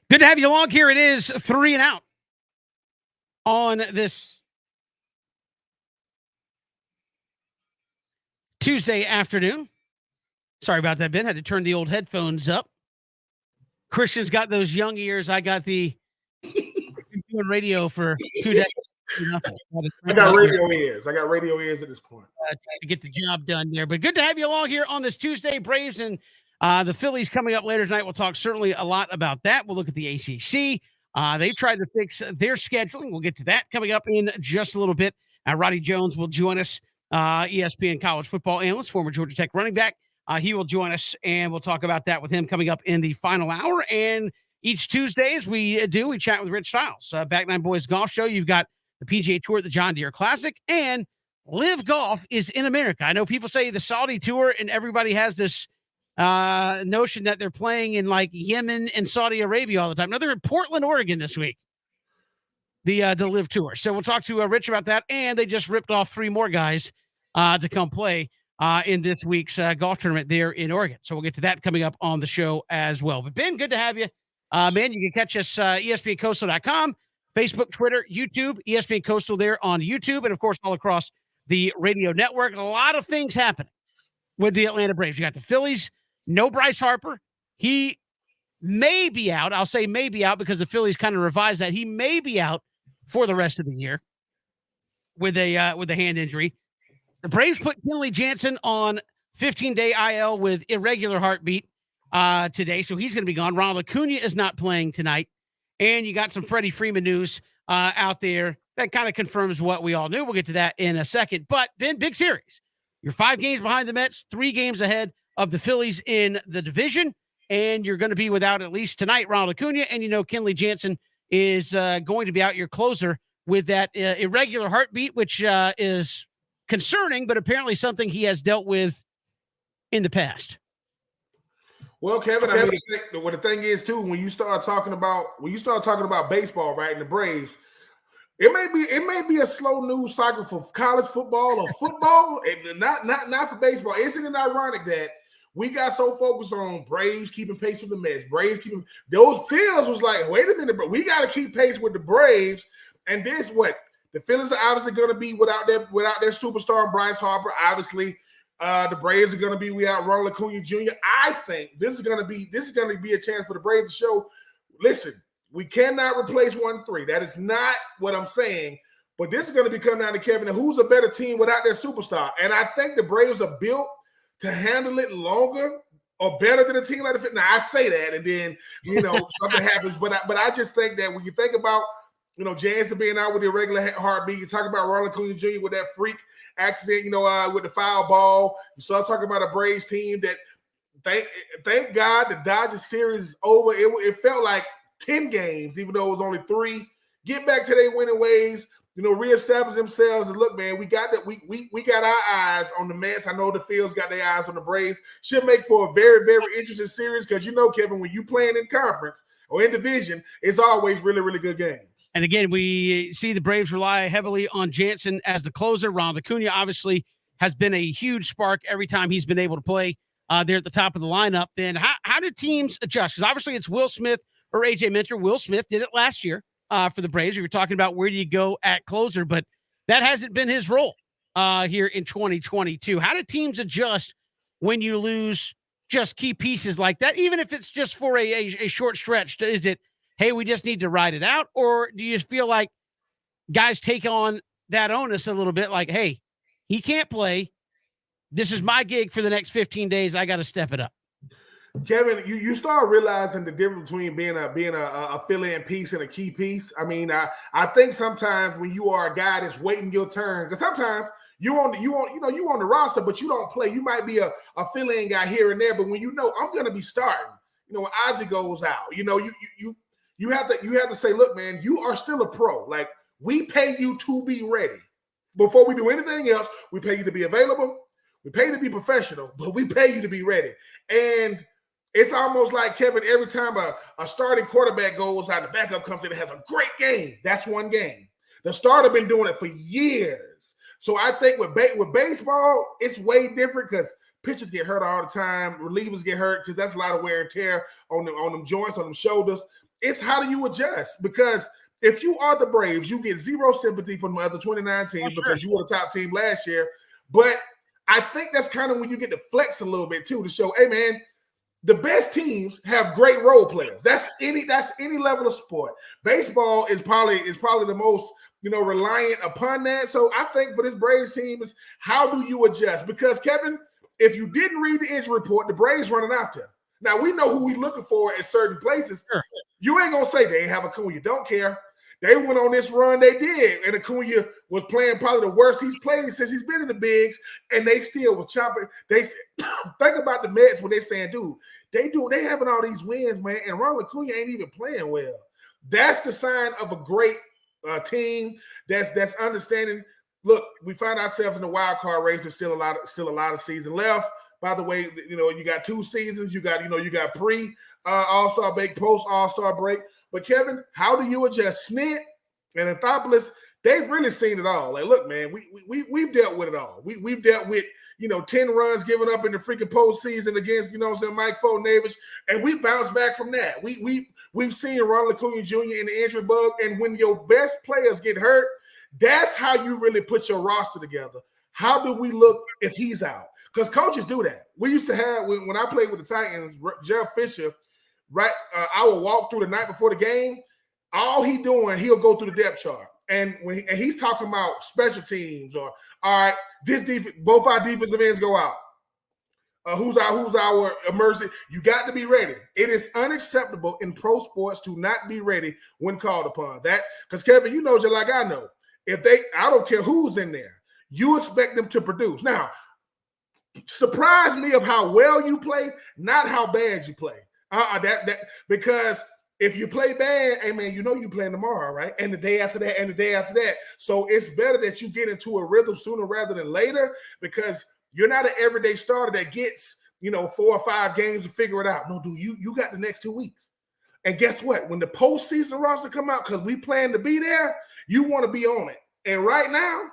Good to have you along here. It is 3 and Out on this Tuesday afternoon. Sorry about that, Ben. Had to turn the old headphones up. Christian's got those young ears. I got the doing radio for 2 days. Nothing. I got radio ears. I got radio ears at this point. To get the job done there. But good to have you along here on this Tuesday. Braves and the Phillies coming up later tonight. We'll talk certainly a lot about that. We'll look at the ACC. They've tried to fix their scheduling. We'll get to that coming up in just a little bit. Roddy Jones will join us, ESPN college football analyst, former Georgia Tech running back. He will join us, and we'll talk about that with him coming up in the final hour. And each Tuesday, as we chat with Rich Stiles. Back Nine Boys Golf Show. You've got the PGA Tour, the John Deere Classic, and Live Golf is in America. I know people say the Saudi Tour, and everybody has this notion that they're playing in like Yemen and Saudi Arabia all the time. No, they're in Portland, Oregon this week. The Live Tour. So we'll talk to Rich about that. And they just ripped off 3 more guys to come play in this week's golf tournament there in Oregon. So we'll get to that coming up on the show as well. But Ben, good to have you. Man, you can catch us ESPNCoastal.com, Facebook, Twitter, YouTube, ESPN Coastal there on YouTube, and of course all across the radio network. A lot of things happening with the Atlanta Braves. You got the Phillies, no Bryce Harper. He may be out. I'll say may be out because the Phillies kind of revised that. He may be out for the rest of the year with a hand injury. The Braves put Kenley Jansen on 15-day IL with irregular heartbeat today, so he's going to be gone. Ronald Acuna is not playing tonight. And you got some Freddie Freeman news out there that kind of confirms what we all knew. We'll get to that in a second. But, Ben, big series. You're 5 games behind the Mets, 3 games ahead of the Phillies in the division, and you're going to be without at least tonight Ronald Acuna, and you know Kenley Jansen is going to be out, your closer, with that irregular heartbeat, which is concerning, but apparently something he has dealt with in the past. Well, Kevin, I mean, the thing is too, when you start talking about baseball, right, and the Braves, it may be a slow news cycle for college football or football, not for baseball. Isn't it ironic that we got so focused on Braves keeping pace with the Mets, those fields was like, wait a minute, but we got to keep pace with the Braves, and this what the Phillies are obviously going to be without their superstar Bryce Harper, obviously. The Braves are going to be without Ronald Acuna Jr. I think this is going to be a chance for the Braves to show. Listen, we cannot replace 1-3. That is not what I'm saying. But this is going to be coming down to Kevin. And who's a better team without their superstar? And I think the Braves are built to handle it longer or better than a team like the Phillies. Now I say that, and then something happens. But I just think that when you think about Jansen being out with the irregular heartbeat, you talk about Ronald Acuna Jr. with that freak accident, with the foul ball. You start talking about a Braves team that, thank God, the Dodgers series is over. It felt like 10 games, even though it was only 3. Get back to their winning ways, reestablish themselves. And look, man, we got our eyes on the Mets. I know the Fields got their eyes on the Braves. Should make for a very, very interesting series because Kevin, when you playing in conference or in division, it's always really, really good games. And again, we see the Braves rely heavily on Jansen as the closer. Ronald Acuna obviously has been a huge spark every time he's been able to play there at the top of the lineup. And how do teams adjust? Because obviously it's Will Smith or AJ Minter. Will Smith did it last year for the Braves. We were talking about where do you go at closer, but that hasn't been his role here in 2022. How do teams adjust when you lose just key pieces like that, even if it's just for a short stretch? Is it, hey, we just need to ride it out? Or do you feel like guys take on that onus a little bit like, hey, he can't play. This is my gig for the next 15 days. I got to step it up. Kevin, you start realizing the difference between being a fill-in piece and a key piece. I mean, I think sometimes when you are a guy that's waiting your turn, because sometimes you on the roster, but you don't play. You might be a fill-in guy here and there, but when I'm going to be starting, when Ozzie goes out, you have to say, look, man, you are still a pro. Like, we pay you to be ready. Before we do anything else, we pay you to be available. We pay you to be professional, but we pay you to be ready. And it's almost like, Kevin, every time a starting quarterback goes out, the backup comes in and has a great game. That's one game. The starter been doing it for years. So I think with baseball, it's way different because pitchers get hurt all the time. Relievers get hurt because that's a lot of wear and tear on them joints, on them shoulders. it's how do you adjust? Because if you are the Braves, you get zero sympathy from the other 29 teams because you were the top team last year. But I think that's kind of when you get to flex a little bit too, to show, hey man, the best teams have great role players. That's any level of sport. Baseball is probably the most, reliant upon that. So I think for this Braves team is how do you adjust? Because Kevin, if you didn't read the injury report, the Braves running out there. Now we know who we're looking for at certain places. Sure. You ain't gonna say they ain't have Acuna. Don't care. They went on this run, they did, and Acuna was playing probably the worst he's played since he's been in the bigs, and they still was chopping. They think about the Mets when they're saying, dude, they having all these wins, man, and Ronald Acuna ain't even playing well. That's the sign of a great team that's understanding. Look, we find ourselves in the wild card race. There's still a lot of season left. By the way, you got 2 seasons. You got pre All-Star break, post All-Star break. But Kevin, how do you adjust? Snit and Anthopoulos, they've really seen it all. Like, look, man, we've dealt with it all. We've dealt with 10 runs given up in the freaking postseason against Mike Foltynewicz, and we bounced back from that. We've seen Ronald Acuna Jr. in the injury bug, and when your best players get hurt, that's how you really put your roster together. How do we look if he's out? Because coaches do that. We used to have when I played with the Titans, Jeff Fisher. Right, I will walk through the night before the game. All he'll go through the depth chart, and he's talking about special teams or all right, this defense, both our defensive ends go out. Who's our emergency? You got to be ready. It is unacceptable in pro sports to not be ready when called upon. That because Kevin, just like I know, I don't care who's in there, you expect them to produce. Now, surprise me of how well you play, not how bad you play. Because if you play bad, hey man, you playing tomorrow, right? And the day after that, and the day after that. So it's better that you get into a rhythm sooner rather than later, because you're not an everyday starter that gets 4 or 5 games to figure it out. No, dude, you got the next 2 weeks. And guess what? When the postseason roster come out, because we plan to be there, you want to be on it. And right now,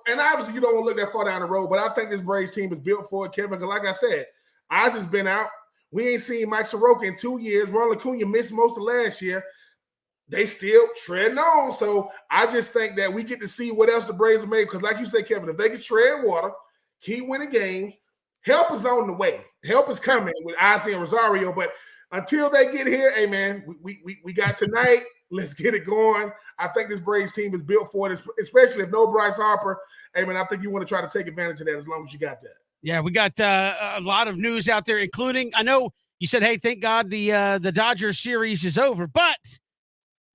and obviously you don't want to look that far down the road, but I think this Braves team is built for it, Kevin. Because like I said, Isaac's been out. We ain't seen Mike Soroka in 2 years. Ronald Acuna missed most of last year. They still treading on. So I just think that we get to see what else the Braves have made. Because like you said, Kevin, if they can tread water, keep winning games, help is on the way. Help is coming with Isaac and Rosario. But until they get here, hey, man, we got tonight. Let's get it going. I think this Braves team is built for it, especially if no Bryce Harper. Hey, man, I think you want to try to take advantage of that as long as you got that. Yeah, we got a lot of news out there, including, I know you said, hey, thank God the Dodgers series is over. But,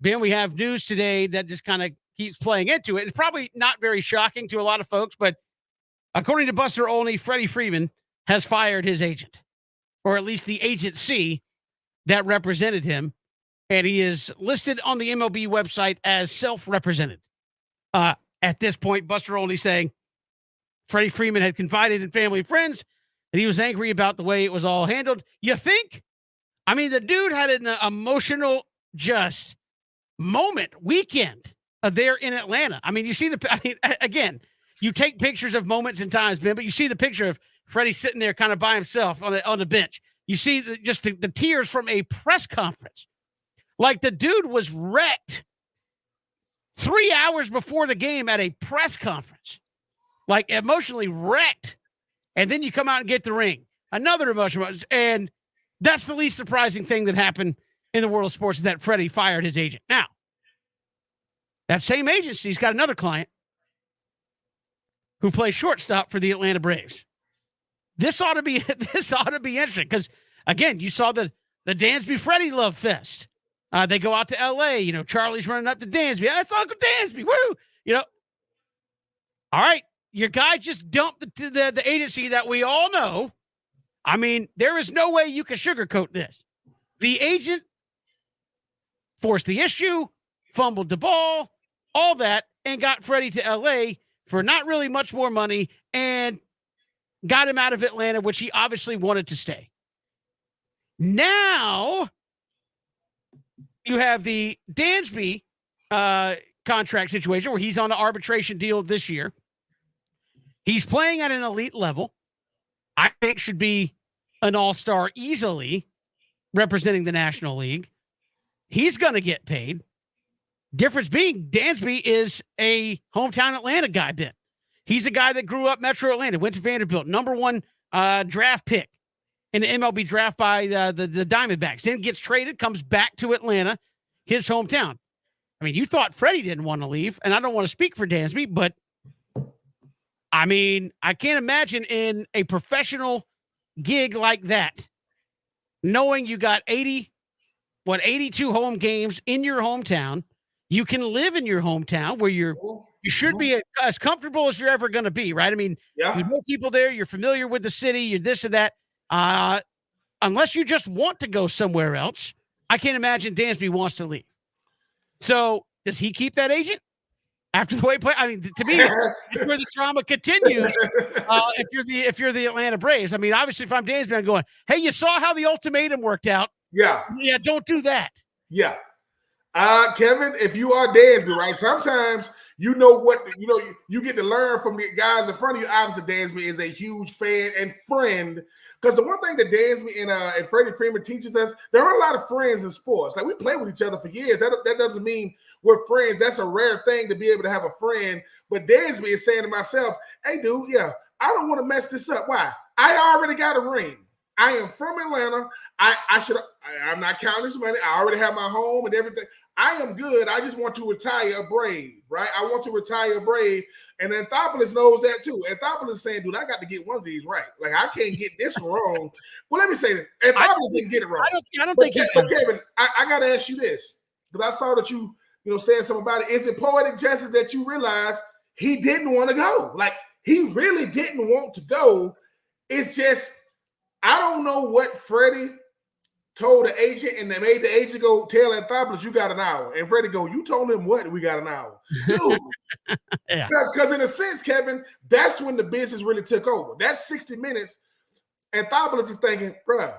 Ben, we have news today that just kind of keeps playing into it. It's probably not very shocking to a lot of folks, but according to Buster Olney, Freddie Freeman has fired his agent, or at least the agency that represented him. And he is listed on the MLB website as self-represented. At this point, Buster Olney saying, Freddie Freeman had confided in family and friends that he was angry about the way it was all handled. You think? I mean, the dude had an emotional weekend there in Atlanta. I mean, you see again, you take pictures of moments and times, Ben, but you see the picture of Freddie sitting there kind of by himself on the bench. You see the tears from a press conference. Like the dude was wrecked 3 hours before the game at a press conference. Like emotionally wrecked. And then you come out and get the ring. Another emotional. And that's the least surprising thing that happened in the world of sports, is that Freddie fired his agent. Now, that same agency's got another client who plays shortstop for the Atlanta Braves. This ought to be interesting because, again, you saw the Dansby Freddie love fest. They go out to L.A. Charlie's running up to Dansby. That's Uncle Dansby. Woo! All right. Your guy just dumped the agency that we all know. I mean, there is no way you can sugarcoat this. The agent forced the issue, fumbled the ball, all that, and got Freddie to L.A. for not really much more money and got him out of Atlanta, which he obviously wanted to stay. Now, you have the Dansby contract situation where he's on an arbitration deal this year. He's playing at an elite level. I think should be an all-star easily representing the National League. He's going to get paid. Difference being, Dansby is a hometown Atlanta guy, Ben. He's a guy that grew up Metro Atlanta, went to Vanderbilt, number one draft pick in the MLB draft by the Diamondbacks. Then gets traded, comes back to Atlanta, his hometown. I mean, you thought Freddie didn't want to leave, and I don't want to speak for Dansby, but I mean, I can't imagine in a professional gig like that, knowing you got 82 home games in your hometown. You can live in your hometown where you should be as comfortable as you're ever going to be, right? I mean, you know people there, you're familiar with the city, you're this and that. Unless you just want to go somewhere else, I can't imagine Dansby wants to leave. So does he keep that agent after the way he played? I mean, to me, it's where the trauma continues. If you're the Atlanta Braves, I mean, obviously, if I'm Dansby, I'm going, hey, you saw how the ultimatum worked out. Yeah, don't do that. Yeah. Kevin, if you are Dansby, right? Sometimes you know what you get to learn from the guys in front of you. Obviously, Dansby is a huge fan and friend. Because the one thing that Dansby and Freddie Freeman teaches us, there are a lot of friends in sports. Like we play with each other for years. That doesn't mean we're friends. That's a rare thing to be able to have a friend. But Dansby is saying to myself, hey, dude, I don't want to mess this up. Why? I already got a ring. I am from Atlanta. I'm not counting this money. I already have my home and everything. I am good. I just want to retire a Brave, right? I want to retire a Brave. And Anthopoulos knows that too. Anthopoulos is saying, dude, I got to get one of these right. Like, I can't get this wrong. Well, let me say this. Anthopoulos didn't get it wrong. I don't think but Kevin, I got to ask you this. Because I saw that you said something about it. Is it poetic justice that you realize he didn't want to go? Like, he really didn't want to go. It's just, I don't know what Freddie told the agent, and they made the agent go tell Anthopoulos, you got an hour. And Freddie go, you told him what? We got an hour. Dude. Because in a sense, Kevin, that's when the business really took over. That's 60 minutes. Anthopoulos is thinking, bruh,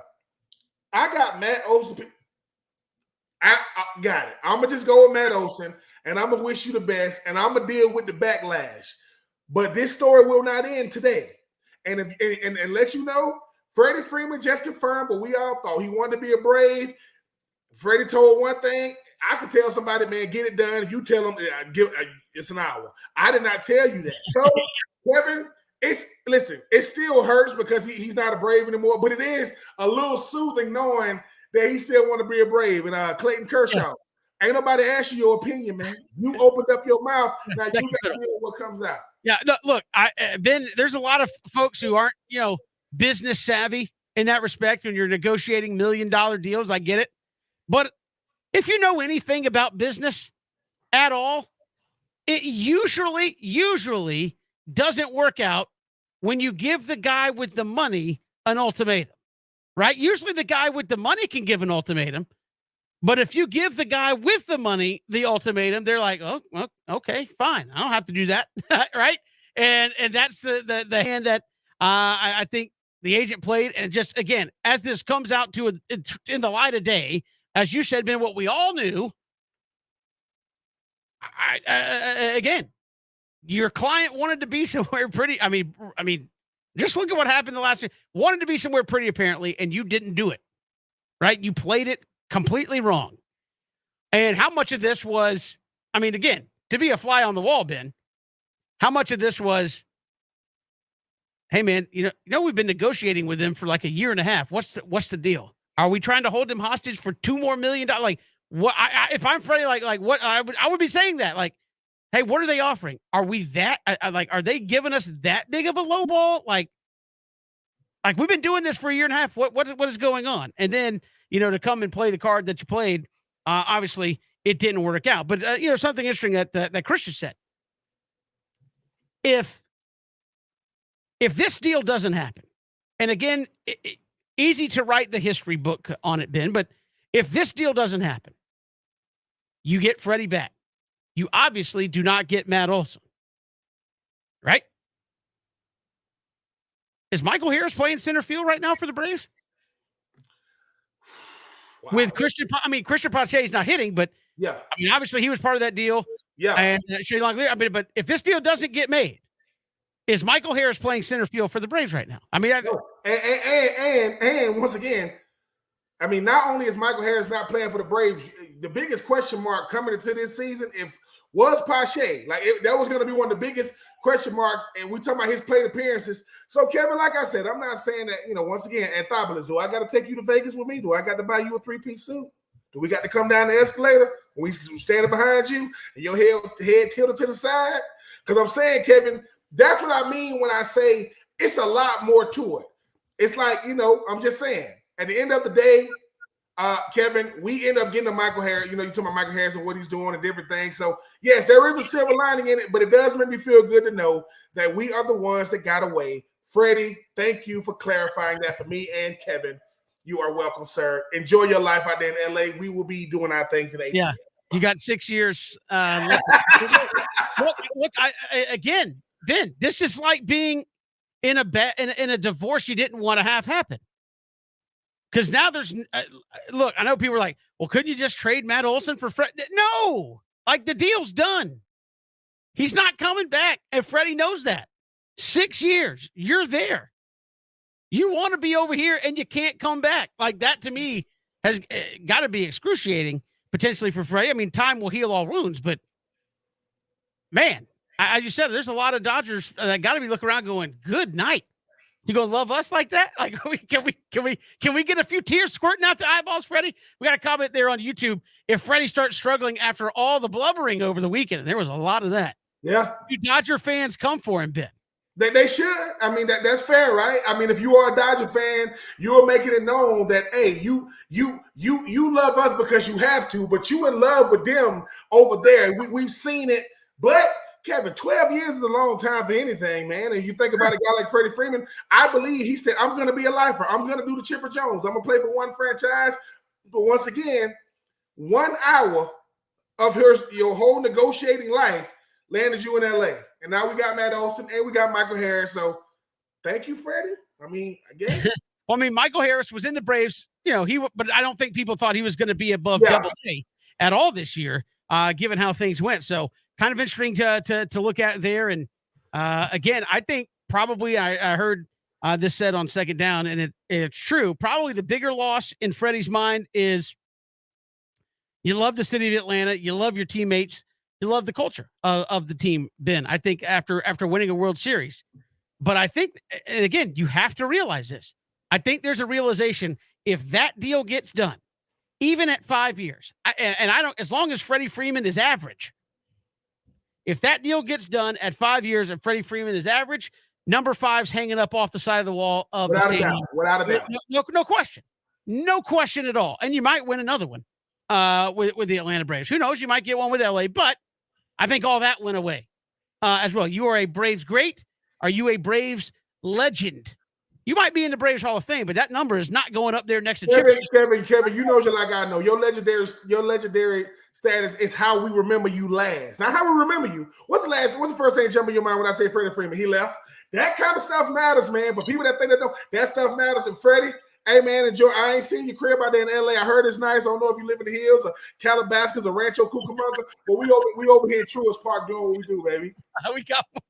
I got Matt Olson. I got it. I'm going to just go with Matt Olson, and I'm going to wish you the best, and I'm going to deal with the backlash. But this story will not end today. And and let you know, Freddie Freeman just confirmed what we all thought. He wanted to be a Brave. Freddie told one thing. I could tell somebody, man, get it done. You tell them it's an hour. I did not tell you that. So, Kevin, it still hurts because he's not a Brave anymore, but it is a little soothing knowing that he still want to be a Brave. And Clayton Kershaw, ain't nobody asked you your opinion, man. You opened up your mouth. Now you got to deal with what comes out. Yeah, no, look, Ben, there's a lot of folks who aren't, business savvy in that respect when you're negotiating $1 million deals. I get it. But if you know anything about business at all, it usually doesn't work out when you give the guy with the money an ultimatum, right? Usually the guy with the money can give an ultimatum. But if you give the guy with the money the ultimatum, they're like, oh, well, okay, fine. I don't have to do that, right? And that's the hand that I think the agent played. And just, again, as this comes out in the light of day, as you said, Ben, what we all knew, again, your client wanted to be somewhere pretty. I mean, just look at what happened the last year. Wanted to be somewhere pretty, apparently, and you didn't do it, right? You played it completely wrong. And how much of this was, again, to be a fly on the wall, Ben, how much of this was, hey man, we've been negotiating with them for like a year and a half. What's the deal? Are we trying to hold them hostage for $2 more million? Like what? If I'm Freddie, like what I would be saying that, like, hey, what are they offering? Are we that are they giving us that big of a low ball? Like we've been doing this for a year and a half. What is going on? And then, to come and play the card that you played, obviously it didn't work out. But something interesting that Christian said. If this deal doesn't happen, and again, easy to write the history book on it, Ben, but if this deal doesn't happen, you get Freddie back. You obviously do not get Matt Olson, right? Is Michael Harris playing center field right now for the Braves? Wow. With Christian Pache is not hitting, but yeah, obviously he was part of that deal. Yeah, and Shane Langelier. But if this deal doesn't get made, is Michael Harris playing center field for the Braves right now? And once again, I mean, not only is Michael Harris not playing for the Braves, the biggest question mark coming into this season was Pache. That was going to be one of the biggest question marks. And we talking about his plate appearances. So Kevin, like I said, I'm not saying that, once again, Anthopoulos, do I got to take you to Vegas with me? Do I got to buy you a 3-piece suit? Do we got to come down the escalator when we standing behind you and your head tilted to the side? Because I'm saying, Kevin, that's what I mean when I say it's a lot more to it. It's like, I'm just saying, at the end of the day, Kevin, we end up getting a Michael Harris. You talking about Michael Harris and what he's doing and different things. So, yes, there is a silver lining in it, but it does make me feel good to know that we are the ones that got away. Freddie, thank you for clarifying that for me and Kevin. You are welcome, sir. Enjoy your life out there in LA. We will be doing our things in ATL. Yeah, you got 6 years. Look, again, Ben, this is like being in a divorce you didn't want to have happen. Because now there's look, I know people are like, well, couldn't you just trade Matt Olson for Fred? No, like the deal's done. He's not coming back. And Freddie knows that. 6 years, you're there. You want to be over here and you can't come back. Like that to me has got to be excruciating potentially for Freddie. I mean, time will heal all wounds, but man, as you said, there's a lot of Dodgers that got to be looking around going, good night. You gonna love us like that? Like, can we get a few tears squirting out the eyeballs, Freddie? We got a comment there on YouTube. If Freddie starts struggling after all the blubbering over the weekend, and there was a lot of that. Yeah, do Dodger fans come for him, Ben? They should. I mean, that's fair, right? I mean, if you are a Dodger fan, you're making it known that hey, you love us because you have to, but you in love with them over there. We've seen it, but. Kevin, 12 years is a long time for anything, man. And you think about a guy like Freddie Freeman, I believe he said, I'm going to be a lifer. I'm going to do the Chipper Jones. I'm going to play for one franchise. But once again, 1 hour of your whole negotiating life landed you in LA. And now we got Matt Olson and we got Michael Harris. So thank you, Freddie. I mean, I guess. Well, I mean, Michael Harris was in the Braves, but I don't think people thought he was going to be above Double-A at all this year, given how things went. So, kind of interesting to look at there. And again, I think probably I heard this said on Second Down, and it's true. Probably the bigger loss in Freddie's mind is you love the city of Atlanta. You love your teammates. You love the culture of the team, Ben. I think after winning a World Series. But I think, and again, you have to realize this. I think there's a realization if that deal gets done, even at 5 years, and I don't, as long as Freddie Freeman is average, if that deal gets done at 5 years and Freddie Freeman is average, number 5's hanging up off the side of the wall of the stadium. Without a doubt. No question. No question at all. And you might win another one with the Atlanta Braves. Who knows? You might get one with LA, but I think all that went away as well. You are a Braves great. Are you a Braves legend? You might be in the Braves Hall of Fame, but that number is not going up there next to Kevin, you know, like I know, your legendary status is how we remember you last. Now, how we remember you. What's the first thing jumping in your mind when I say Freddie Freeman? He left. That kind of stuff matters, man. For people that think that don't, that stuff matters. And Freddie, hey man, enjoy. I ain't seen your crib out there in LA. I heard it's nice. I don't know if you live in the hills or Calabasas or Rancho Cucamonga, but we over here in Truist Park doing what we do, baby. We got one.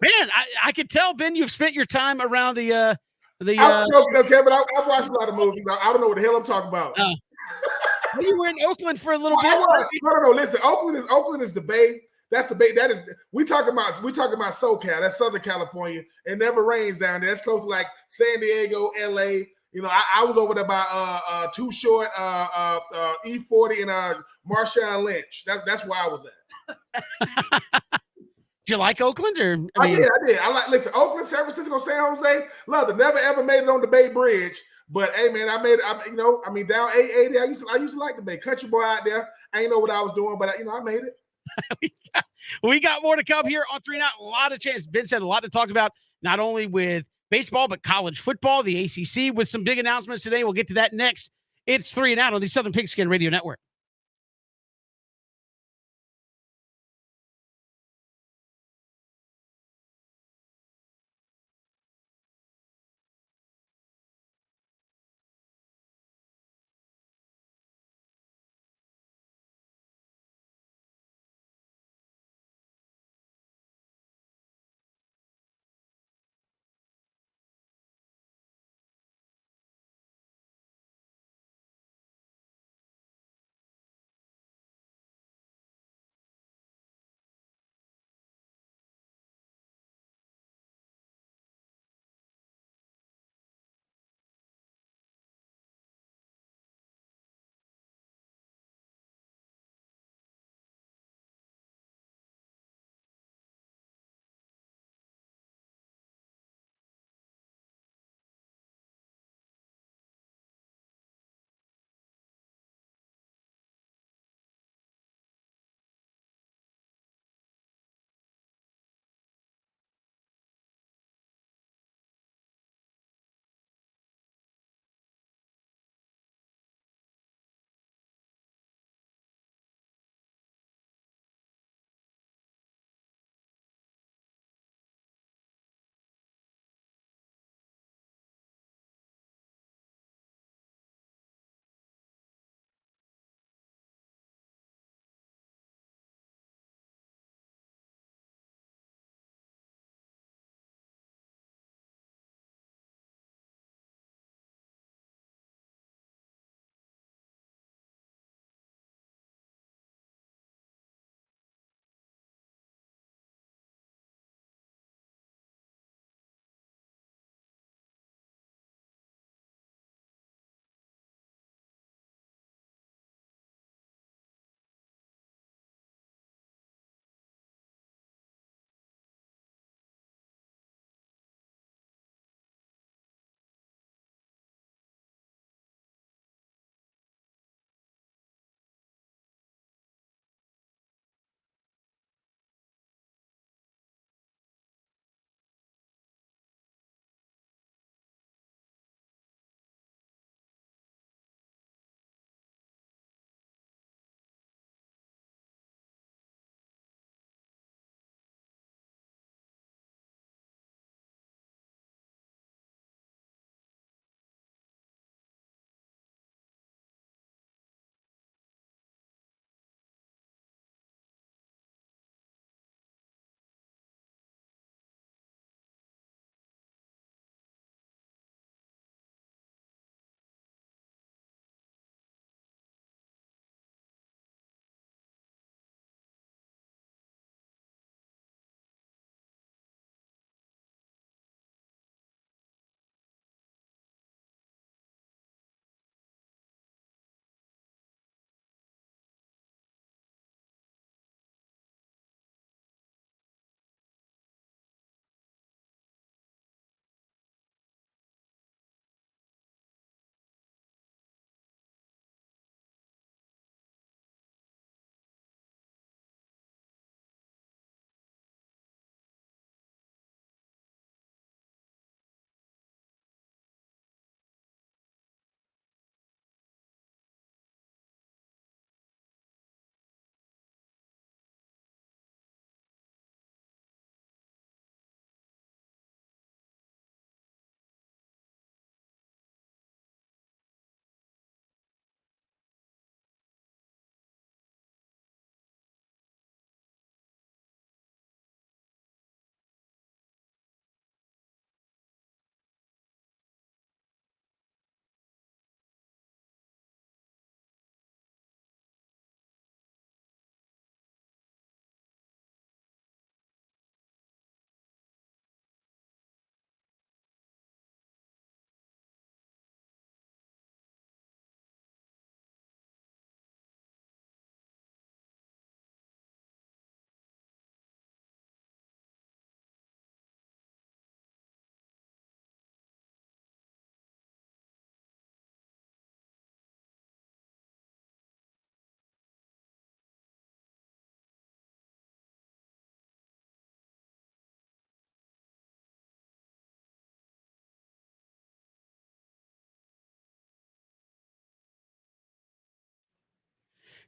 Man, I could tell, Ben, you've spent your time around the Kevin, I've watched a lot of movies. I don't know what the hell I'm talking about. You were in Oakland for a little bit. No. Listen, Oakland is the Bay. That's the Bay. That is we talking about SoCal. That's Southern California. It never rains down there. That's close to like San Diego, LA. You know, I was over there by Too Short, E40, and Marshawn Lynch. That's where I was at. Do you like Oakland? Or I did. Listen, Oakland, San Francisco, San Jose. Love it. Never ever made it on the Bay Bridge. But hey, man, I made it. Down 880. I used to like the Bay. Country boy out there. I ain't know what I was doing, but I made it. we got more to come here on 3 and Out. A lot of chance. Ben said a lot to talk about, not only with baseball, but college football, the ACC, with some big announcements today. We'll get to that next. It's 3 and Out on the Southern Pigskin Radio Network.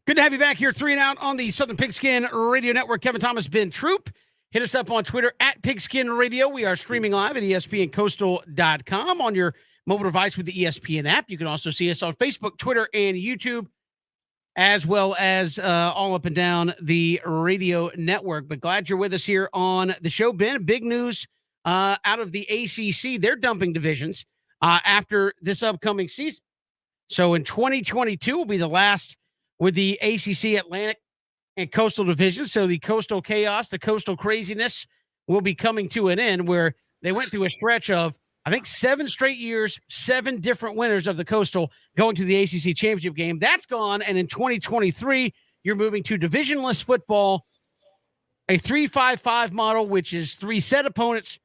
Good to have you back here, 3 and Out on the Southern Pigskin Radio Network. Kevin Thomas, Ben Troop. Hit us up on Twitter at Pigskin Radio. We are streaming live at ESPNCoastal.com on your mobile device with the ESPN app. You can also see us on Facebook, Twitter, and YouTube, as well as all up and down the radio network. But glad you're with us here on the show, Ben. Big news out of the ACC. They're dumping divisions after this upcoming season. So in 2022 will be the last with the ACC Atlantic and Coastal division. So the Coastal chaos, the Coastal craziness will be coming to an end, where they went through a stretch of, I think, 7 straight years, 7 different winners of the Coastal going to the ACC championship game. That's gone. And in 2023, you're moving to divisionless football, a 3-5-5 model, which is 3 set opponents,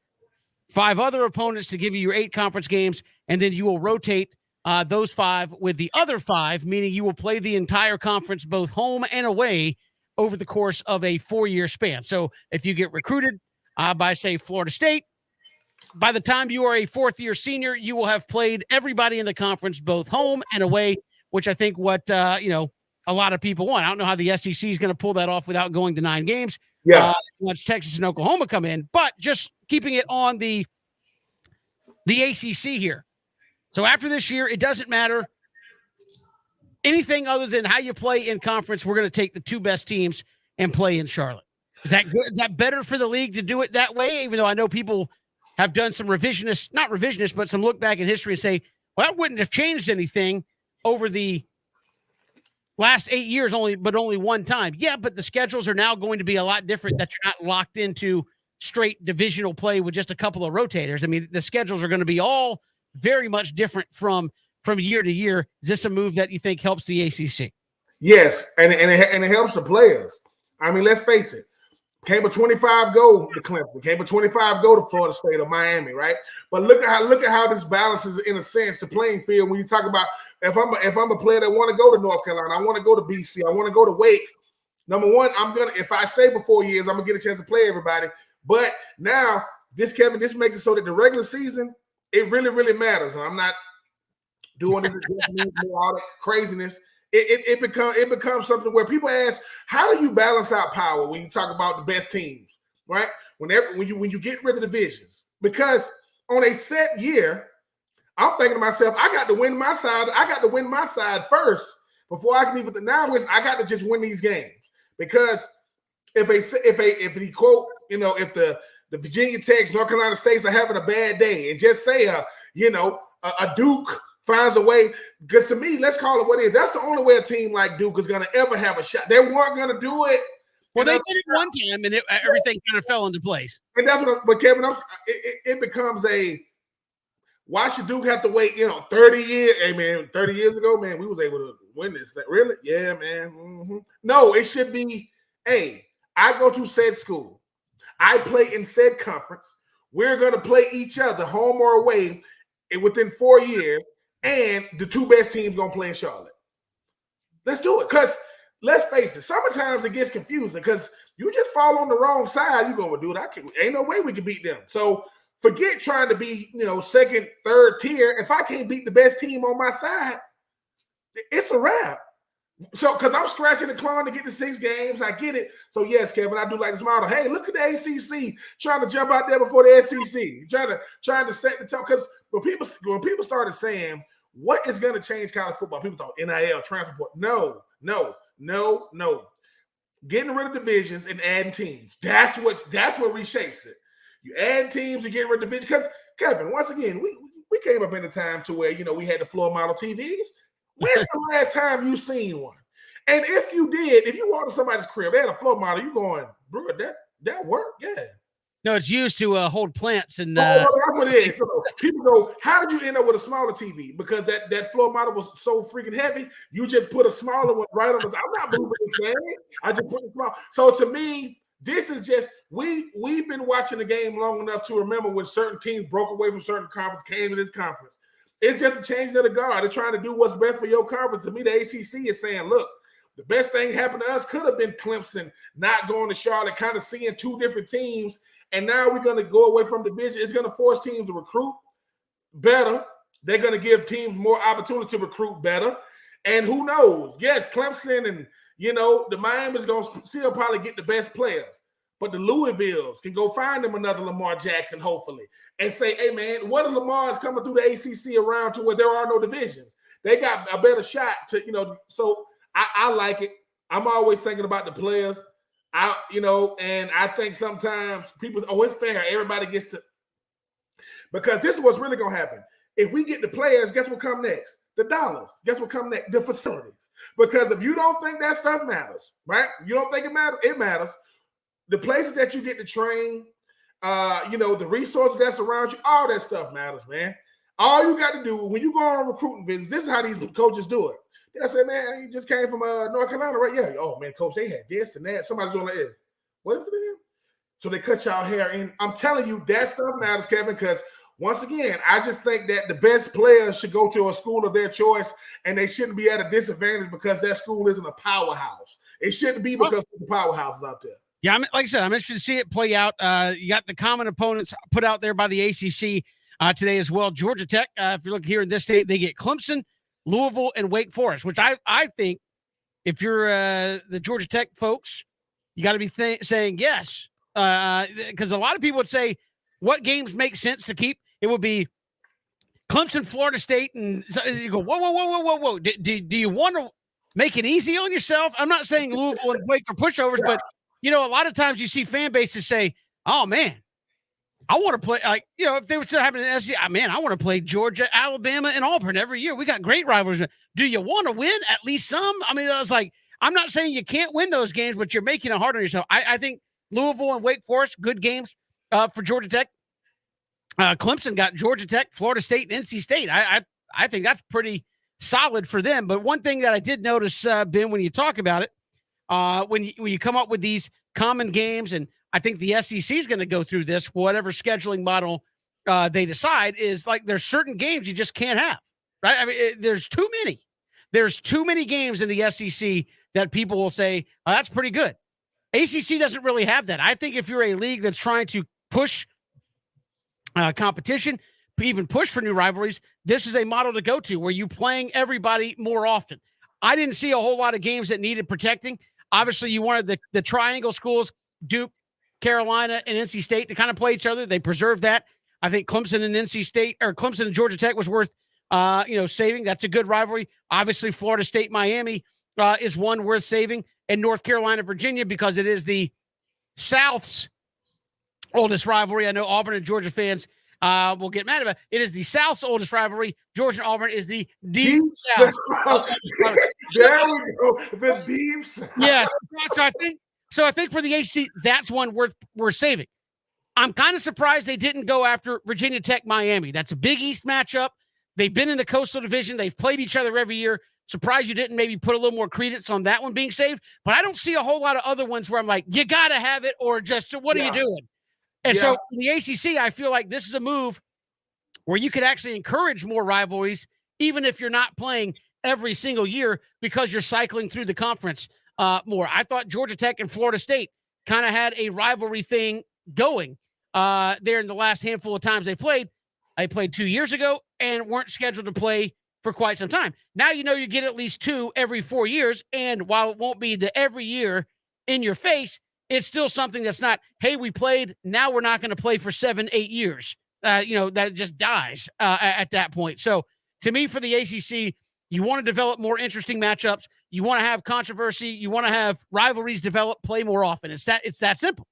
5 other opponents to give you your 8 conference games. And then you will rotate those 5 with the other 5, meaning you will play the entire conference, both home and away, over the course of a 4-year span. So if you get recruited by, say, Florida State, by the time you are a 4th-year senior, you will have played everybody in the conference, both home and away, which I think what, a lot of people want. I don't know how the SEC is going to pull that off without going to 9 games. Yeah. Once Texas and Oklahoma come in, but just keeping it on the ACC here. So after this year, it doesn't matter anything other than how you play in conference. We're going to take the 2 best teams and play in Charlotte. Is that good? Is that better for the league to do it that way? Even though I know people have done some not revisionist, but some look back in history and say, well, that wouldn't have changed anything over the last 8 years but only one time. Yeah, but the schedules are now going to be a lot different, that you're not locked into straight divisional play with just a couple of rotators. I mean, the schedules are going to be all very much different from year to year. Is this a move that you think helps the ACC? Yes, and it helps the players. I mean, let's face it. Came a 25 go to Clemson. Came a 25 go to Florida State or Miami, right? But look at how this balances, in a sense, the playing field. When you talk about, if I'm a player that want to go to North Carolina, I want to go to BC, I want to go to Wake. Number one, if I stay for 4 years, I'm gonna get a chance to play everybody. But now this makes it so that the regular season, it really, really matters. And I'm not doing this all that craziness. It becomes something where people ask, how do you balance out power when you talk about the best teams, right? When you get rid of divisions, because on a set year, I'm thinking to myself, I got to win my side. I got to win my side first before I can even. Now I got to just win these games, because if the Virginia Tech, North Carolina States are having a bad day, and just say a Duke finds a way, because to me, let's call it what it is. That's the only way a team like Duke is going to ever have a shot. They weren't going to do it. Well, they did it one time, and everything kind of fell into place. And that's but Kevin, it becomes a, why should Duke have to wait, 30 years? Hey, man, 30 years ago, man, we was able to win this. Really? Yeah, man. Mm-hmm. No, it should be, hey, I go to said school. I play in said conference. We're going to play each other, home or away, within 4 years. And the 2 best teams going to play in Charlotte. Let's do it. Because let's face it, sometimes it gets confusing, because you just fall on the wrong side. You're going to do it. Ain't no way we can beat them. So forget trying to be, 2nd, 3rd tier. If I can't beat the best team on my side, it's a wrap. So, because I'm scratching and clawing to get to 6 games, I get it. So, yes, Kevin, I do like this model. Hey, look at the ACC trying to jump out there before the SEC, trying to set the tone. Because when people started saying, what is going to change college football? People thought NIL, transfer portal. No. Getting rid of divisions and adding teams. That's what reshapes it. You add teams, you get rid of divisions. Because, Kevin, once again, we came up in a time to where, we had the floor model TVs. When's the last time you seen one? And if you did, if you walk to somebody's crib, they had a floor model, you going, bro, that worked? Yeah. No, it's used to hold plants and. That's what it is. So people go, how did you end up with a smaller TV? Because that floor model was so freaking heavy. You just put a smaller one right on the. I'm not moving this thing. I just put it small. So to me, this is just we've been watching the game long enough to remember when certain teams broke away from certain conference, came to this conference. It's just a change of the guard. They're trying to do what's best for your conference. To me, the ACC is saying, look, the best thing happened to us could have been Clemson not going to Charlotte, kind of seeing 2 different teams. And now we're going to go away from division. It's going to force teams to recruit better. They're going to give teams more opportunity to recruit better. And who knows? Yes, Clemson and, You know, the Miami's going to still probably get the best players, but the Louisvilles can go find them another Lamar Jackson, hopefully, and say, hey, man, what if Lamar is coming through the ACC around to where there are no divisions? They got a better shot to, you know, so I like it. I'm always thinking about the players. And I think sometimes people, it's fair. Everybody gets to, because this is what's really going to happen. If we get the players, guess what come next? The dollars. Guess what come next? The facilities. Because if you don't think that stuff matters, right? You don't think it matters. It matters. The places that you get to train, the resources that's around you, all that stuff matters, man. All you got to do when you go on recruiting visits, this is how these coaches do it. They say, man, you just came from North Carolina, right? Yeah. Oh, man, coach, they had this and that. Somebody's doing like this. What is it? So they cut y'all hair. And I'm telling you, that stuff matters, Kevin, because once again, I just think that the best players should go to a school of their choice, and they shouldn't be at a disadvantage because that school isn't a powerhouse. It shouldn't be because of the powerhouses out there. Yeah, like I said, I'm interested to see it play out. You got the common opponents put out there by the ACC today as well. Georgia Tech, if you look here in this state, they get Clemson, Louisville, and Wake Forest, which I think if you're the Georgia Tech folks, you got to be saying yes. Because a lot of people would say, what games make sense to keep? It would be Clemson, Florida State, and so you go, whoa. Do you want to make it easy on yourself? I'm not saying Louisville and Wake are pushovers, but, a lot of times you see fan bases say, oh, man, I want to play, if they were still having an SEC, man, I want to play Georgia, Alabama, and Auburn every year. We got great rivals. Do you want to win at least some? I mean, I was like, I'm not saying you can't win those games, but you're making it hard on yourself. I think Louisville and Wake Forest, good games for Georgia Tech. Clemson got Georgia Tech, Florida State, and NC State. I think that's pretty solid for them. But one thing that I did notice, Ben, when you talk about it, when you come up with these common games, and I think the SEC is going to go through this, whatever scheduling model they decide, is like there's certain games you just can't have, right? I mean, there's too many. There's too many games in the SEC that people will say, oh, that's pretty good. ACC doesn't really have that. I think if you're a league that's trying to push competition, even push for new rivalries, this is a model to go to where you playing everybody more often. I didn't see a whole lot of games that needed protecting. Obviously, you wanted the triangle schools, Duke, Carolina, and NC State, to kind of play each other. They preserved that. I think Clemson and NC State, or Clemson and Georgia Tech, was worth saving. That's a good rivalry. Obviously, Florida State, Miami is one worth saving, and North Carolina, Virginia, because it is the South's oldest rivalry. I know Auburn and Georgia fans will get mad about it. It is the South's oldest rivalry. Georgia and Auburn is the deep South. There we go. The deep South. Yes. So I think for the ACC, that's one worth saving. I'm kind of surprised they didn't go after Virginia Tech, Miami. That's a Big East matchup. They've been in the Coastal Division. They've played each other every year. Surprised you didn't maybe put a little more credence on that one being saved. But I don't see a whole lot of other ones where I'm like, you got to have it, or just what are you doing? And so for the ACC, I feel like this is a move where you could actually encourage more rivalries, even if you're not playing every single year, because you're cycling through the conference more. I thought Georgia Tech and Florida State kind of had a rivalry thing going there in the last handful of times they played. I played 2 years ago and weren't scheduled to play for quite some time. Now you get at least two every 4 years, and while it won't be the every year in your face, it's still something that's not, hey, we played, now we're not going to play for 7-8 years. That it just dies at that point. So to me, for the ACC, you want to develop more interesting matchups. You want to have controversy. You want to have rivalries develop, play more often. It's that simple,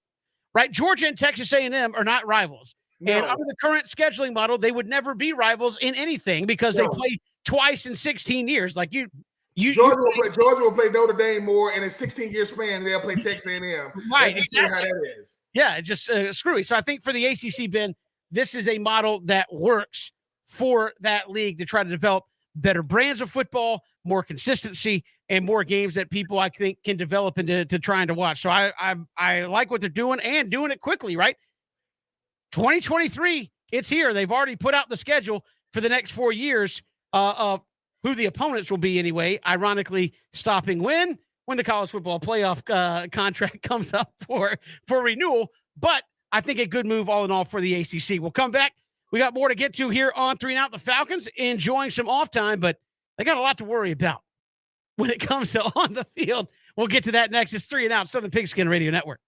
right? Georgia and Texas A&M are not rivals. No. And under the current scheduling model, they would never be rivals in anything because they play twice in 16 years. Like Georgia will play Notre Dame more in a 16-year span. They'll play Texas A&M. Right, exactly. How that is. Yeah, it's just screwy. So I think for the ACC, Ben, this is a model that works for that league to try to develop better brands of football, more consistency, and more games that people, I think, can develop into trying to watch. So I like what they're doing, and doing it quickly, right? 2023, it's here. They've already put out the schedule for the next 4 years of who the opponents will be anyway, ironically stopping when the college football playoff contract comes up for renewal. But I think a good move all in all for the ACC. We'll come back. We got more to get to here on 3 and Out. The Falcons enjoying some off time, but they got a lot to worry about when it comes to on the field. We'll get to that next. It's 3 and Out, Southern Pigskin Radio Network.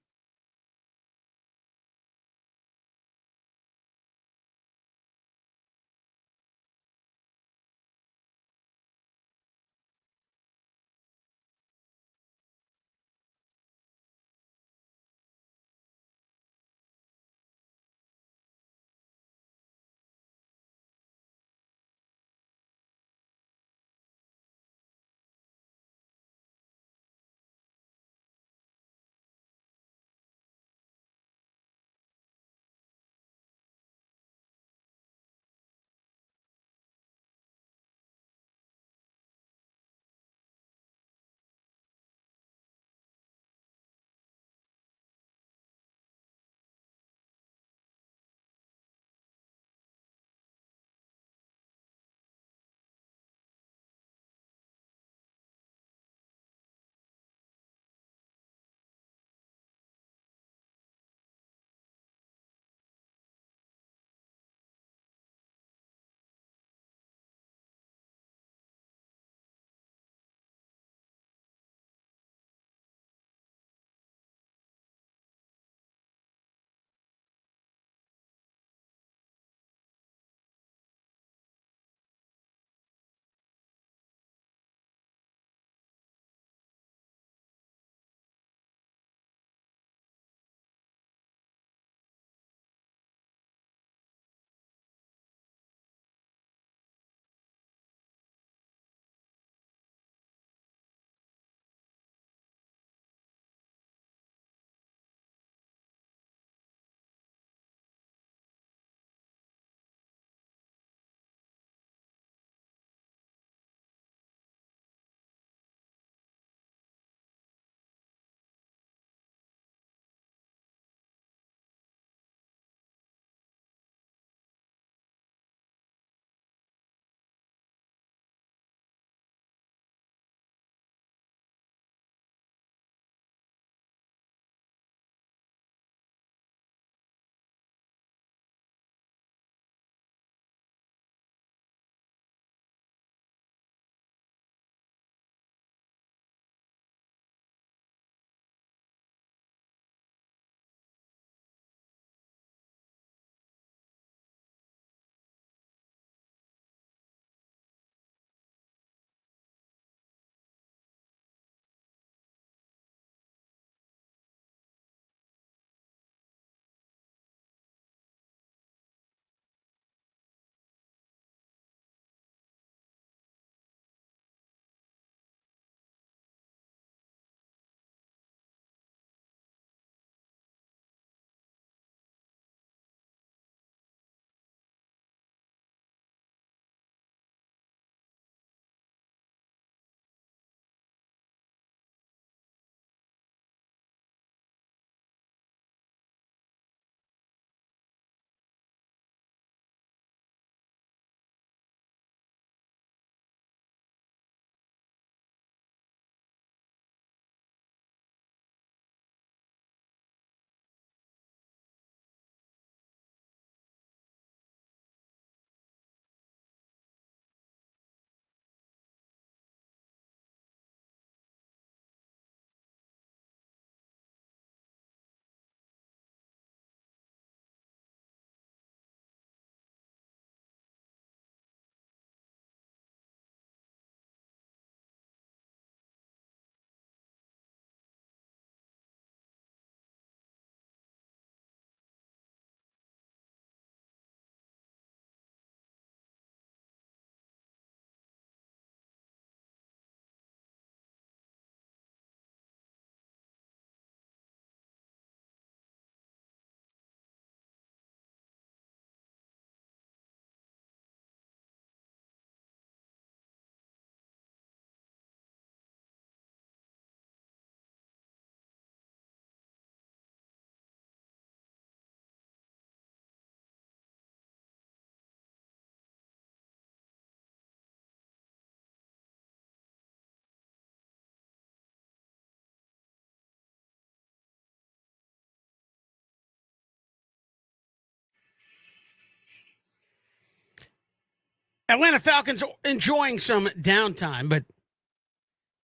Atlanta Falcons enjoying some downtime, but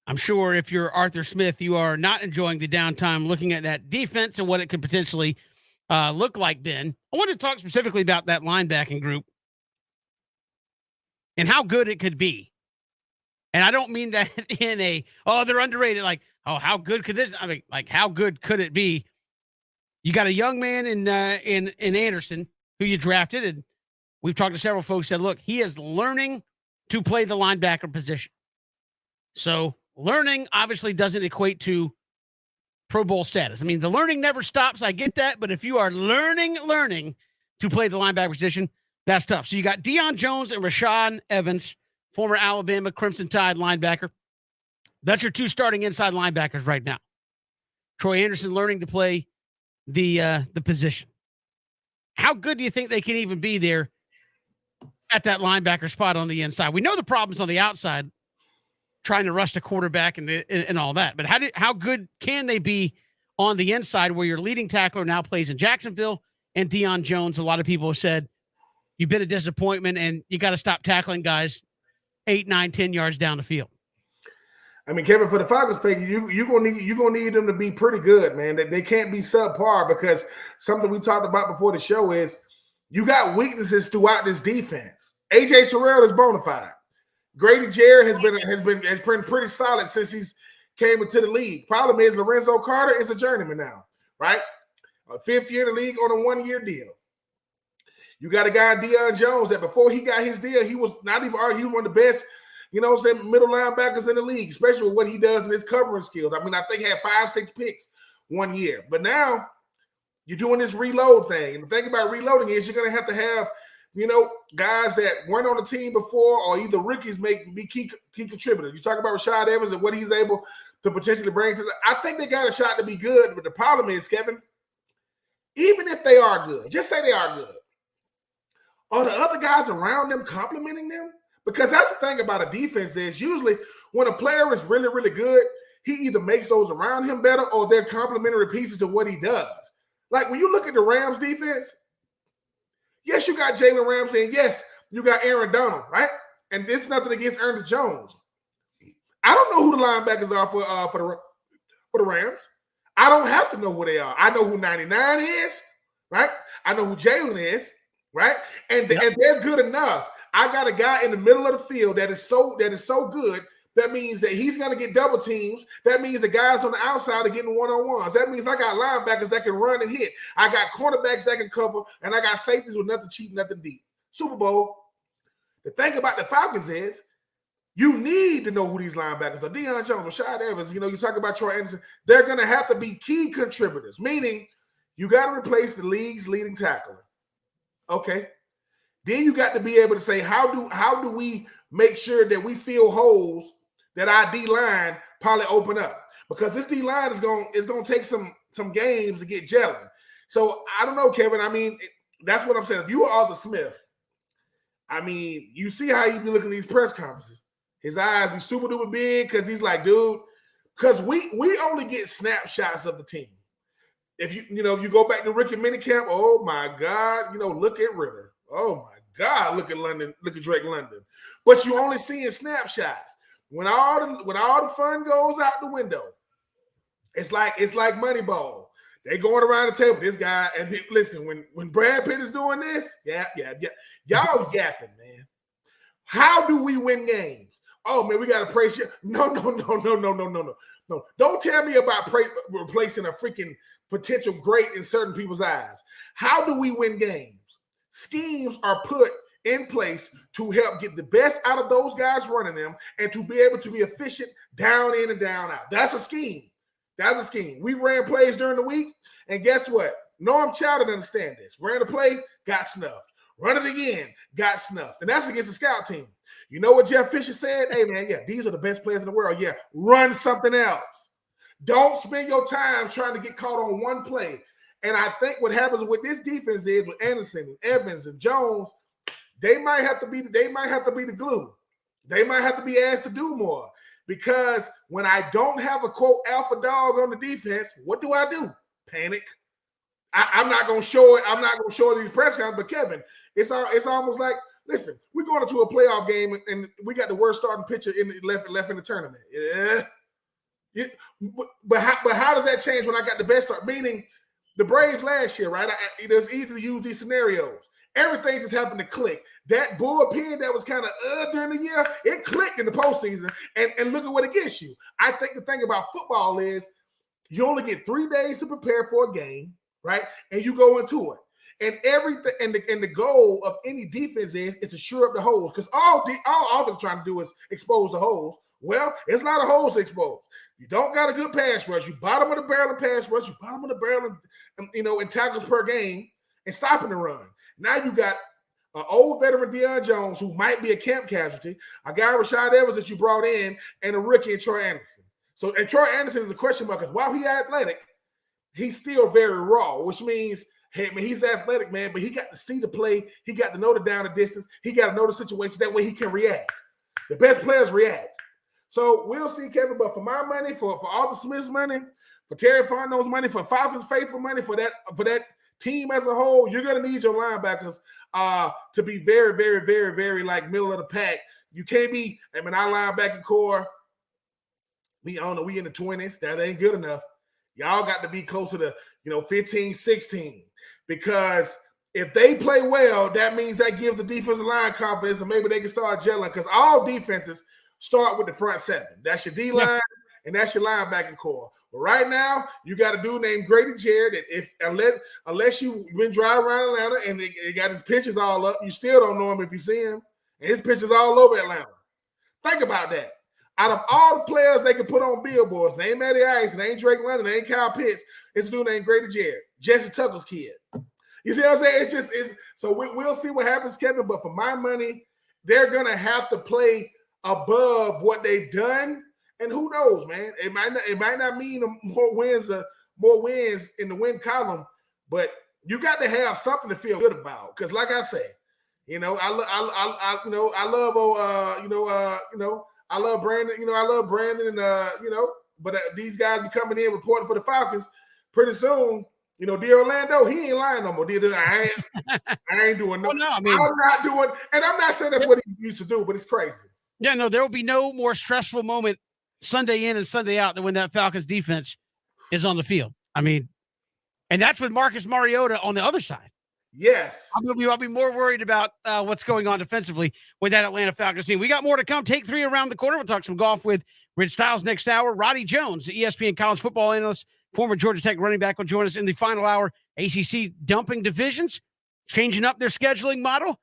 I'm sure if you're Arthur Smith, you are not enjoying the downtime looking at that defense and what it could potentially look like, Ben. I want to talk specifically about that linebacking group and how good it could be. And I don't mean that in a, oh, they're underrated. Like, oh, how good could this? I mean, like, how good could it be? You got a young man in Anderson who you drafted, and we've talked to several folks said, look, he is learning to play the linebacker position. So learning obviously doesn't equate to Pro Bowl status. I mean, the learning never stops. I get that, but if you are learning to play the linebacker position, that's tough. So you got Deion Jones and Rashaan Evans, former Alabama Crimson Tide linebacker. That's your two starting inside linebackers right now. Troy Anderson learning to play the position. How good do you think they can even be there at that linebacker spot on the inside? We know the problems on the outside, trying to rush the quarterback and all that. But how good can they be on the inside where your leading tackler now plays in Jacksonville and Deion Jones? A lot of people have said you've been a disappointment and you got to stop tackling guys 8, 9, 10 yards down the field. I mean, Kevin, for the Falcons' sake, you're gonna need them to be pretty good, man. They can't be subpar, because something we talked about before the show is you got weaknesses throughout this defense. AJ Terrell is bona fide. Grady Jarrett has been pretty solid since he's came into the league. Problem is Lorenzo Carter is a journeyman now, right? A 5th year in the league on a 1-year deal. You got a guy, Deion Jones, that before he got his deal, he was not even he was one of the best, middle linebackers in the league, especially with what he does in his covering skills. I mean, I think he had 5-6 picks 1 year. But now you're doing this reload thing. And the thing about reloading is you're going to have guys that weren't on the team before, or either rookies be key contributors. You talk about Rashaan Evans and what he's able to potentially bring to I think they got a shot to be good, but the problem is, Kevin, even if they are good, just say they are good, are the other guys around them complimenting them? Because that's the thing about a defense is usually when a player is really, really good, he either makes those around him better or they're complementary pieces to what he does. Like when you look at the Rams defense, yes, you got Jalen Ramsey, and yes, you got Aaron Donald, right? And it's nothing against Ernest Jones. I don't know who the linebackers are for the Rams. I don't have to know who they are. I know who 99 is, right? I know who Jalen is, right? And they're good enough. I got a guy in the middle of the field that is so good. That means that he's going to get double teams. That means the guys on the outside are getting one-on-ones. That means I got linebackers that can run and hit. I got cornerbacks that can cover, and I got safeties with nothing cheap, nothing deep. Super Bowl. The thing about the Falcons is you need to know who these linebackers are. Deion Jones, Rashaan Evans, you talk about Troy Anderson. They're going to have to be key contributors, meaning you got to replace the league's leading tackler. Okay. Then you got to be able to say, how do we make sure that we fill holes that our D-line probably open up? Because this D-line is going to take some games to get gelling. So I don't know, Kevin. I mean, that's what I'm saying. If you are Arthur Smith, I mean, you see how he be looking at these press conferences. His eyes be super duper big because he's like, dude, because we only get snapshots of the team. If you go back to Ricky Minicamp, oh my God, look at Ritter. Oh my God, look at London, look at Drake London. But you only seeing snapshots. When all the fun goes out the window, it's like Moneyball. They going around the table. This guy, and listen, when Brad Pitt is doing this, yeah, y'all yapping, man. How do we win games? Oh man, we got to praise you. No. Don't tell me about replacing a freaking potential great in certain people's eyes. How do we win games? Schemes are put in place to help get the best out of those guys running them and to be able to be efficient down in and down out. That's a scheme. We ran plays during the week, and guess what? Norm Chow didn't understand this. Ran a play, got snuffed. Run it again, got snuffed. And that's against the scout team. You know what Jeff Fisher said? Hey, man, yeah, these are the best players in the world. Yeah, run something else. Don't spend your time trying to get caught on one play. And I think what happens with this defense is with Anderson and Evans and Jones, they might have to be the glue. They might have to be asked to do more, because when I don't have a quote alpha dog on the defense, what do? Panic. I'm not going to show it. I'm not going to show it these press conferences. But Kevin, it's almost like Listen, we're going into a playoff game and we got the worst starting pitcher in the left in the tournament. Yeah. But how does that change when I got the best start? Meaning the Braves last year, right? It's easy to use these scenarios. Everything just happened to click. That bullpen that was kind of during the year, it clicked in the postseason. And look at what it gets you. I think the thing about football is you only get 3 days to prepare for a game, right? And you go into it. And everything, and the goal of any defense is to shore up the holes, because all offense trying to do is expose the holes. Well, it's not a holes to expose. You don't got a good pass rush. You bottom of the barrel in pass rush. You bottom of the barrel in tackles per game and stopping the run. Now you got an old veteran Deion Jones who might be a camp casualty, a guy Rashad Evans that you brought in, and a rookie in Troy Anderson. And Troy Anderson is a question mark because while he's athletic, he's still very raw, which means, hey, man, he's athletic, man, but he got to see the play. He got to know the down and distance. He got to know the situation. That way he can react. The best players react. So we'll see, Kevin. But for my money, for Arthur Smith's money, for Terry Fondo's money, for Falcons faithful money, for that team as a whole, you're going to need your linebackers to be very, very, very, very like middle of the pack. You can't be, I mean, our linebacking core, we in the 20s. That ain't good enough. Y'all got to be closer to, 15, 16. Because if they play well, that means that gives the defensive line confidence and maybe they can start gelling, because all defenses start with the front seven. That's your D-line and that's your linebacking core. But right now, you got a dude named Grady Jarrett that unless you've been driving around Atlanta and they got his pictures all up, you still don't know him if you see him. And his pictures all over Atlanta. Think about that. Out of all the players they can put on billboards, they ain't Matty Ice, they ain't Drake London, they ain't Kyle Pitts. It's a dude named Grady Jarrett, Jesse Tucker's kid. You see what I'm saying? So we'll see what happens, Kevin. But for my money, they're gonna have to play above what they've done. And who knows, man? It might not mean more wins in the win column, but you got to have something to feel good about. Because, like I said, I love Brandon. I love Brandon, and but these guys be coming in reporting for the Falcons. Pretty soon, D'Orlando, he ain't lying no more. I ain't doing no. Well, no, I mean, I'm not doing, and I'm not saying that's what he used to do, but it's crazy. Yeah, no, there will be no more stressful moment Sunday in and Sunday out than when that Falcons defense is on the field. I mean, and that's with Marcus Mariota on the other side. Yes. I'll be more worried about what's going on defensively with that Atlanta Falcons team. We got more to come. Take 3 around the corner. We'll talk some golf with Rich Styles next hour. Roddy Jones, the ESPN college football analyst, former Georgia Tech running back, will join us in the final hour. ACC dumping divisions, changing up their scheduling model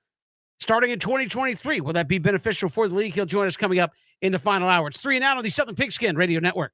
starting in 2023. Will that be beneficial for the league? He'll join us coming up in the final hour. It's 3 and Out on the Southern Pigskin Radio Network.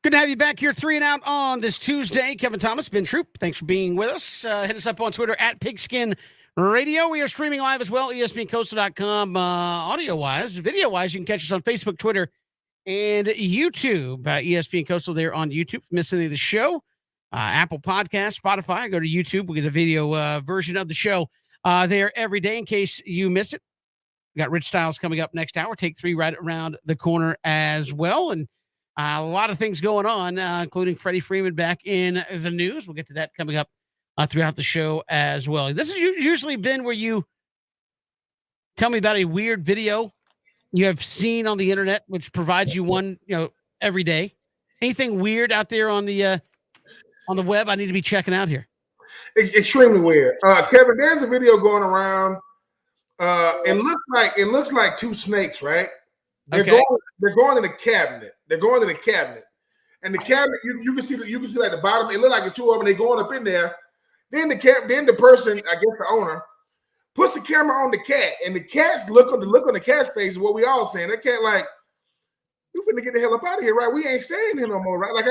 Good to have you back here, 3 and Out on this Tuesday. Kevin Thomas, Ben Troop, thanks for being with us. Hit us up on Twitter at Pigskin Radio. We are streaming live as well, ESPNCoastal.com, audio-wise. Video-wise, you can catch us on Facebook, Twitter, and YouTube. ESPN Coastal there on YouTube. Miss any of the show? Apple Podcast, Spotify. Go to YouTube. We'll get a video version of the show there every day in case you miss it. We got Rich Styles coming up next hour. Take 3 right around the corner as well. And a lot of things going on, including Freddie Freeman back in the news. We'll get to that coming up throughout the show as well. This has usually been where you tell me about a weird video you have seen on the internet, which provides you one, every day. Anything weird out there on the web I need to be checking out here? Extremely weird. Kevin, there's a video going around. It looks like 2 snakes, right? They're going in the cabinet. They're going in the cabinet. And the cabinet, you can see like the bottom. It looks like it's 2 of them. They're going up in there. Then the person, I guess the owner, puts the camera on the cat, and the cat's look on the cat's face is what we all saying. That cat like, you finna get the hell up out of here, right? We ain't staying here no more, right? Like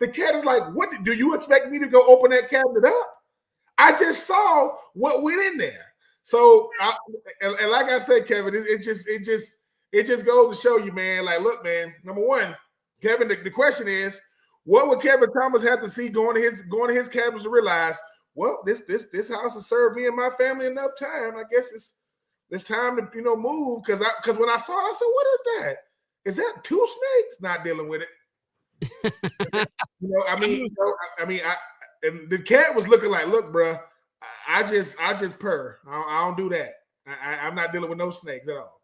the cat is like, what do you expect me to go open that cabinet up? I just saw what went in there. So and like I said, Kevin, it just goes to show you, man. Like, look, man. Number one, Kevin. The question is, what would Kevin Thomas have to see going to his cabinets to realize? Well, this house has served me and my family enough time. I guess it's time to move. Because when I saw it, I said, what is that? Is that 2 snakes? Not dealing with it. And the cat was looking like, look, bro, I just purr. I don't do that. I'm not dealing with no snakes at all.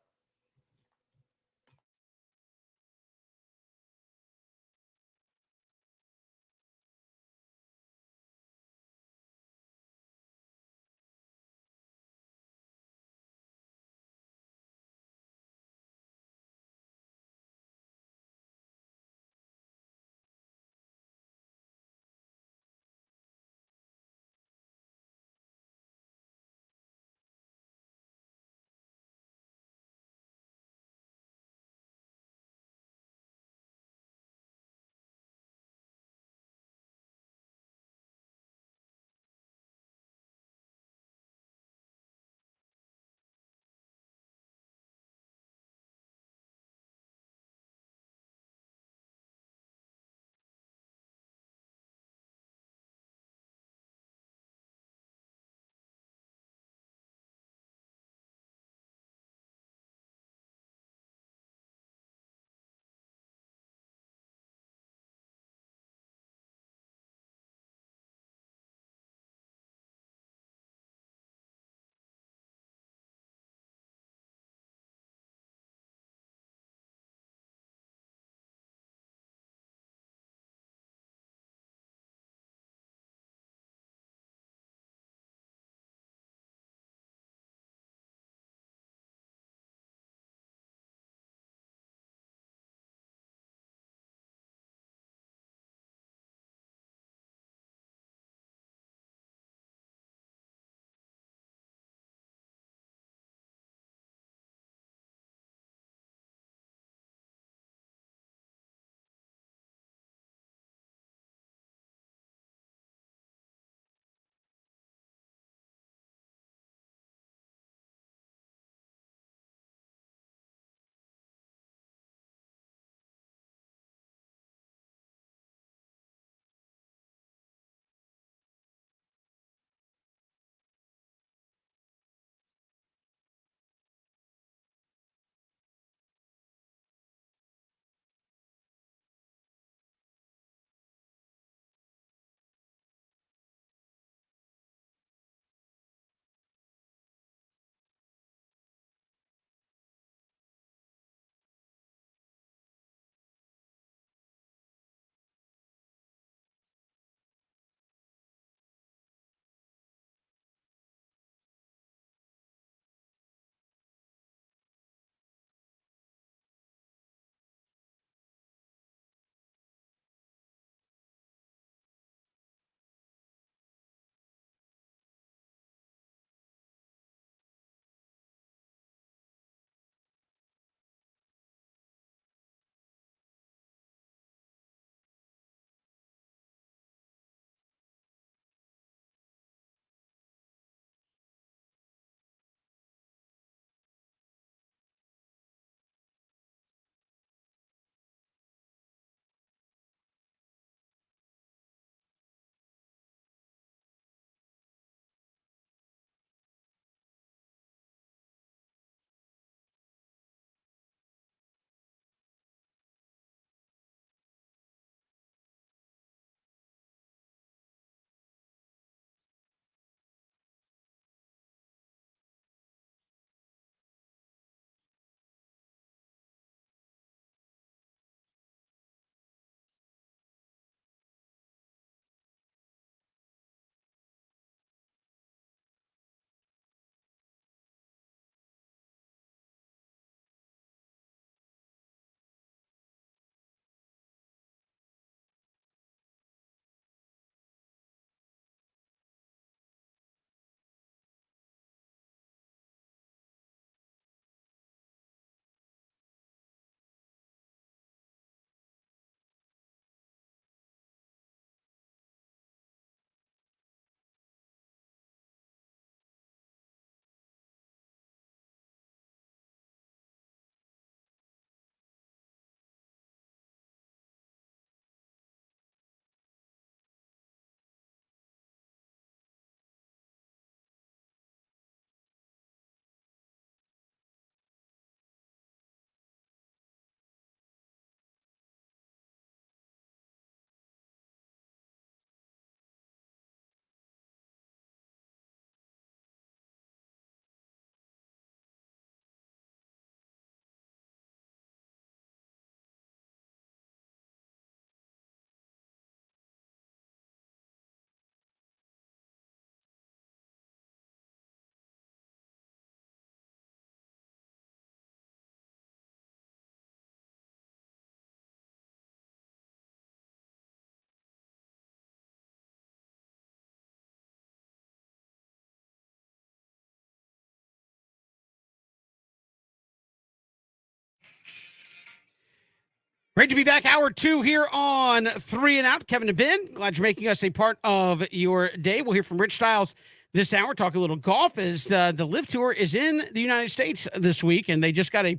Great to be back. Hour 2 here on 3 and Out. Kevin and Ben, glad you're making us a part of your day. We'll hear from Rich Stiles this hour, talk a little golf as the LIV Tour is in the United States this week, and they just got a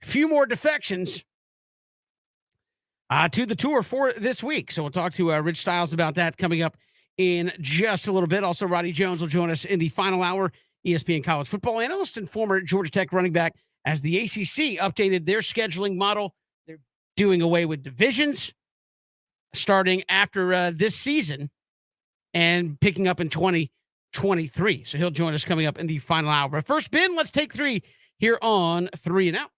few more defections to the tour for this week. So we'll talk to Rich Stiles about that coming up in just a little bit. Also, Roddy Jones will join us in the final hour, ESPN college football analyst and former Georgia Tech running back, as the ACC updated their scheduling model. They're doing away with divisions starting after this season and picking up in 2023. So he'll join us coming up in the final hour. But first, Ben, let's take 3 here on 3 and Out.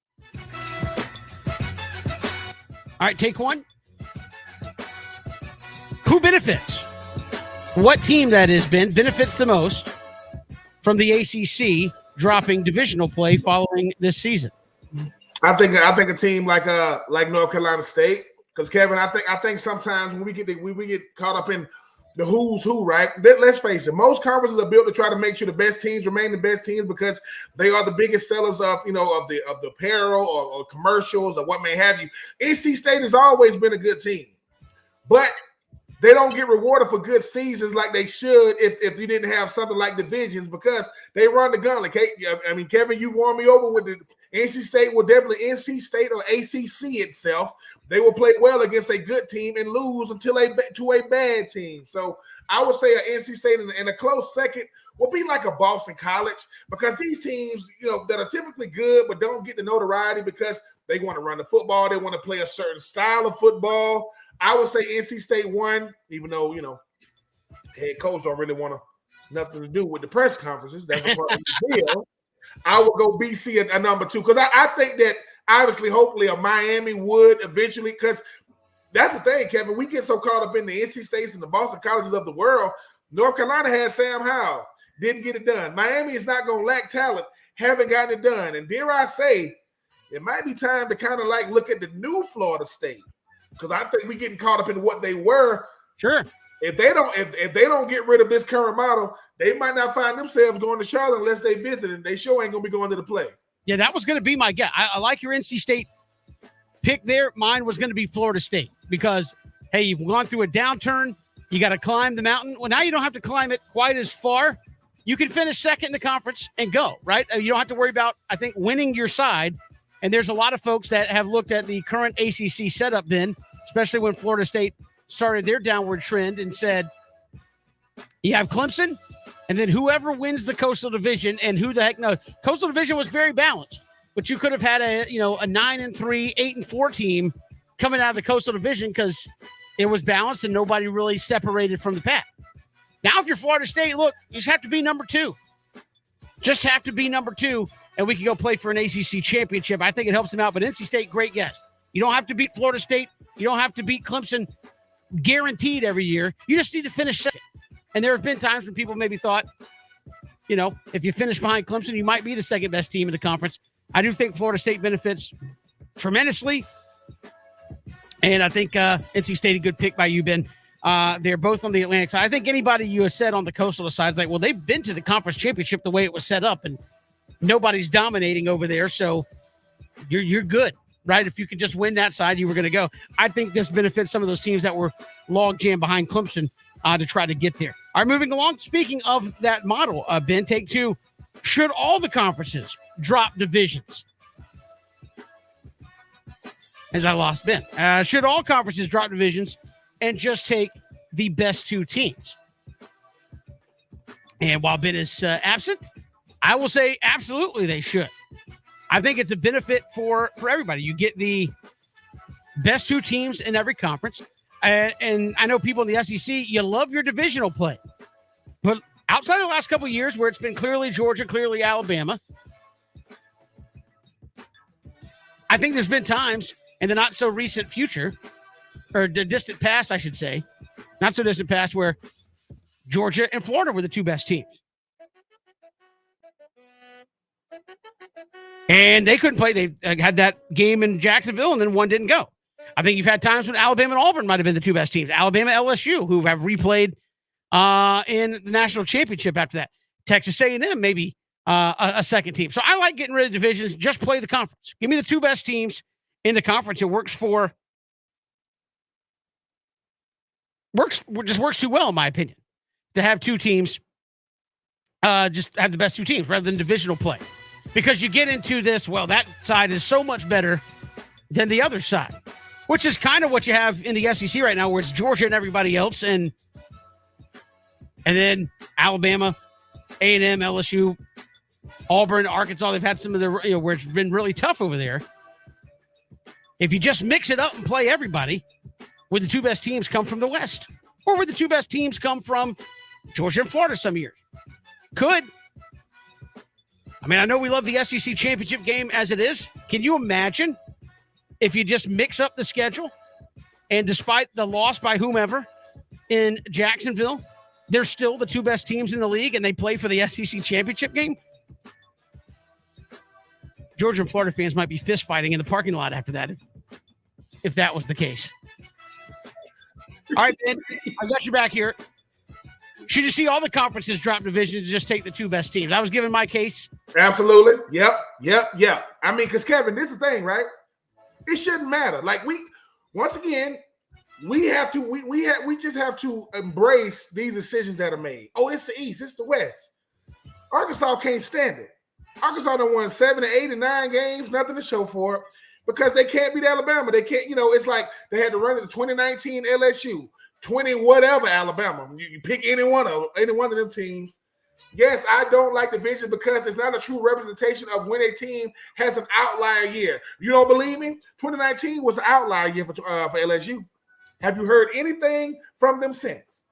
All right, take 1. Who benefits? What team, that is, Ben, benefits the most from the ACC dropping divisional play following this season? I think a team like North Carolina State, because Kevin, I think sometimes when we get caught up in the who's who, right? Let's face it, most conferences are built to try to make sure the best teams remain the best teams because they are the biggest sellers of the apparel or commercials or what may have you. NC State has always been a good team, but they don't get rewarded for good seasons like they should if you didn't have something like divisions, because they run the gauntlet. I mean, Kevin, you've won me over with the NC State. Will definitely NC State or ACC itself. They will play well against a good team and lose to a bad team. So I would say an NC State and a close second will be like a Boston College, because these teams, that are typically good but don't get the notoriety because they want to run the football. They want to play a certain style of football. I would say NC State won, even though, head coach don't really want nothing to do with the press conferences. That's a part of the deal. I would go BC at number 2, because I think that obviously, hopefully, a Miami would eventually, because that's the thing, Kevin. We get so caught up in the NC States and the Boston Colleges of the world. North Carolina had Sam Howell, didn't get it done. Miami is not going to lack talent, haven't gotten it done. And dare I say, it might be time to kind of like look at the new Florida State, because I think we're getting caught up in what they were. Sure. If they don't get rid of this current model, they might not find themselves going to Charlotte unless they visit, and they sure ain't going to be going to the play. Yeah, that was going to be my guess. I like your NC State pick there. Mine was going to be Florida State because, hey, you've gone through a downturn. You got to climb the mountain. Well, now you don't have to climb it quite as far. You can finish second in the conference and go, right? You don't have to worry about, I think, winning your side. And there's a lot of folks that have looked at the current ACC setup, Ben, especially when Florida State started their downward trend, and said, you have Clemson, and then whoever wins the Coastal Division, and who the heck knows. Coastal Division was very balanced, but you could have had a 9-3, 8-4 team coming out of the Coastal Division because it was balanced and nobody really separated from the pack. Now, if you're Florida State, look, you just have to be number 2. Just have to be number 2, and we can go play for an ACC championship. I think it helps them out. But NC State, great guess. You don't have to beat Florida State. You don't have to beat Clemson guaranteed every year. You just need to finish second. And there have been times when people maybe thought, if you finish behind Clemson, you might be the second best team in the conference. I do think Florida State benefits tremendously. And I think NC State, a good pick by you, Ben. They're both on the Atlantic side. I think anybody you have said on the coastal side is like, well, they've been to the conference championship the way it was set up, and nobody's dominating over there. So you're good, right? If you could just win that side, you were going to go. I think this benefits some of those teams that were log jam behind Clemson to try to get there. All right, moving along. Speaking of that model, Ben, take 2. Should all the conferences drop divisions? As I lost Ben. Should all conferences drop divisions and just take the best 2 teams? And while Ben is absent, I will say absolutely they should. I think it's a benefit for everybody. You get the best 2 teams in every conference. And I know people in the SEC, you love your divisional play. But outside of the last couple of years where it's been clearly Georgia, clearly Alabama, I think there's been times in the not so recent future, or the distant past, I should say, not so distant past, where Georgia and Florida were the 2 best teams. And they couldn't play. They had that game in Jacksonville, and then one didn't go. I think you've had times when Alabama and Auburn might have been the 2 best teams. Alabama, LSU, who have replayed in the national championship after that. Texas A&M, maybe a second team. So I like getting rid of divisions. Just play the conference. Give me the 2 best teams in the conference. It works too well, in my opinion, to have two teams just have the best two teams rather than divisional play. Because you get into this, well, that side is so much better than the other side, which is kind of what you have in the SEC right now, where it's Georgia and everybody else, and then Alabama, A&M, LSU, Auburn, Arkansas. They've had some of the where it's been really tough over there. If you just mix it up and play everybody, would the two best teams come from the West, or would the two best teams come from Georgia and Florida some years? Could. I mean, I know we love the SEC championship game as it is. Can you imagine if you just mix up the schedule and despite the loss by whomever in Jacksonville, they're still the two best teams in the league and they play for the SEC championship game? Georgia and Florida fans might be fist fighting in the parking lot after that, if that was the case. All right, Ben, I got you back here. Should you see all the conferences drop divisions to just take the two best teams? I was giving my case. Absolutely. Yep. I mean, because Kevin, this is the thing, right? It shouldn't matter. Like we just have to embrace these decisions that are made. Oh, it's the East, it's the West. Arkansas can't stand it. Arkansas done won 7 and 8 and 9 games, nothing to show for it, because they can't beat Alabama. They can't, it's like they had to run to the 2019 LSU. 20 whatever Alabama. You pick any one of them teams. Yes, I don't like division because it's not a true representation of when a team has an outlier year. You don't believe me? 2019 was an outlier year for LSU. Have you heard anything from them since?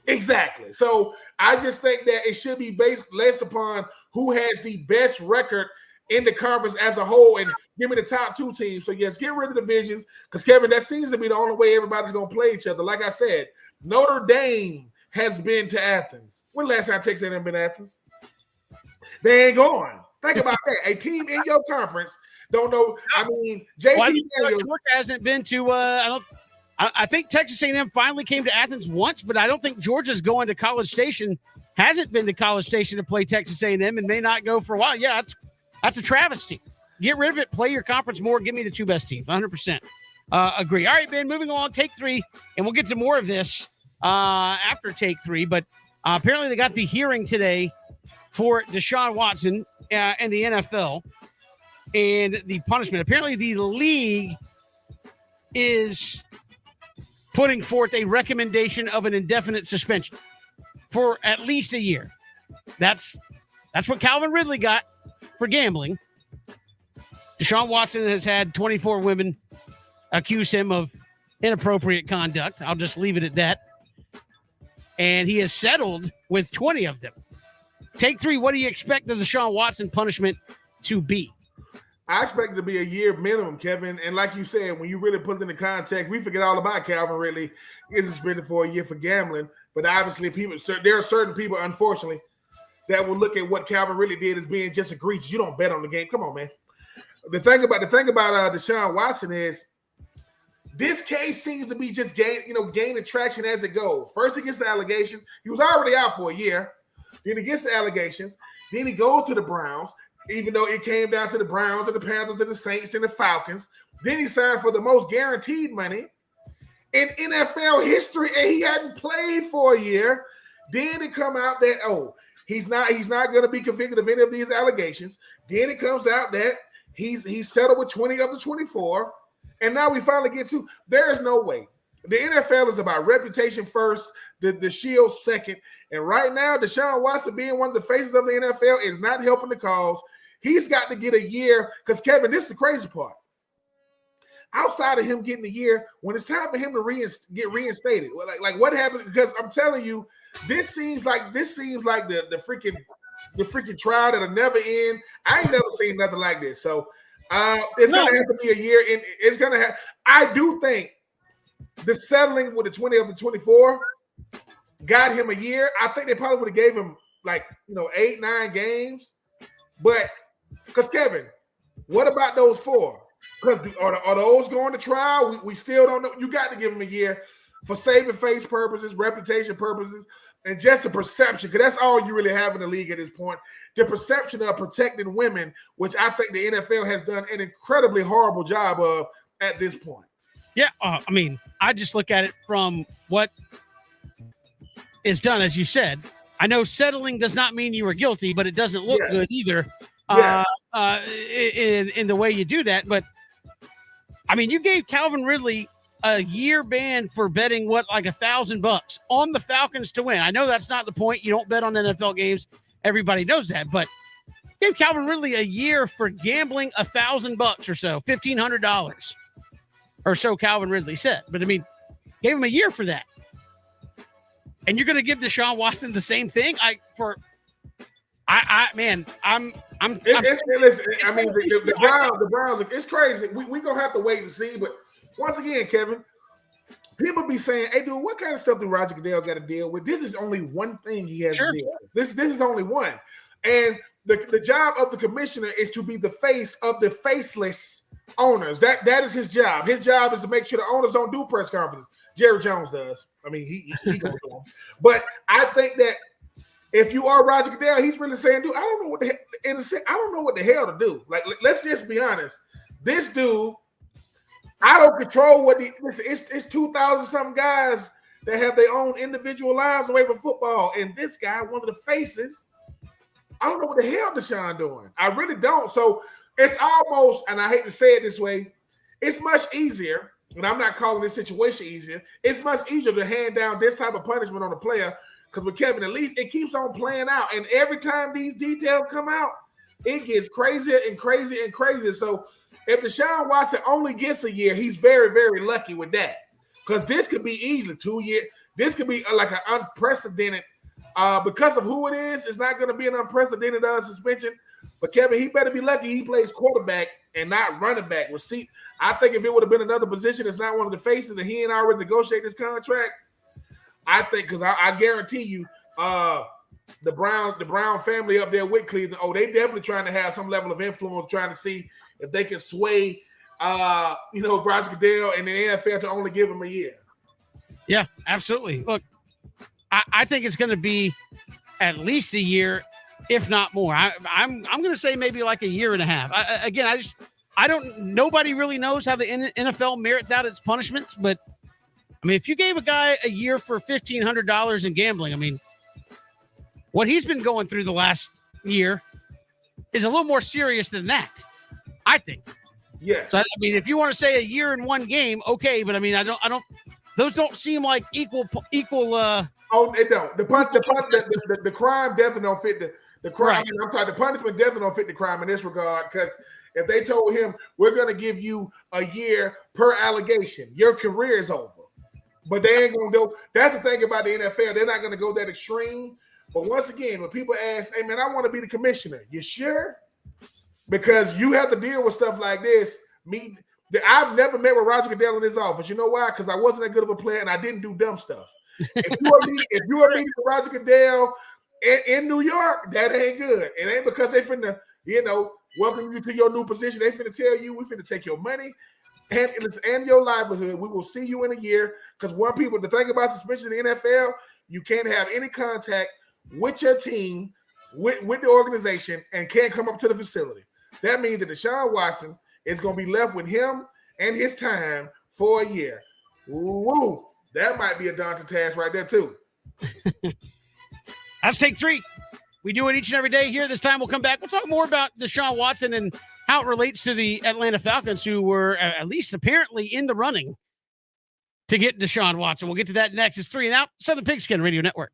Exactly. So I just think that it should be based less upon who has the best record in the conference as a whole, and give me the top two teams. So, yes, get rid of the divisions because, Kevin, that seems to be the only way everybody's going to play each other. Like I said, Notre Dame has been to Athens. When last time Texas A&M been to Athens? They ain't going. Think about that. A team in your conference don't know. I mean, JT Daniels hasn't been to I think Texas A&M finally came to Athens once, but I don't think Georgia's going to College Station. Hasn't been to College Station to play Texas A&M and may not go for a while. Yeah, that's a travesty. Get rid of it. Play your conference more. Give me the two best teams. 100%. Agree. All right, Ben, moving along. Take three, and we'll get to more of this after take three. But apparently they got the hearing today for Deshaun Watson and the NFL and the punishment. Apparently the league is putting forth a recommendation of an indefinite suspension for at least a year. That's what Calvin Ridley got for gambling. Deshaun Watson has had 24 women accuse him of inappropriate conduct. I'll just leave it at that. And he has settled with 20 of them. Take three, what do you expect the Deshaun Watson punishment to be? I expect it to be a year minimum, Kevin. And like you said, when you really put it into context, we forget all about Calvin Ridley getting suspended for a year for gambling. But obviously, there are certain people, unfortunately, that will look at what Calvin Ridley did as being just egregious. You don't bet on the game. Come on, man. The thing about Deshaun Watson is this case seems to be just gaining traction as it goes. First, he gets the allegation. He was already out for a year. Then he gets the allegations. Then he goes to the Browns, even though it came down to the Browns and the Panthers and the Saints and the Falcons. Then he signed for the most guaranteed money in NFL history, and he hadn't played for a year. Then it come out that, he's not going to be convicted of any of these allegations. Then it comes out that he's settled with 20 of the 24. And now we finally get to, there is no way. The NFL is about reputation first, the shield second. And right now, Deshaun Watson being one of the faces of the NFL is not helping the cause. He's got to get a year because, Kevin, this is the crazy part. Outside of him getting a year, when it's time for him to get reinstated, like what happened? Because I'm telling you, this seems like the freaking trial that'll never end. I ain't never seen nothing like this. So it's gonna have to be a year, and it's gonna have. I do think the settling with the 20 of the 24 got him a year. I think they probably would have gave him 8-9 games, but because Kevin, what about those 4? Because are those going to trial? We still don't know. You got to give him a year for saving face purposes, reputation purposes. and just the perception, because that's all you really have in the league at this point. The perception of protecting women, which I think the NFL has done an incredibly horrible job of at this point. Yeah, I mean, I just look at it from what is done, as you said. I know settling does not mean you were guilty, but it doesn't look Yes. good either Yes. in the way you do that. But I mean, you gave Calvin Ridley a year ban for betting like $1,000 on the Falcons to win. I know that's not the point. You don't bet on NFL games. Everybody knows that, but gave Calvin Ridley a year for gambling $1,000 or so, $1,500 or so. Calvin Ridley said, but I mean, gave him a year for that. And you're going to give Deshaun Watson the same thing? Man, I'm listen, I mean, the Browns, it's crazy. We gonna have to wait and see. But once again, Kevin, people be saying, "Hey, dude, what kind of stuff do Roger Goodell got to deal with?" This is only one thing he has to deal with. This is only one. And the job of the commissioner is to be the face of the faceless owners. That is his job. His job is to make sure the owners don't do press conferences. Jerry Jones does. I mean, he gonna do them. But I think that if you are Roger Goodell, he's really saying, dude, I don't know what the hell to do. Like, let's just be honest. This dude, I don't control what it's 2,000 something guys that have their own individual lives away from football. And this guy, one of the faces, I don't know what the hell Deshaun doing. I really don't. So it's almost, and I hate to say it this way, it's much easier, and I'm not calling this situation easier, it's much easier to hand down this type of punishment on a player. Because with Kevin, at least it keeps on playing out. And every time these details come out, it gets crazier and crazier and crazier. So if Deshaun Watson only gets a year, he's very, very lucky with that. Because this could be easily 2 years. This could be like an unprecedented, because of who it is, it's not going to be an unprecedented suspension. But Kevin, he better be lucky he plays quarterback and not running back. I think if it would have been another position, it's not one of the faces, and he ain't already negotiated this contract, I think, because I guarantee you, the Brown family up there with Cleveland, they definitely trying to have some level of influence, trying to see if they can sway, Roger Goodell and the NFL to only give him a year. Yeah, absolutely. Look, I think it's going to be at least a year, if not more. I'm going to say maybe like a year and a half. Nobody really knows how the NFL merits out its punishments, but I mean, if you gave a guy a year for $1,500 in gambling, I mean, what he's been going through the last year is a little more serious than that, I think. Yeah. So I mean, if you want to say a year in one game, okay, but I mean, I don't. Those don't seem like equal. Oh, it don't. The crime definitely don't fit the crime. Right. I mean, I'm sorry, the punishment definitely don't fit the crime in this regard, because if they told him we're going to give you a year per allegation, your career is over. But they ain't going to do. That's the thing about the NFL. They're not going to go that extreme. But once again, when people ask, "Hey man, I want to be the commissioner," you sure? Because you have to deal with stuff like this. I've never met with Roger Goodell in his office. You know why? Because I wasn't that good of a player and I didn't do dumb stuff. If you are meeting with Roger Goodell in New York, that ain't good. It ain't because they finna, welcome you to your new position. They finna tell you we finna take your money and your livelihood. We will see you in a year. Because the thing about suspension in the NFL, you can't have any contact with your team, with the organization, and can't come up to the facility. That means that Deshaun Watson is going to be left with him and his time for a year. Woo! That might be a daunting task right there, too. Let's take 3. We do it each and every day here. This time we'll come back. We'll talk more about Deshaun Watson and how it relates to the Atlanta Falcons, who were at least apparently in the running to get Deshaun Watson. We'll get to that next. It's 3 and Out, Southern Pigskin Radio Network.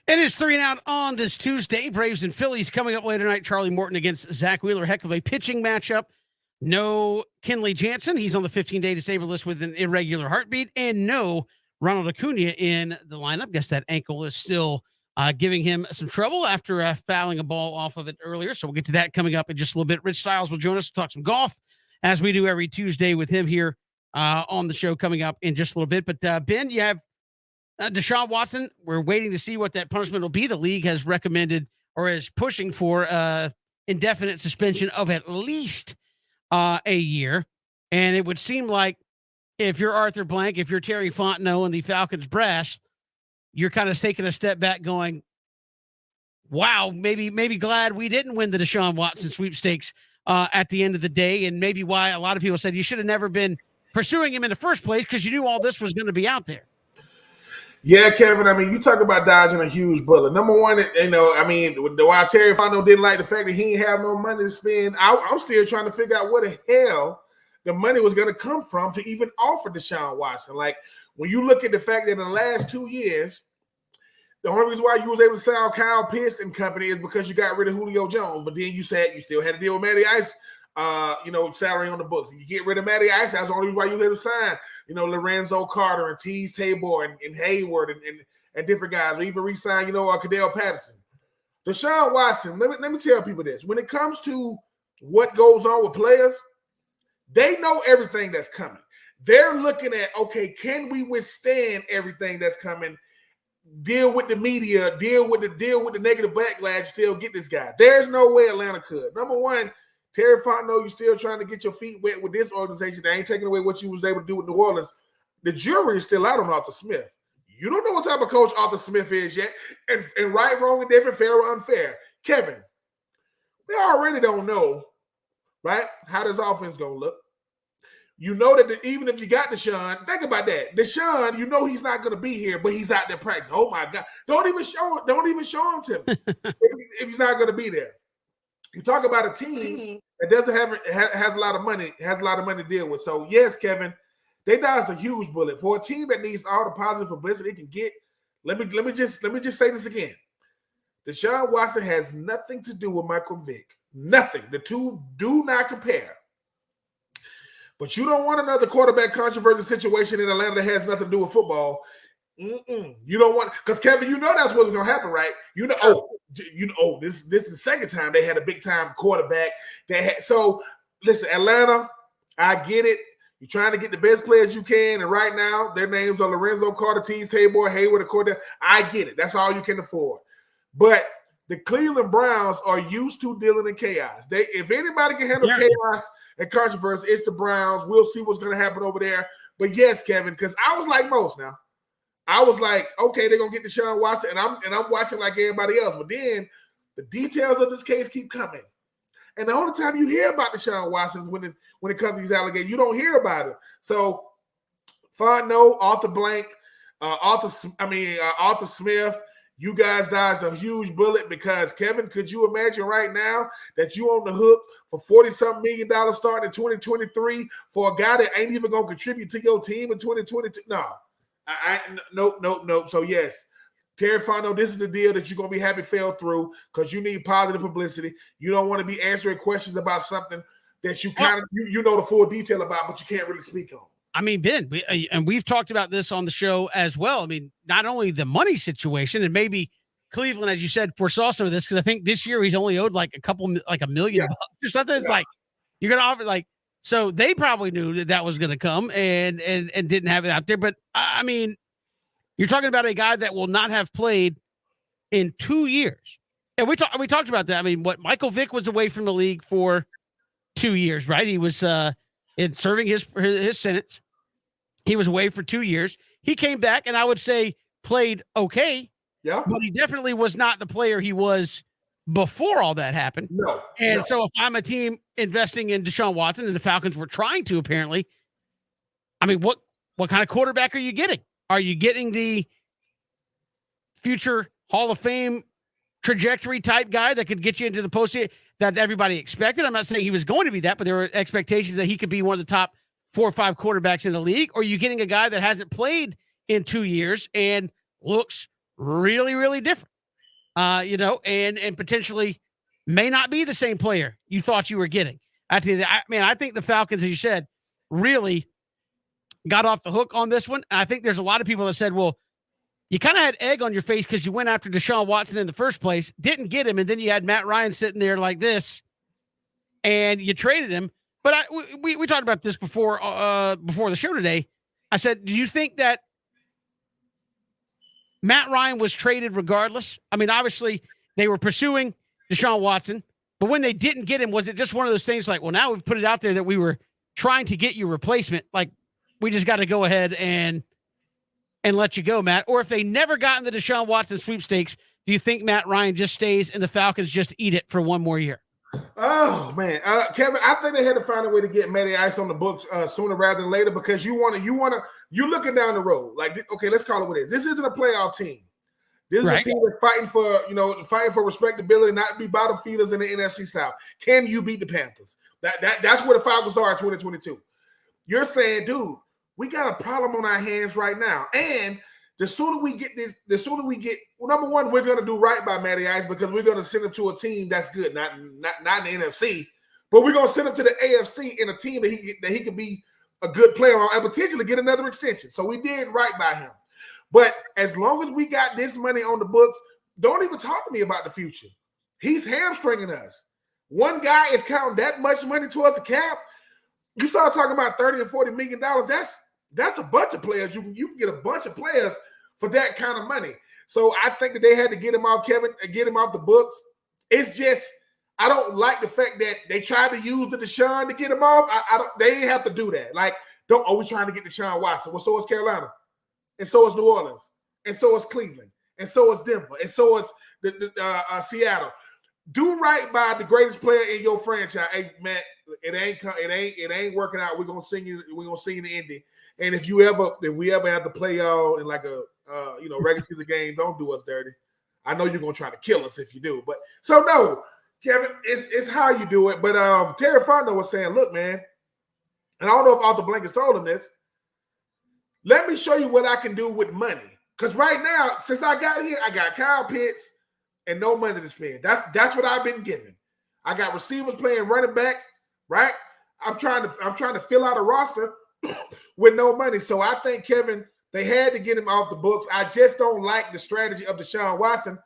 It is 3 and out on this Tuesday. Braves and Phillies coming up later tonight. Charlie Morton against Zach Wheeler. Heck of a pitching matchup. No Kenley Jansen. He's on the 15-day disabled list with an irregular heartbeat. And no Ronald Acuna in the lineup. Guess that ankle is still giving him some trouble after fouling a ball off of it earlier. So we'll get to that coming up in just a little bit. Rich Stiles will join us to talk some golf, as we do every Tuesday with him here on the show coming up in just a little bit. But Ben, you have Deshaun Watson. We're waiting to see what that punishment will be. The league has recommended or is pushing for indefinite suspension of at least a year. And it would seem like if you're Arthur Blank, if you're Terry Fontenot and the Falcons brass, you're kind of taking a step back going, wow, maybe glad we didn't win the Deshaun Watson sweepstakes at the end of the day. And maybe why a lot of people said you should have never been pursuing him in the first place because you knew all this was going to be out there. Yeah, Kevin. I mean, you talk about dodging a huge bullet. Number one, while Terry Fontenot didn't like the fact that he didn't have no money to spend, I'm still trying to figure out where the hell the money was going to come from to even offer Deshaun Watson. Like, when you look at the fact that in the last 2 years, the only reason why you was able to sell Kyle Pitts and company is because you got rid of Julio Jones. But then you said you still had to deal with Matty Ice, salary on the books. And you get rid of Matty Ice, that's the only reason why you was able to sign, Lorenzo Carter and Tease Tabor and Hayward and different guys, or even re-sign, Cadell Patterson. Deshaun Watson, let me tell people this. When it comes to what goes on with players, they know everything that's coming. They're looking at, okay, can we withstand everything that's coming? Deal with the media, deal with the negative backlash, still get this guy. There's no way Atlanta could. Number one, Terry Fontenot, you're still trying to get your feet wet with this organization. They ain't taking away what you was able to do with New Orleans. The jury is still out on Arthur Smith. You don't know what type of coach Arthur Smith is yet. And right, wrong, and different, fair or unfair. Kevin, we already don't know, right, how this offense going to look. You know that even if you got Deshaun, think about that. Deshaun, he's not going to be here, but he's out there practicing. Oh my God! Don't even show him to me if he's not going to be there. You talk about a team that doesn't has a lot of money, to deal with. So yes, Kevin, they dodged a huge bullet for a team that needs all the positive publicity it can get. Let me just say this again. Deshaun Watson has nothing to do with Michael Vick. Nothing. The two do not compare. But you don't want another quarterback controversy situation in Atlanta that has nothing to do with football. You don't want, because Kevin, that's what's going to happen, right? This is the second time they had a big time quarterback. So listen, Atlanta, I get it. You're trying to get the best players you can, and right now their names are Lorenzo Carter, Tease Tabor, Hayward, and Cordell. I get it. That's all you can afford. But the Cleveland Browns are used to dealing in chaos. If anybody can handle chaos and controversy, it's the Browns. We'll see what's going to happen over there. But yes, Kevin, because I was like most now. I was like, okay, they're going to get Deshaun Watson, and I'm watching like everybody else. But then the details of this case keep coming. And the only time you hear about Deshaun Watson is when it comes to these allegations. You don't hear about it. So Fontenot, Arthur Blank, Arthur Smith, you guys dodged a huge bullet because, Kevin, could you imagine right now that you on the hook for $40-something million starting in 2023 for a guy that ain't even going to contribute to your team in 2022? No. Nope. So, yes, Terry Fontenot, this is the deal that you're going to be happy fell through because you need positive publicity. You don't want to be answering questions about something that you kind of you know the full detail about, but you can't really speak on. I mean, Ben, we've talked about this on the show as well. I mean, not only the money situation, and maybe Cleveland, as you said, foresaw some of this because I think this year he's only owed like $1 million bucks or something. It's like you're going to offer so they probably knew that was going to come and didn't have it out there. But I mean, you're talking about a guy that will not have played in 2 years, and we talked about that. I mean, Michael Vick was away from the league for 2 years, right? He was in serving his sentence. He was away for 2 years. He came back, and I would say played okay. Yeah. But he definitely was not the player he was before all that happened. No. So if I'm a team investing in Deshaun Watson, and the Falcons were trying to apparently, I mean, what kind of quarterback are you getting? Are you getting the future Hall of Fame trajectory type guy that could get you into the postseason that everybody expected? I'm not saying he was going to be that, but there were expectations that he could be one of the top 4 or 5 quarterbacks in the league. Or are you getting a guy that hasn't played in 2 years and looks really, really different? and potentially may not be the same player you thought you were getting. I think the Falcons, as you said, really got off the hook on this one. And I think there's a lot of people that said, well, you kind of had egg on your face because you went after Deshaun Watson in the first place, didn't get him, and then you had Matt Ryan sitting there like this, and you traded him. But we talked about this before the show today. I said, do you think that Matt Ryan was traded regardless? I mean, obviously they were pursuing Deshaun Watson, but when they didn't get him, was it just one of those things like, well, now we've put it out there that we were trying to get your replacement, like we just got to go ahead and let you go, Matt? Or if they never gotten the Deshaun Watson sweepstakes, do you think Matt Ryan just stays and the Falcons just eat it for one more year? Oh man, Kevin, I think they had to find a way to get Matty Ice on the books sooner rather than later because you're looking down the road. Like, okay, let's call it what it is. This isn't a playoff team. This is a team that's fighting for respectability, not to be bottom feeders in the NFC South. Can you beat the Panthers? That's where the Falcons are in 2022. You're saying, dude, we got a problem on our hands right now, and the sooner we get number one, we're going to do right by Matty Ice because we're going to send him to a team that's good, not in the NFC, but we're going to send him to the AFC in a team that he can be a good player on and potentially get another extension. So we did right by him. But as long as we got this money on the books, don't even talk to me about the future. He's hamstringing us. One guy is counting that much money towards the cap. You start talking about $30 and $40 million. That's a bunch of players. You can get a bunch of players for that kind of money. So I think that they had to get him off, Kevin, and get him off the books. It's just I don't like the fact that they tried to use the Deshaun to get him off. They didn't have to do that. Like, we're trying to get Deshaun Watson. Well, so is Carolina, and so is New Orleans, and so is Cleveland, and so is Denver, and so is Seattle. Do right by the greatest player in your franchise. Hey, man, it ain't working out. We're gonna sing you in Indy. And if we ever have to play y'all in like a regular season game, don't do us dirty. I know you're gonna try to kill us if you do, but so no, Kevin, it's how you do it. But Terry Fontenot was saying, look, man, and I don't know if Arthur Blank has told him this. Let me show you what I can do with money. Because right now, since I got here, I got Kyle Pitts and no money to spend. That's what I've been given. I got receivers playing running backs, right? I'm trying to fill out a roster with no money. So I think, Kevin, they had to get him off the books. I just don't like the strategy of Deshaun Watson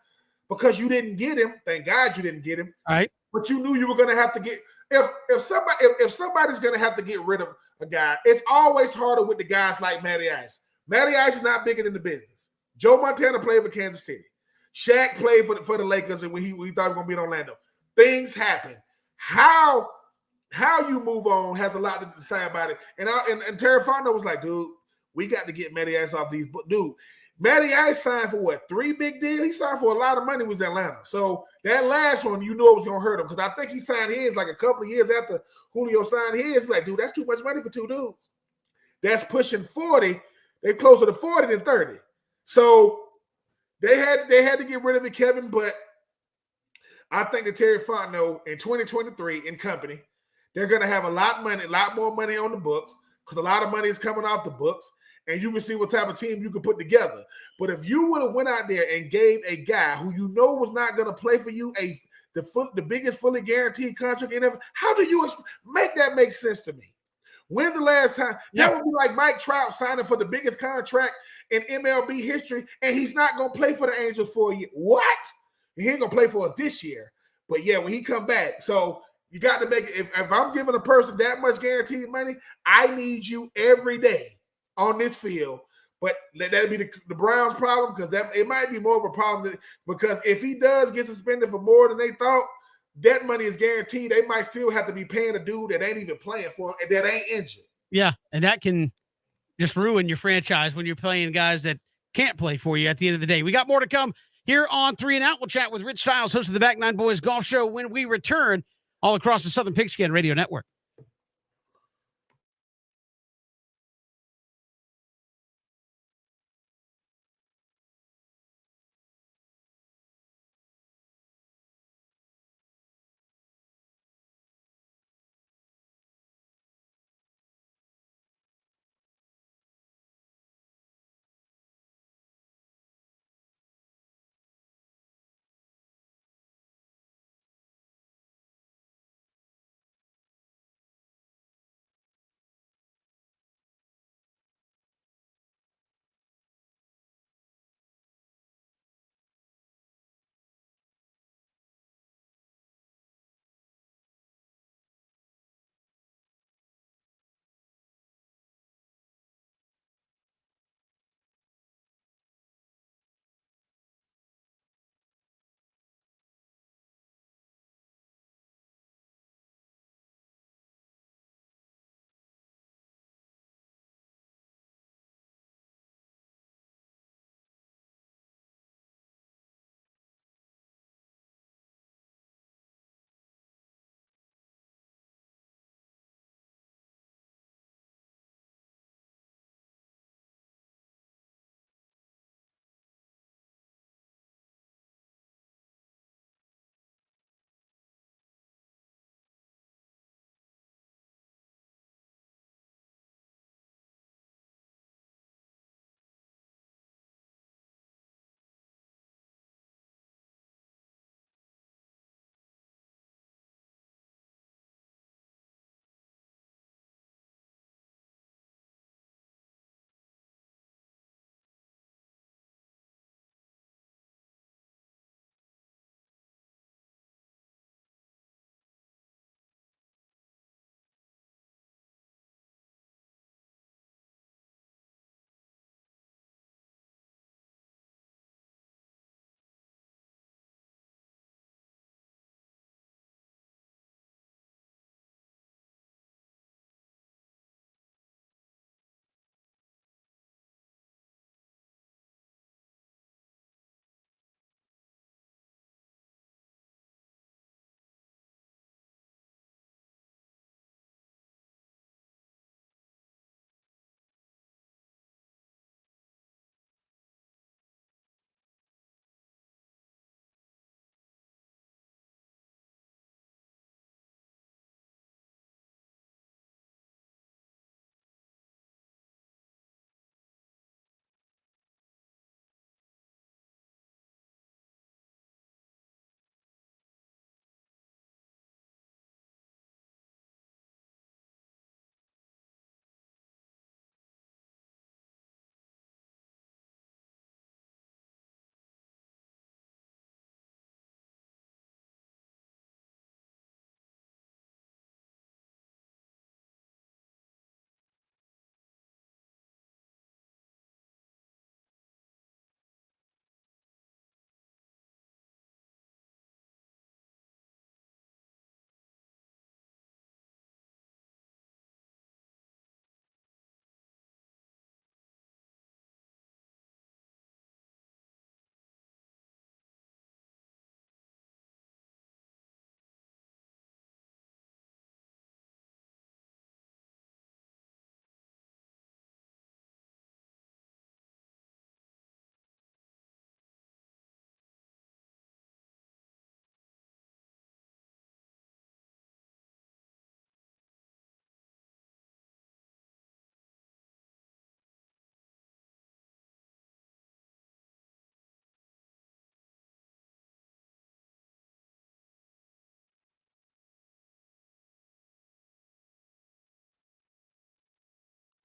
because you didn't get him. Thank God you didn't get him. All right. But you knew you were going to have to get if somebody's going to have to get rid of a guy, it's always harder with the guys like Matty Ice. Matty Ice is not bigger than the business. Joe Montana played for Kansas City. Shaq played for the Lakers, and when he thought he was going to be in Orlando. Things happen. How you move on has a lot to say about it. And Terry Fontenot was like, dude, we got to get Matty Ice off these. Dude, Matty Ice signed for what? 3 big deals? He signed for a lot of money with Atlanta. So that last one, you know it was going to hurt him because I think he signed his like a couple of years after Julio signed his. Like, dude, that's too much money for 2 dudes. That's pushing 40. They're closer to 40 than 30. So they had to get rid of it, Kevin, but I think that Terry Fontenot in 2023 and company, they're going to have a lot more money on the books because a lot of money is coming off the books, and you can see what type of team you can put together. But if you would have went out there and gave a guy who you know was not going to play for you the biggest fully guaranteed contract in ever, how do you make that make sense to me? When's the last time? Yeah. That would be like Mike Trout signing for the biggest contract in MLB history, and he's not going to play for the Angels for a year. What? He ain't going to play for us this year. But, yeah, when he come back. So you got to make it. If I'm giving a person that much guaranteed money, I need you every day on this field. But that'd be the Browns' problem because it might be more of a problem because if he does get suspended for more than they thought, that money is guaranteed. They might still have to be paying a dude that ain't even playing for him and that ain't injured. Yeah, and that can just ruin your franchise when you're playing guys that can't play for you at the end of the day. We got more to come here on 3 and Out. We'll chat with Rich Stiles, host of the Back Nine Boys Golf Show, when we return all across the Southern Pigskin Radio Network.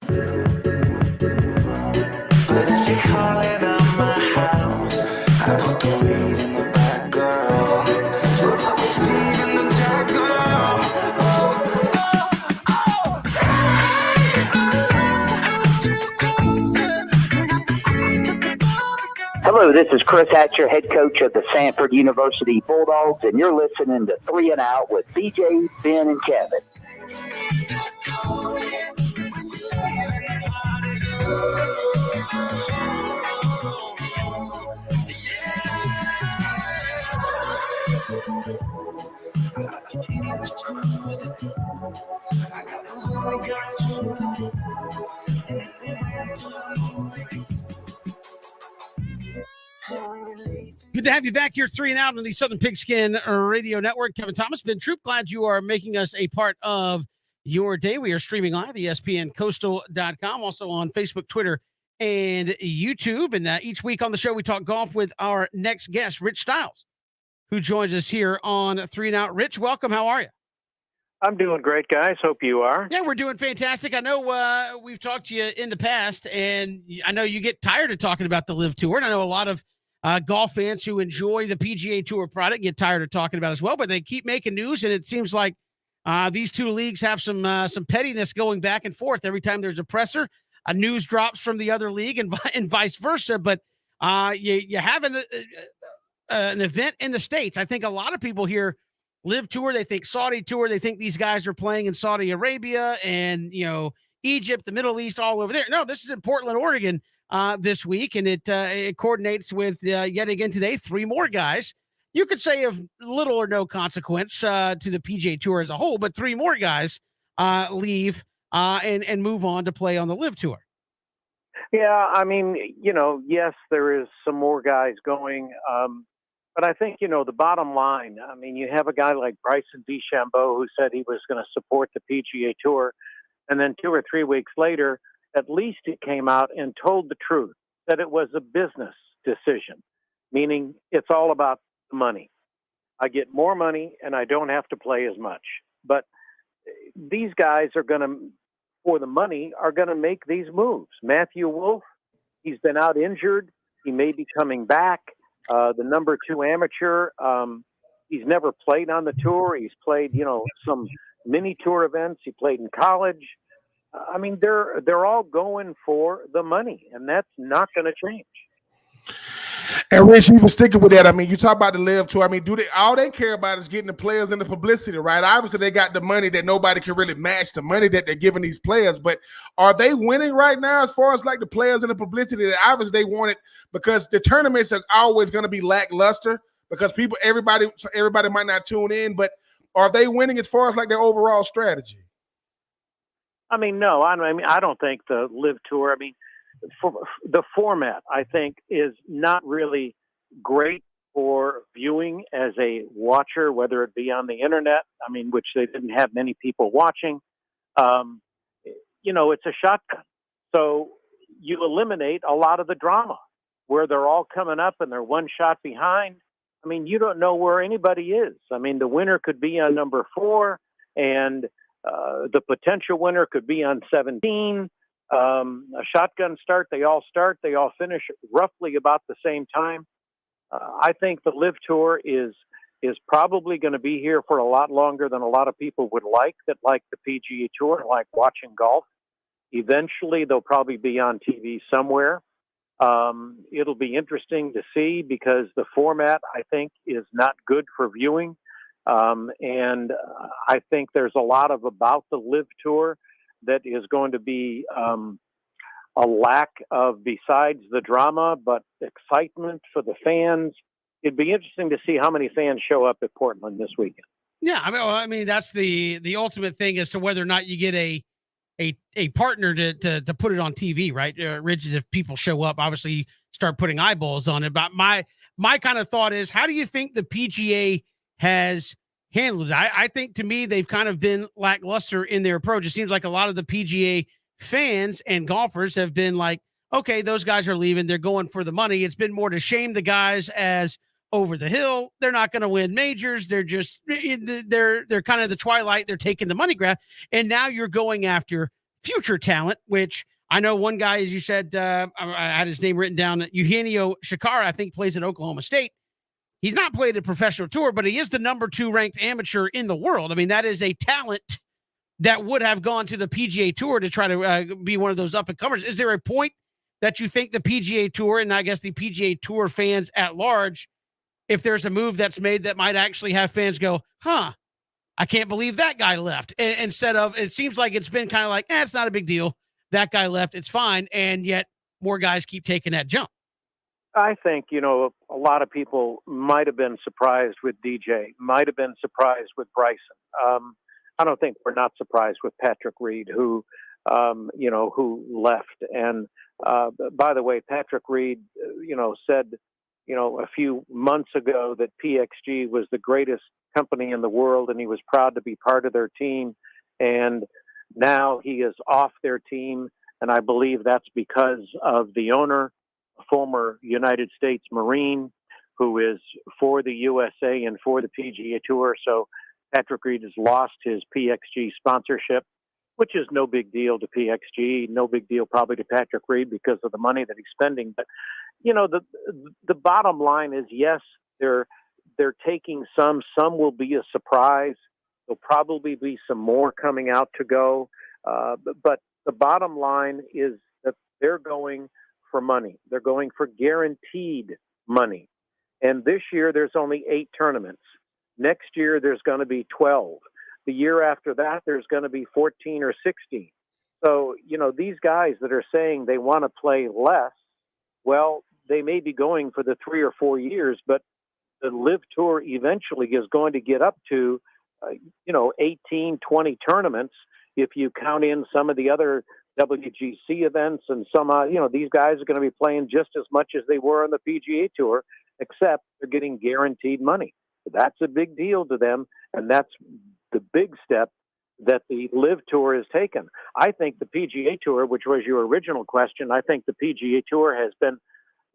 But if you call it on my house, I put the weed in the back, girl. What's up with Steve and the Jack, girl? Oh, oh, oh. Hello, this is Chris Hatcher, head coach of the Sanford University Bulldogs, and you're listening to 3 and Out with BJ, Ben, and Kevin. Good to have you back here, 3 and Out on the Southern Pigskin Radio Network. Kevin Thomas, Ben Troop, glad you are making us a part of your day. We are streaming live, ESPNCoastal.com, also on Facebook, Twitter, and YouTube. And each week on the show, we talk golf with our next guest, Rich Stiles, who joins us here on 3 and Out. Rich, welcome. How are you? I'm doing great, guys. Hope you are. Yeah, we're doing fantastic. I know we've talked to you in the past, and I know you get tired of talking about the Live Tour, and I know a lot of golf fans who enjoy the PGA Tour product get tired of talking about it as well, but they keep making news, and it seems like these two leagues have some pettiness going back and forth. Every time there's a presser, a news drops from the other league and vice versa, but you have an event in the States. I think a lot of people here Live Tour, they think Saudi Tour, they think these guys are playing in Saudi Arabia and, Egypt, the Middle East, all over there. No, this is in Portland, Oregon this week, and it coordinates with, yet again today, 3 more guys. You could say of little or no consequence to the PGA Tour as a whole, but 3 more guys leave and move on to play on the Live Tour. Yeah, I mean, yes, there is some more guys going. But I think, the bottom line, I mean, you have a guy like Bryson DeChambeau who said he was going to support the PGA Tour. And then 2 or 3 weeks later, at least he came out and told the truth, that it was a business decision, meaning it's all about the money. I get more money and I don't have to play as much. But these guys are going to, for the money, are going to make these moves. Matthew Wolff, he's been out injured. He may be coming back. The number 2 amateur, he's never played on the tour. He's played, some mini tour events. He played in college. I mean, they're all going for the money, and that's not going to change. And Rich, even sticking with that, I mean, you talk about the Live Tour. I mean, all they care about is getting the players and the publicity, right? Obviously, they got the money that nobody can really match the money that they're giving these players. But are they winning right now as far as like the players and the publicity that obviously they want it? Because the tournaments are always going to be lackluster because everybody might not tune in. But are they winning as far as like their overall strategy? I mean, no. I don't think the Live Tour. I mean, for the format, I think, is not really great for viewing as a watcher, whether it be on the internet. I mean, which they didn't have many people watching. It's a shotgun, so you eliminate a lot of the drama where they're all coming up and they're one shot behind. I mean, you don't know where anybody is. I mean, the winner could be on number 4, and the potential winner could be on 17. A shotgun start, they all finish roughly about the same time. I think the Live Tour is probably going to be here for a lot longer than a lot of people would like, that like the PGA Tour, like watching golf. Eventually, they'll probably be on TV somewhere. It'll be interesting to see because the format, I think, is not good for viewing. And I think there's a lot about the Live Tour that is going to be a lack of, besides the drama, but excitement for the fans. It'd be interesting to see how many fans show up at Portland this weekend. Yeah, I mean that's the ultimate thing as to whether or not you get a partner to put it on TV, right? Rich, is if people show up, obviously start putting eyeballs on it. But my kind of thought is, how do you think the PGA has handled it? I think, to me, they've kind of been lackluster in their approach. It seems like a lot of the PGA fans and golfers have been like, okay, those guys are leaving. They're going for the money. It's been more to shame the guys as over the hill. They're not going to win majors. They're just, they're kind of the twilight. They're taking the money grab. And now you're going after future talent, which I know one guy, as you said, I had his name written down, Eugenio Shakara, I think plays at Oklahoma State. He's not played a professional tour, but he is the number 2 ranked amateur in the world. I mean, that is a talent that would have gone to the PGA Tour to try to be one of those up-and-comers. Is there a point that you think the PGA Tour, and I guess the PGA Tour fans at large, if there's a move that's made that might actually have fans go, I can't believe that guy left, instead of, it seems like it's been kind of like, it's not a big deal. That guy left, it's fine. And yet more guys keep taking that jump. I think, a lot of people might have been surprised with DJ, might have been surprised with Bryson. I don't think we're not surprised with Patrick Reed, who left. And by the way, Patrick Reed, said, a few months ago that PXG was the greatest company in the world, and he was proud to be part of their team. And now he is off their team, and I believe that's because of the owner, a former United States Marine, who is for the USA and for the PGA Tour. So Patrick Reed has lost his PXG sponsorship, which is no big deal to PXG, no big deal probably to Patrick Reed because of the money that he's spending. But, the bottom line is, yes, they're taking some will be a surprise. There'll probably be some more coming out to go. But the bottom line is that they're going for money. They're going for guaranteed money. And this year, there's only 8 tournaments. Next year, there's going to be 12. The year after that, there's going to be 14 or 16. So, these guys that are saying they want to play less, well, they may be going for the 3 or 4 years, but the LIV Tour eventually is going to get up to, 18, 20 tournaments. If you count in some of the other WGC events and some, these guys are going to be playing just as much as they were on the PGA Tour, except they're getting guaranteed money. That's a big deal to them, and that's the big step that the LIV Tour has taken. I think the PGA Tour, which was your original question, I think the PGA Tour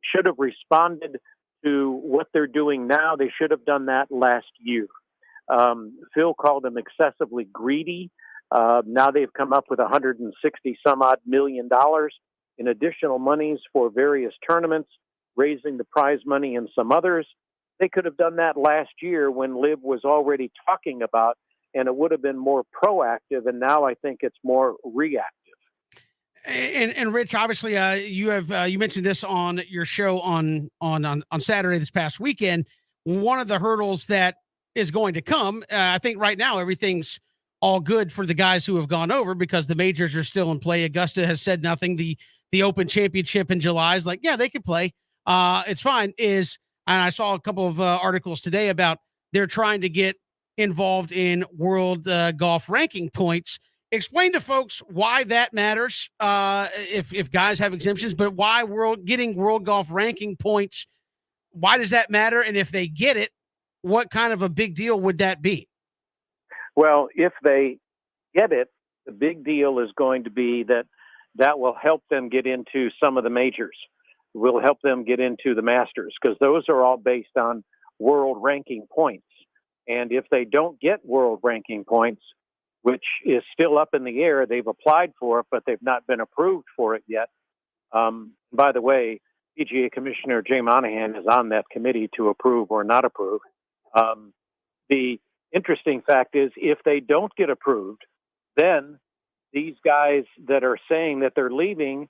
should have responded to what they're doing now. They should have done that last year. Phil called them excessively greedy. Now they've come up with $160 some odd million in additional monies for various tournaments, raising the prize money in some others. They could have done that last year when LIV was already talking about, and it would have been more proactive. And now I think it's more reactive. And Rich, obviously, you mentioned this on your show on Saturday this past weekend. One of the hurdles that is going to come, I think right now everything's all good for the guys who have gone over because the majors are still in play. Augusta has said nothing. The Open Championship in July is like, yeah, they could play. It's fine. And I saw a couple of articles today about they're trying to get involved in world golf ranking points. Explain to folks why that matters. If guys have exemptions, but why getting world golf ranking points, why does that matter? And if they get it, what kind of a big deal would that be? Well, if they get it, the big deal is going to be that will help them get into some of the majors, will help them get into the Masters, because those are all based on world ranking points. And if they don't get world ranking points, which is still up in the air, they've applied for it, but they've not been approved for it yet. By the way, PGA Commissioner Jay Monahan is on that committee to approve or not approve. The interesting fact is, if they don't get approved, then these guys that are saying that they're leaving,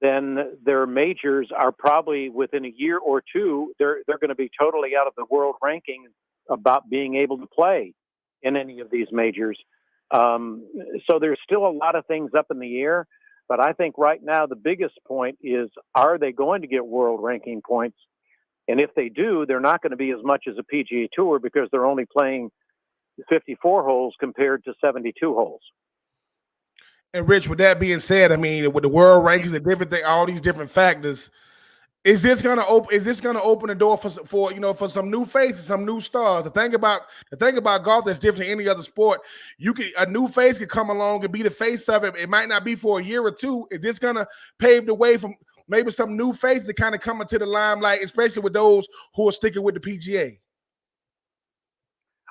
then their majors are probably within a year or two, they're going to be totally out of the world ranking about being able to play in any of these majors. So there's still a lot of things up in the air, but I think right now the biggest point is, are they going to get world ranking points? And if they do, they're not going to be as much as a PGA Tour because they're only playing 54 holes compared to 72 holes. And Rich, with that being said, I mean, with the world rankings and different things, all these different factors, is this going to open the door for some new faces, some new stars? The thing about golf that's different than any other sport, a new face could come along and be the face of it. It might not be for a year or two. Is this going to pave the way for maybe some new faces to kind of come into the limelight, especially with those who are sticking with the PGA?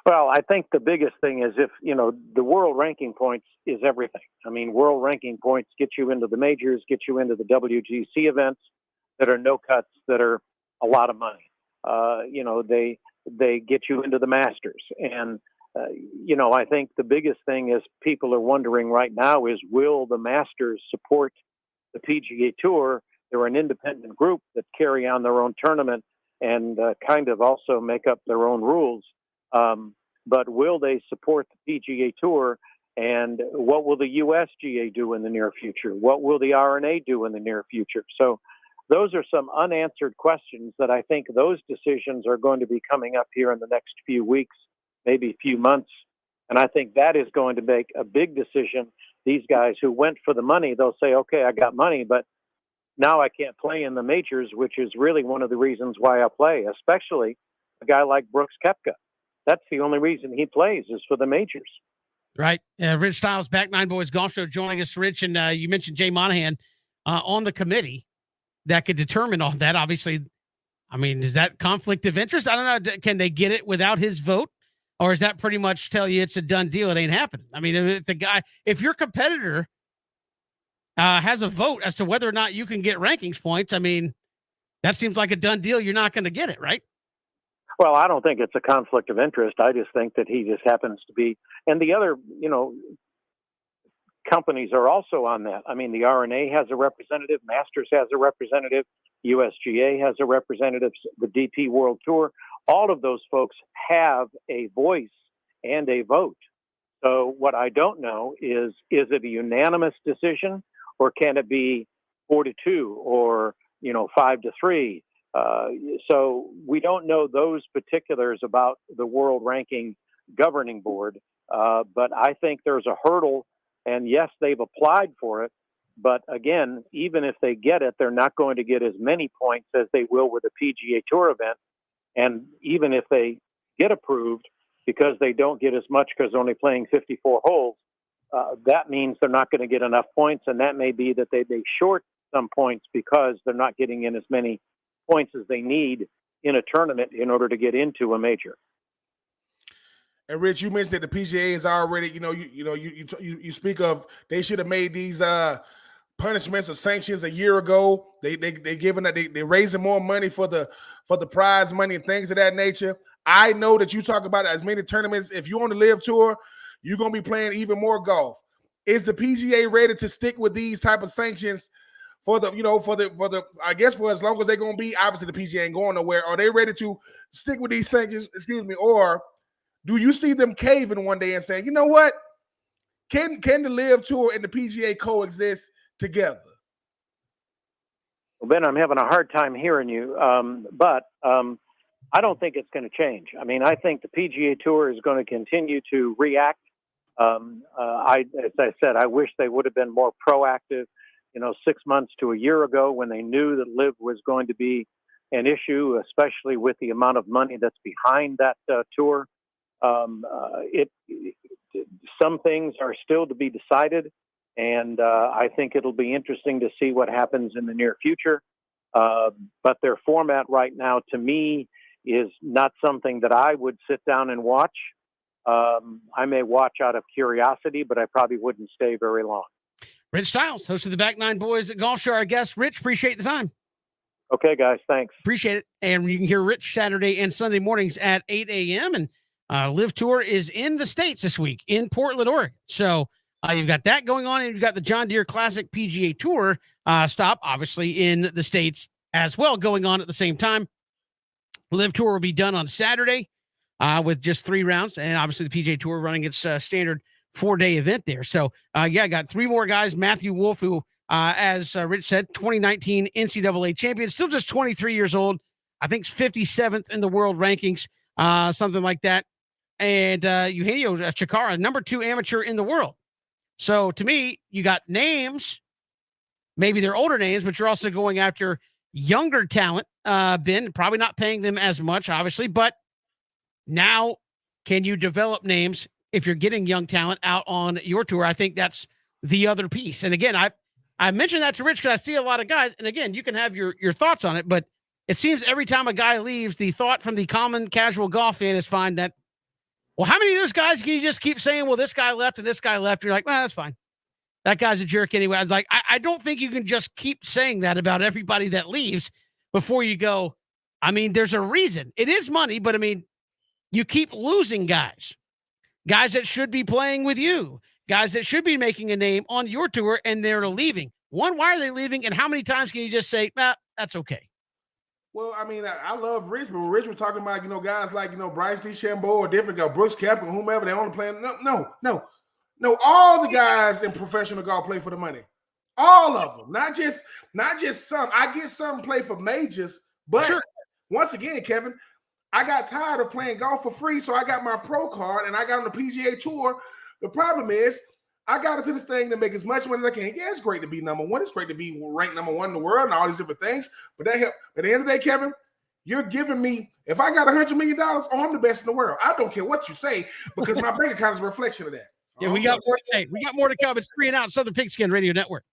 Well, I think the biggest thing is if, the world ranking points is everything. I mean, world ranking points get you into the majors, get you into the WGC events that are no cuts, that are a lot of money. They get you into the Masters. And, I think the biggest thing is people are wondering right now is, will the Masters support the PGA Tour? They're an independent group that carry on their own tournament and kind of also make up their own rules. But will they support the PGA Tour? And what will the USGA do in the near future? What will the R&A do in the near future? So those are some unanswered questions that I think those decisions are going to be coming up here in the next few weeks, maybe few months. And I think that is going to make a big decision. These guys who went for the money, they'll say, okay, I got money, but now I can't play in the majors, which is really one of the reasons why I play, especially a guy like Brooks Koepka. That's the only reason he plays is for the majors. Right. Rich Stiles, Back Nine Boys Golf Show, joining us, Rich. And you mentioned Jay Monahan on the committee that could determine all that. Obviously, I mean, is that conflict of interest? I don't know. Can they get it without his vote? Or is that pretty much tell you it's a done deal? It ain't happening. I mean, if your competitor has a vote as to whether or not you can get rankings points, I mean, that seems like a done deal. You're not going to get it, right? Well, I don't think it's a conflict of interest. I just think that he just happens to be, and the other, companies are also on that. I mean, the R&A has a representative, Masters has a representative, USGA has a representative, the DP World Tour. All of those folks have a voice and a vote. So what I don't know is it a unanimous decision, or can it be 4-2 or 5-3? So we don't know those particulars about the world ranking governing board, but I think there's a hurdle, and yes, they've applied for it, but again, even if they get it, they're not going to get as many points as they will with a PGA Tour event. And even if they get approved, because they don't get as much because they're only playing 54 holes, that means they're not going to get enough points, and that may be that they short some points because they're not getting in as many points as they need in a tournament in order to get into a major. And Rich, you mentioned that the PGA is already, you speak of they should have made these punishments or sanctions a year ago. They giving that they raising more money for the prize money and things of that nature. I know that you talk about as many tournaments. If you're on the Live Tour, you're gonna be playing even more golf. Is the PGA ready to stick with these type of sanctions for the I guess for as long as they're gonna be? Obviously, the PGA ain't going nowhere. Are they ready to stick with these sanctions? Or do you see them caving one day and saying, you know what? Can the Live Tour and the PGA coexist together? Well, Ben, I'm having a hard time hearing you, but I don't think it's going to change. I mean, I think the PGA Tour is going to continue to react. As I said, I wish they would have been more proactive, 6 months to a year ago when they knew that Live was going to be an issue, especially with the amount of money that's behind that tour. Some things are still to be decided, and I think it'll be interesting to see what happens in the near future. But their format right now, to me, is not something that I would sit down and watch. I may watch out of curiosity, but I probably wouldn't stay very long. Rich Stiles, host of the Back Nine Boys Golf Show, our guest. Rich, appreciate the time. Okay, guys, thanks. Appreciate it. And you can hear Rich Saturday and Sunday mornings at 8 a.m. And Live Tour is in the States this week in Portland, Oregon. So you've got that going on, and you've got the John Deere Classic PGA Tour stop, obviously, in the States as well, going on at the same time. Live Tour will be done on Saturday with just 3 rounds, and obviously the PGA Tour running its standard 4-day event there. So, I got 3 more guys. Matthew Wolff, who, as Rich said, 2019 NCAA champion, still just 23 years old. I think 57th in the world rankings, something like that. And Eugenio Chacarra, number 2 amateur in the world. So, to me, you got names, maybe they're older names, but you're also going after younger talent, Ben, probably not paying them as much, obviously, but now can you develop names if you're getting young talent out on your tour? I think that's the other piece. And again, I mentioned that to Rich because I see a lot of guys, and again, you can have your thoughts on it, but it seems every time a guy leaves, the thought from the common casual golf fan is fine that Well, how many of those guys can you just keep saying, well, this guy left and this guy left? You're like, well, that's fine. That guy's a jerk anyway. I was like, I don't think you can just keep saying that about everybody that leaves before you go. I mean, there's a reason. It is money, but I mean, you keep losing guys that should be playing with you, guys that should be making a name on your tour, and they're leaving. One, why are they leaving? And how many times can you just say, that's okay? Well, I mean, I love Rich, but Rich was talking about, guys like, Bryce DeChambeau or different guys, Brooks Koepka, whomever, they only playing. No. All the guys in professional golf play for the money. All of them, not just some. I get some play for majors, but Sure. once again, Kevin, I got tired of playing golf for free, so I got my pro card and I got on the PGA Tour. The problem is, I got into this thing to make as much money as I can. Yeah, it's great to be number one. It's great to be ranked number one in the world and all these different things. But that help. At the end of the day, Kevin, you're giving me, if I got $100 million, I'm the best in the world. I don't care what you say because my bank account is a reflection of that. Yeah, we got more. Hey, we got more to come. It's 3 and Out, Southern Pigskin Radio Network.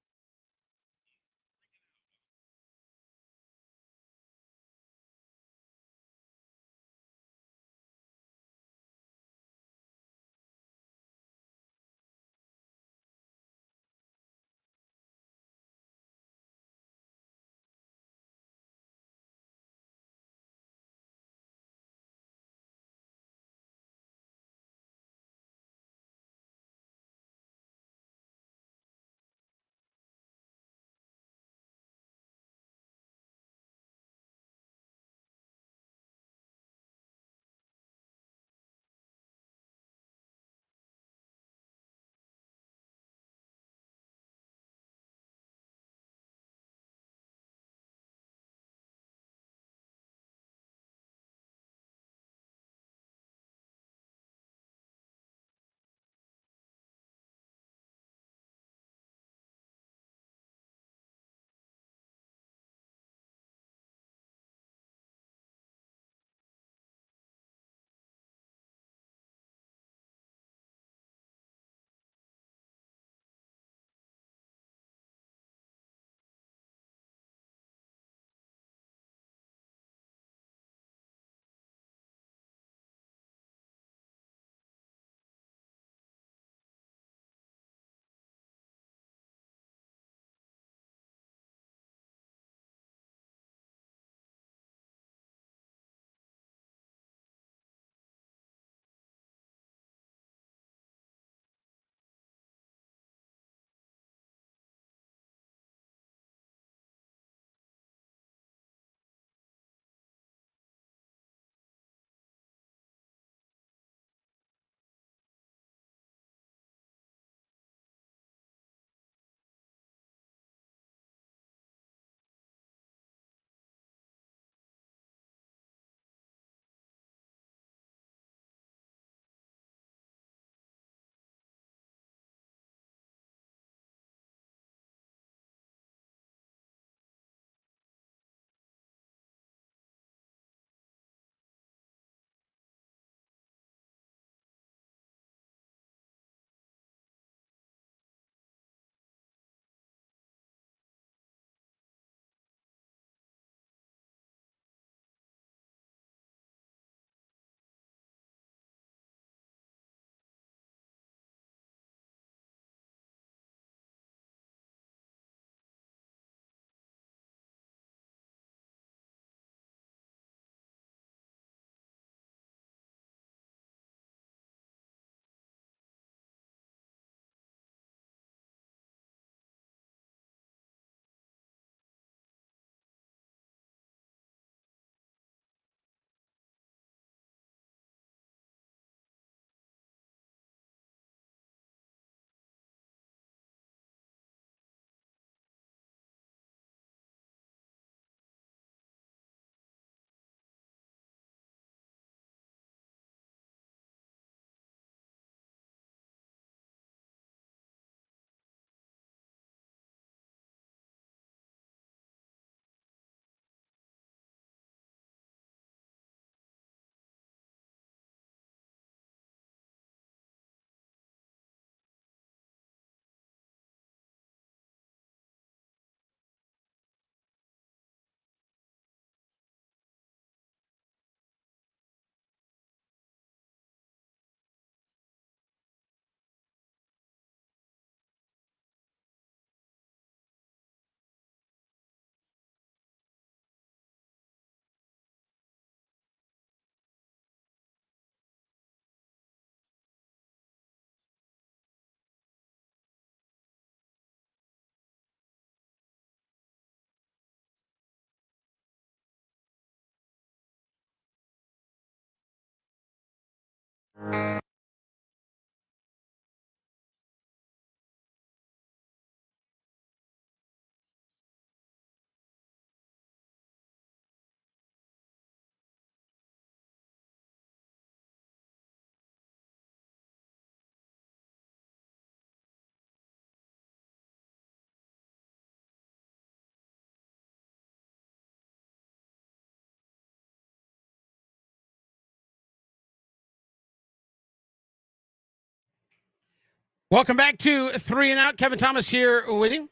Welcome back to 3 and Out. Kevin Thomas here with you.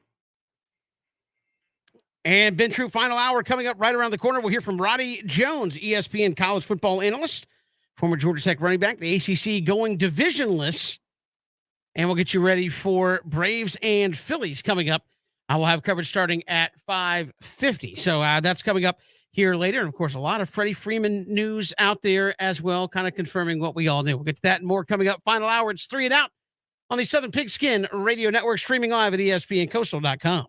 And Ben True final hour coming up right around the corner. We'll hear from Roddy Jones, ESPN college football analyst, former Georgia Tech running back, the ACC going divisionless. And we'll get you ready for Braves and Phillies coming up. I will have coverage starting at 5:50. So that's coming up here later. And of course, a lot of Freddie Freeman news out there as well, kind of confirming what we all knew. We'll get to that and more coming up. Final hour. It's 3 and Out on the Southern Pigskin Radio Network, streaming live at ESPNCoastal.com.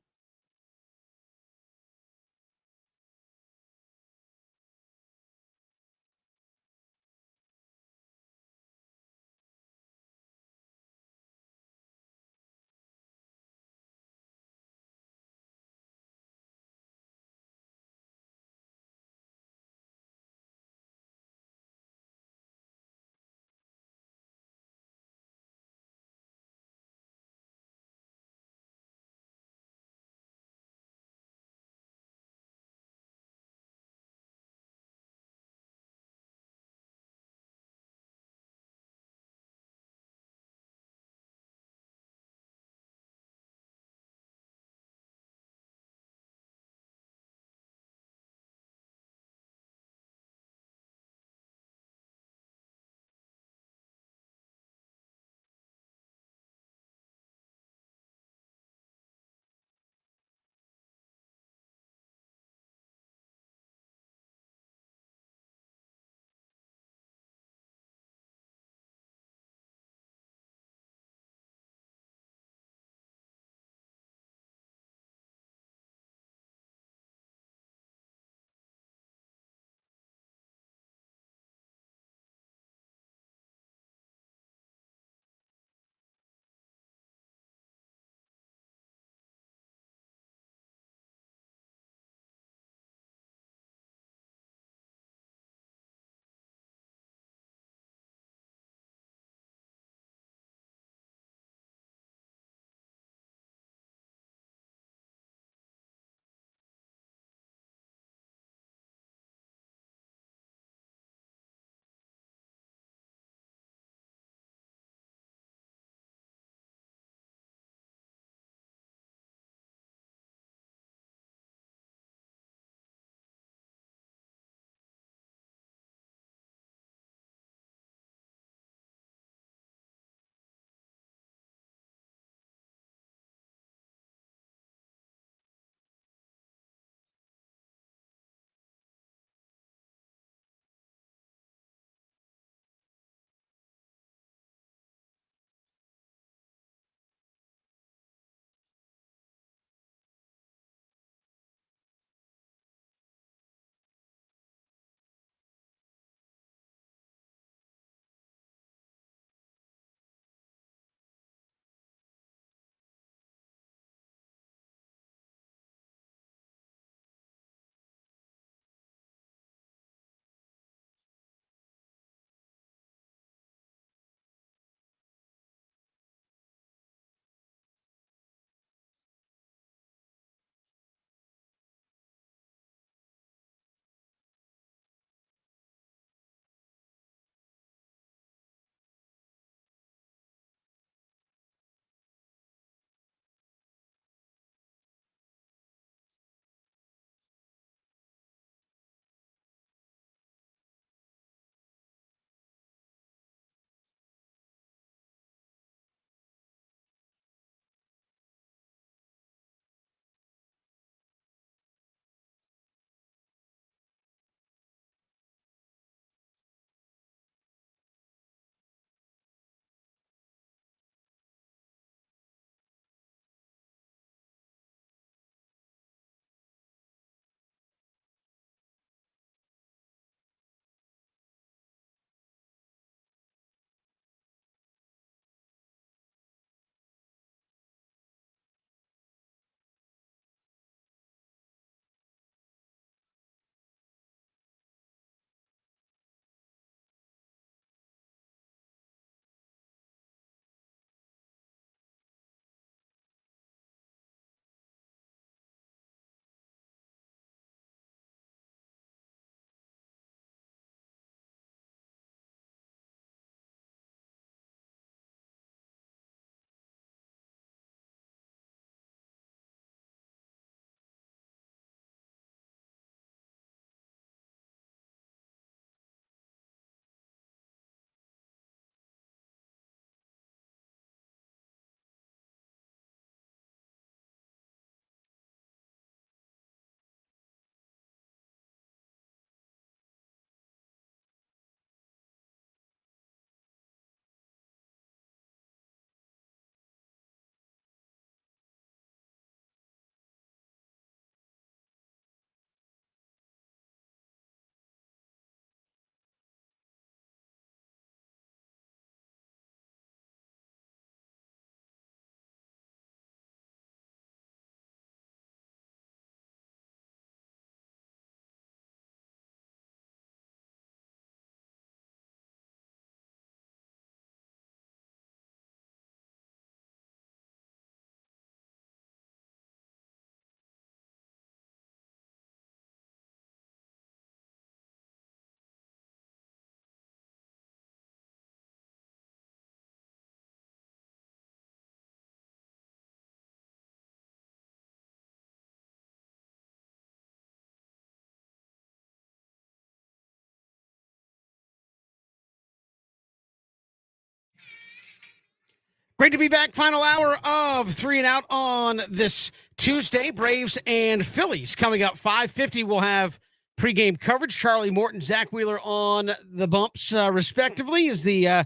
Great to be back. Final hour of 3 and Out on this Tuesday. Braves and Phillies coming up 5:50. We'll have pregame coverage. Charlie Morton, Zach Wheeler on the bumps, respectively, as the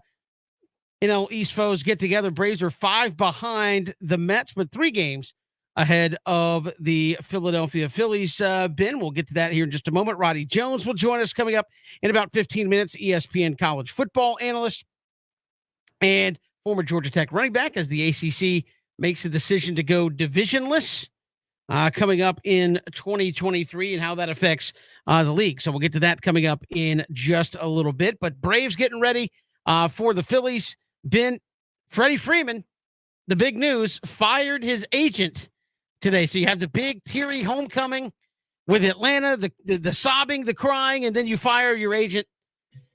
NL East foes get together. Braves are 5 behind the Mets, but 3 games ahead of the Philadelphia Phillies. Ben, we'll get to that here in just a moment. Roddy Jones will join us coming up in about 15 minutes. ESPN college football analyst and former Georgia Tech running back, as the ACC makes a decision to go divisionless coming up in 2023 and how that affects the league. So we'll get to that coming up in just a little bit. But Braves getting ready for the Phillies. Ben, Freddie Freeman, the big news, fired his agent today. So you have the big teary homecoming with Atlanta, the sobbing, the crying, and then you fire your agent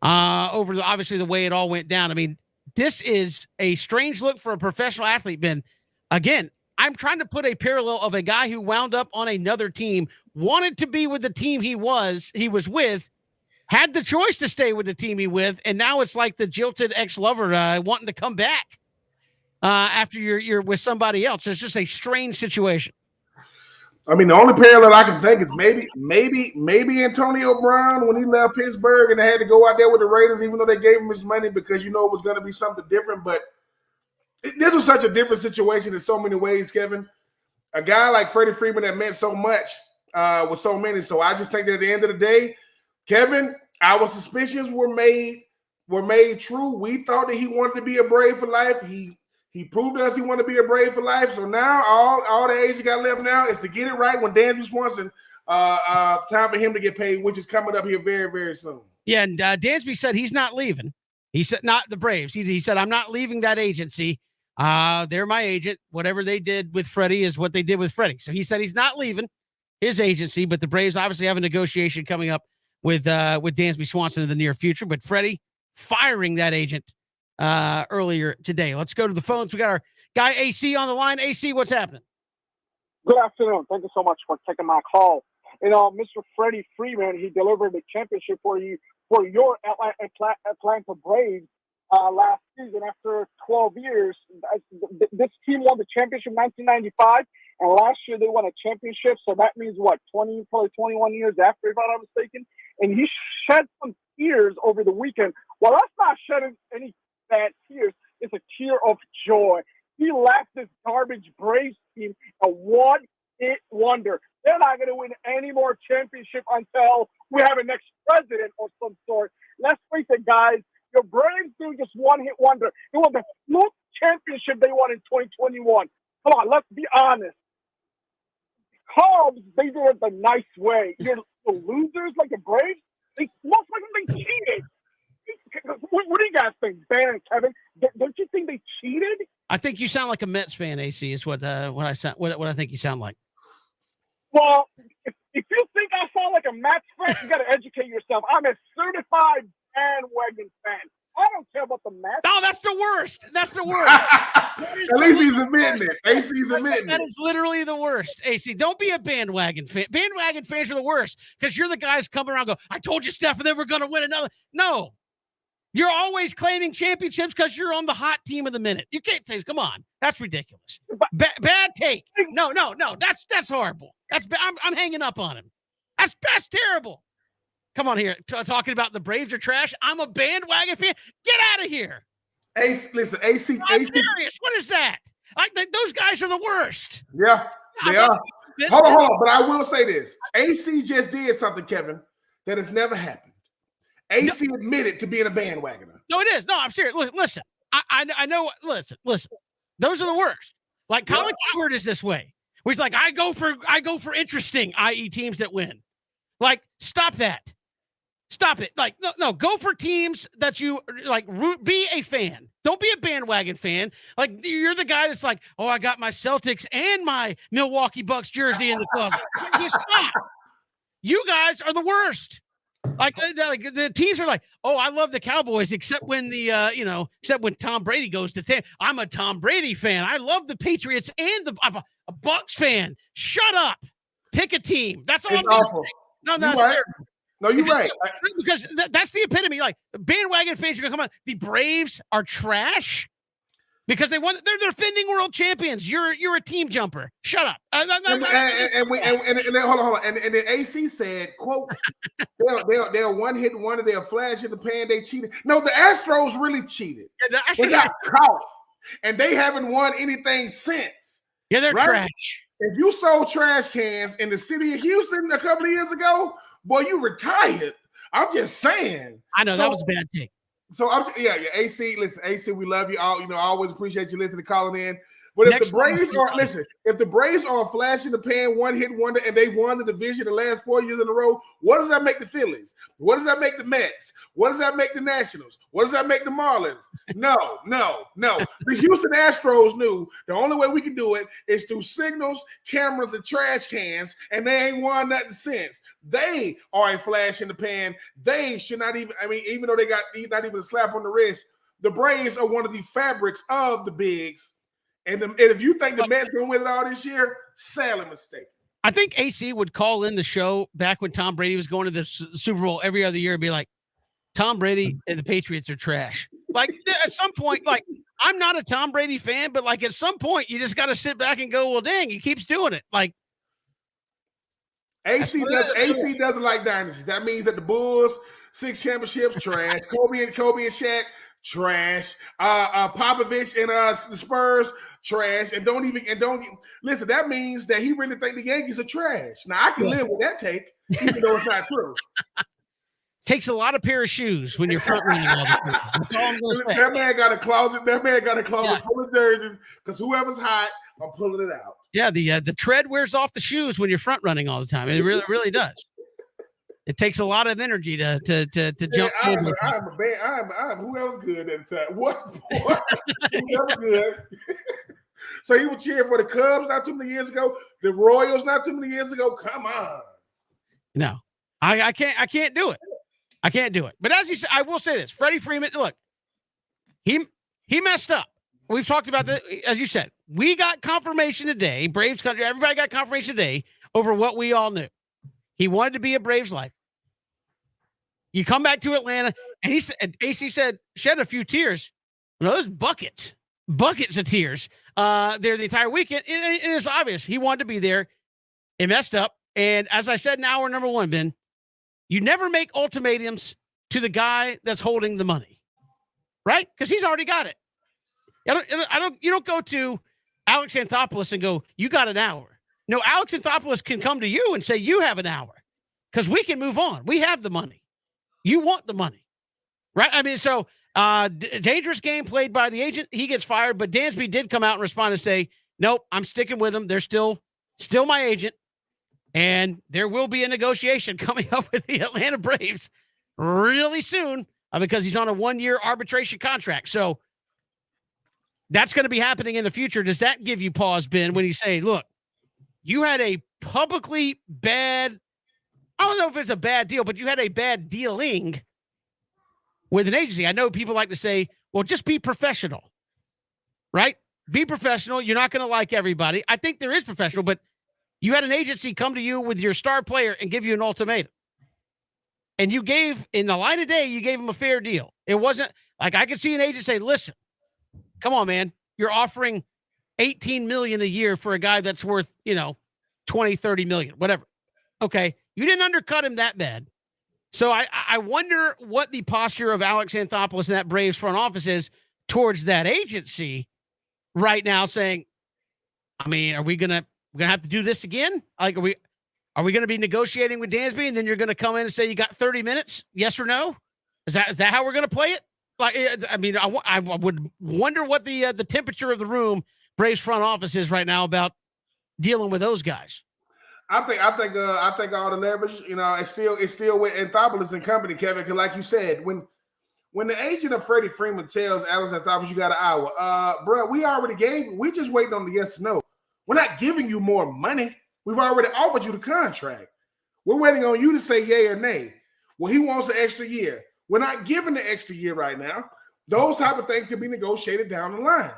over obviously the way it all went down. I mean, this is a strange look for a professional athlete, Ben. Again, I'm trying to put a parallel of a guy who wound up on another team, wanted to be with the team he was with, had the choice to stay with the team he with, and now it's like the jilted ex-lover wanting to come back after you're with somebody else. It's just a strange situation. I mean, the only parallel I can think is maybe Antonio Brown when he left Pittsburgh and they had to go out there with the Raiders, even though they gave him his money because it was going to be something different. But this was such a different situation in so many ways, Kevin. A guy like Freddie Freeman that meant so much with so many. So I just think that at the end of the day, Kevin, our suspicions were made true. We thought that he wanted to be a Brave for life. He proved to us he wanted to be a Brave for life. So now all the age he got left now is to get it right when Dansby Swanson, time for him to get paid, which is coming up here very, very soon. Yeah, and Dansby said he's not leaving. He said not the Braves. He said, I'm not leaving that agency. They're my agent. Whatever they did with Freddie is what they did with Freddie. So he said he's not leaving his agency, but the Braves obviously have a negotiation coming up with Dansby Swanson in the near future. But Freddie firing that agent earlier today. Let's go to the phones. We got our guy AC on the line. AC, what's happening? Good afternoon. Thank you so much for taking my call. Mr. Freddie Freeman, he delivered the championship for your Atlanta Braves last season after 12 years. This team won the championship in 1995, and last year they won a championship. So that means what, probably 21 years after, if I'm not mistaken. And he shed some tears over the weekend. Well, that's not shedding any bad tears. It's a tear of joy. He left this garbage Braves team a one-hit wonder. They're not going to win any more championship until we have a next president or some sort. Let's face it, guys. Your Braves doing just one-hit wonder. It was the fluke championship they won in 2021. Come on, let's be honest. Cubs, they do it the nice way. You're the losers like the Braves. Most likely they cheated. What do you guys think, Ben and Kevin? Don't you think they cheated? I think you sound like a Mets fan, AC, is what I think you sound like. Well, if you think I sound like a Mets fan, you got to educate yourself. I'm a certified bandwagon fan. I don't care about the Mets. No, that's the worst. That's the worst. At least he's admitting it. AC's admitting That it. is literally the worst. AC, don't be a bandwagon fan. Bandwagon fans are the worst because you're the guys coming around and go, I told you, Steph, they were going to win another. No. You're always claiming championships because you're on the hot team of the minute. You can't say, come on. That's ridiculous. Bad take. No. That's horrible. I'm hanging up on him. That's terrible. Come on here. Talking about the Braves are trash. I'm a bandwagon fan. Get out of here. AC, listen, I'm serious. What is that? Those guys are the worst. Yeah, they are. Hold on. But I will say this. AC just did something, Kevin, that has never happened. AC admitted to being a bandwagoner. No, it is. No, I'm serious. Listen, I know. Listen. Those are the worst. Like Colin Cowherd is this way. Where he's like, I go for interesting, i.e. teams that win. Like, stop that. Stop it. Like, no, go for teams that you like. Be a fan. Don't be a bandwagon fan. Like, you're the guy that's like, oh, I got my Celtics and my Milwaukee Bucks jersey in the closet. Just stop. You guys are the worst. Like the teams are like, oh, I love the Cowboys, except when except when Tom Brady goes to Tampa. I'm a Tom Brady fan. I love the Patriots and I'm a Bucks fan. Shut up. Pick a team. That's all. It's awful. No, right. No, you're right. Because that's the epitome. Like bandwagon fans are gonna come on. The Braves are trash. because they won. They're defending world champions. You're a team jumper. Shut up. And hold on. And the AC said, "quote they're one hit wonder. They're a flash in the pan. They cheated. No, the Astros really cheated. They got caught, and they haven't won anything since. Yeah, they're right? trash. If you sold trash cans in the city of Houston a couple of years ago, boy, you retired. I'm just saying. I know that was a bad take. So AC, listen, AC, we love you all. I always appreciate you listening, calling in. But if the Braves are a flash in the pan, one hit wonder, and they won the division the last 4 years in a row, what does that make the Phillies? What does that make the Mets? What does that make the Nationals? What does that make the Marlins? No. The Houston Astros knew the only way we can do it is through signals, cameras, and trash cans, and they ain't won nothing since. They are a flash in the pan. They should not even, even though they got not even a slap on the wrist, the Braves are one of the fabrics of the bigs. And if you think the Mets going to win it all this year, sadly mistaken. I think AC would call in the show back when Tom Brady was going to the Super Bowl every other year and be like, Tom Brady and the Patriots are trash. Like at some point, like I'm not a Tom Brady fan, but like at some point you just got to sit back and go, well, dang, he keeps doing it. Like AC doesn't like dynasties. That means that the Bulls, 6 championships, trash. Kobe and Shaq, trash. Popovich and the Spurs, trash. And don't listen. That means that he really think the Yankees are trash. Now I can live with that take, even though it's not true. Takes a lot of pair of shoes when you're front running all the time. That's all I'm going to say. That man got a closet. Full of jerseys because whoever's hot, I'm pulling it out. Yeah, the tread wears off the shoes when you're front running all the time. It really does. It takes a lot of energy to jump. I'm whoever's good at the time. What? Whoever's good. So he was cheering for the Cubs not too many years ago. The Royals not too many years ago. Come on. No, I can't do it. I can't do it. But as you said, I will say this: Freddie Freeman. Look, he messed up. We've talked about that, as you said. We got confirmation today. Braves country. Everybody got confirmation today over what we all knew. He wanted to be a Braves life. You come back to Atlanta, and he said, AC said, shed a few tears. No, there's buckets of tears there the entire weekend. And it's obvious he wanted to be there. It messed up. And as I said in hour number 1, Ben, you never make ultimatums to the guy that's holding the money, right? Because he's already got it. You don't go to Alex Anthopoulos and go, you got an hour. No, Alex Anthopoulos can come to you and say, you have an hour because we can move on. We have the money. You want the money, right? I mean, so dangerous game played by the agent. He gets fired, but Dansby did come out and respond and say, nope, I'm sticking with him. They're still my agent. And there will be a negotiation coming up with the Atlanta Braves really soon because he's on a 1-year arbitration contract. So that's going to be happening in the future. Does that give you pause, Ben, when you say, look, you had a publicly bad, I don't know if it's a bad deal, but you had a bad dealing with an agency. I know people like to say, well, just be professional, right? Be professional. You're not going to like everybody. I think there is professional, but you had an agency come to you with your star player and give you an ultimatum. And you gave, in the line of day, you gave him a fair deal. It wasn't like I could see an agent say, listen, come on, man. You're offering $18 million a year for a guy that's worth, 20, 30 million, whatever. Okay. You didn't undercut him that bad. So I wonder what the posture of Alex Anthopoulos and that Braves front office is towards that agency right now, saying, I mean, are we going to have to do this again? Like, are we going to be negotiating with Dansby and then you're going to come in and say you got 30 minutes? Yes or no? Is that how we're going to play it? Like, I mean, I would wonder what the temperature of the room Braves front office is right now about dealing with those guys. I think all the leverage, it's still with Anthopoulos and company, Kevin. Because like you said, when the agent of Freddie Freeman tells Alex Anthopoulos you got an hour, bro, we just waiting on the yes or no. We're not giving you more money. We've already offered you the contract. We're waiting on you to say yay or nay. Well, he wants an extra year. We're not giving the extra year right now. Those type of things can be negotiated down the line.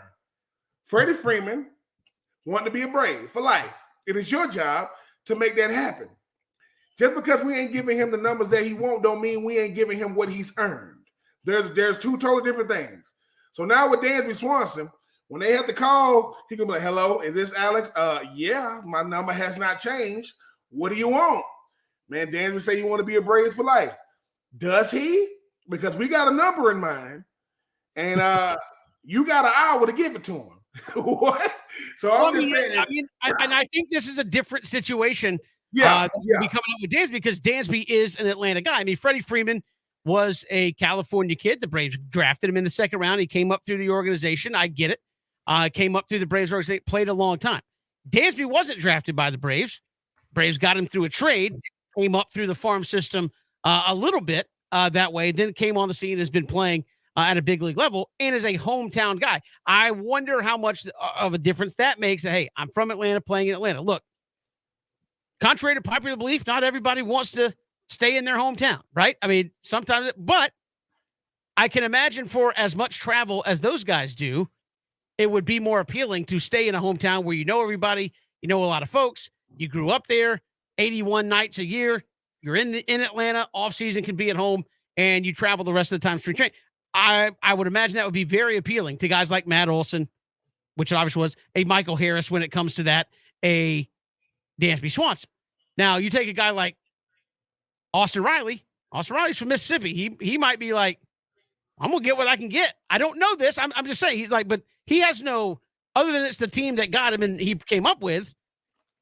Freddie Freeman wanting to be a Brave for life. It is your job to make that happen. Just because we ain't giving him the numbers that he wants don't mean we ain't giving him what he's earned. There's two totally different things. So now with Dansby Swanson, When they have to call, he can be like, "Hello, is this Alex? Yeah, my number has not changed. What do you want?" Man, Dansby say you want to be a Braves for life. Does he? Because we got a number in mind, and you got an hour to give it to him. What? So I'm just saying. I think this is a different situation. Yeah, Be coming up with Dansby because Dansby is an Atlanta guy. I mean, Freddie Freeman was a California kid. The Braves drafted him in the second round. He came up through the organization. I get it. Came up through the Braves organization, played a long time. Dansby wasn't drafted by the Braves. Braves got him through a trade, came up through the farm system a little bit that way, then came on the scene, has been playing at a big league level, and is a hometown guy. I wonder how much of a difference that makes. Hey, I'm from Atlanta, playing in Atlanta. Look, contrary to popular belief, not everybody wants to stay in their hometown, right? I mean, sometimes, but I can imagine for as much travel as those guys do, it would be more appealing to stay in a hometown where you know everybody, you know a lot of folks, you grew up there, 81 nights a year, you're in Atlanta, off season can be at home, and you travel the rest of the time spring training. I would imagine that would be very appealing to guys like Matt Olson, which obviously was a Michael Harris when it comes to that, a Dansby Swanson. Now, you take a guy like Austin Riley. Austin Riley's from Mississippi. He might be like, I'm going to get what I can get. I don't know this. I'm just saying. He's like, but he has no, other than it's the team that got him and he came up with,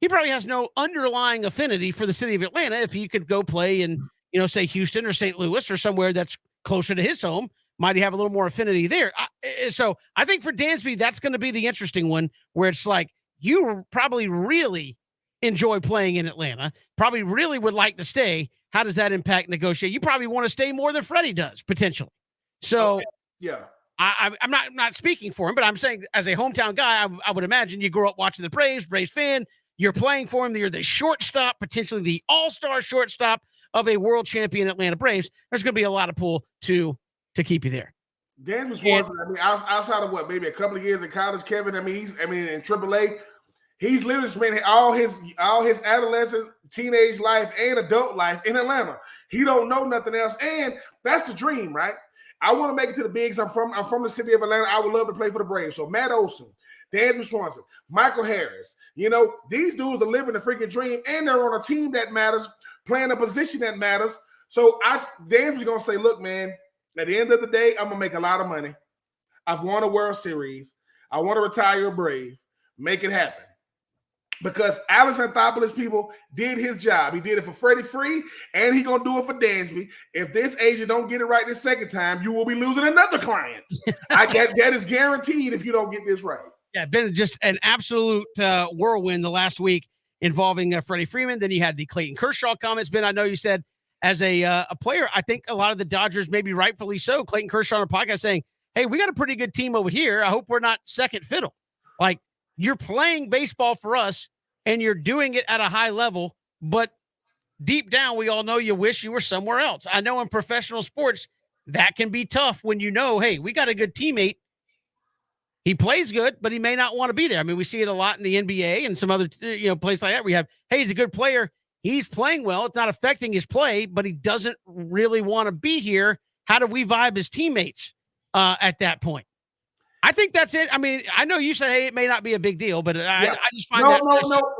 he probably has no underlying affinity for the city of Atlanta. If he could go play in, say Houston or St. Louis or somewhere that's closer to his home, might he have a little more affinity there? So I think for Dansby, that's going to be the interesting one where it's like, you probably really enjoy playing in Atlanta, probably really would like to stay. How does that impact negotiate? You probably want to stay more than Freddie does, potentially. So, yeah, I'm not speaking for him, but I'm saying as a hometown guy, I would imagine you grew up watching the Braves fan. You're playing for him. You're the shortstop, potentially the all-star shortstop of a world champion Atlanta Braves. There's going to be a lot of pull to keep you there. Dansby Swanson, I mean, outside of what, maybe a couple of years in college, Kevin. I mean, in AAA, he's literally spent all his adolescent, teenage life, and adult life in Atlanta. He don't know nothing else, and that's the dream, right? I want to make it to the bigs. I'm from the city of Atlanta. I would love to play for the Braves. So Matt Olson, Dansby Swanson, Michael Harris. These dudes are living the freaking dream, and they're on a team that matters, playing a position that matters. So Dansby's gonna say, "Look, man. At the end of the day, I'm gonna make a lot of money. I've won a World Series. I want to retire a Brave. Make it happen." Because Alex Anthopoulos people did his job. He did it for Freddie Free, and he gonna do it for Dansby. If this agent don't get it right this second time, you will be losing another client. That is guaranteed if you don't get this right. Yeah, been just an absolute whirlwind the last week involving Freddie Freeman. Then you had the Clayton Kershaw comments. Ben, I know you said as a player, I think a lot of the Dodgers, maybe rightfully so, Clayton Kershaw on a podcast saying, "Hey, we got a pretty good team over here. I hope we're not second fiddle." Like, you're playing baseball for us and you're doing it at a high level, but deep down, we all know you wish you were somewhere else. I know in professional sports, that can be tough when hey, we got a good teammate. He plays good, but he may not want to be there. I mean, we see it a lot in the NBA and some other, places like that. We have, hey, he's a good player. He's playing well. It's not affecting his play, but he doesn't really want to be here. How do we vibe as teammates at that point? I think that's it. I mean, I know you said, hey, it may not be a big deal, but I just find no.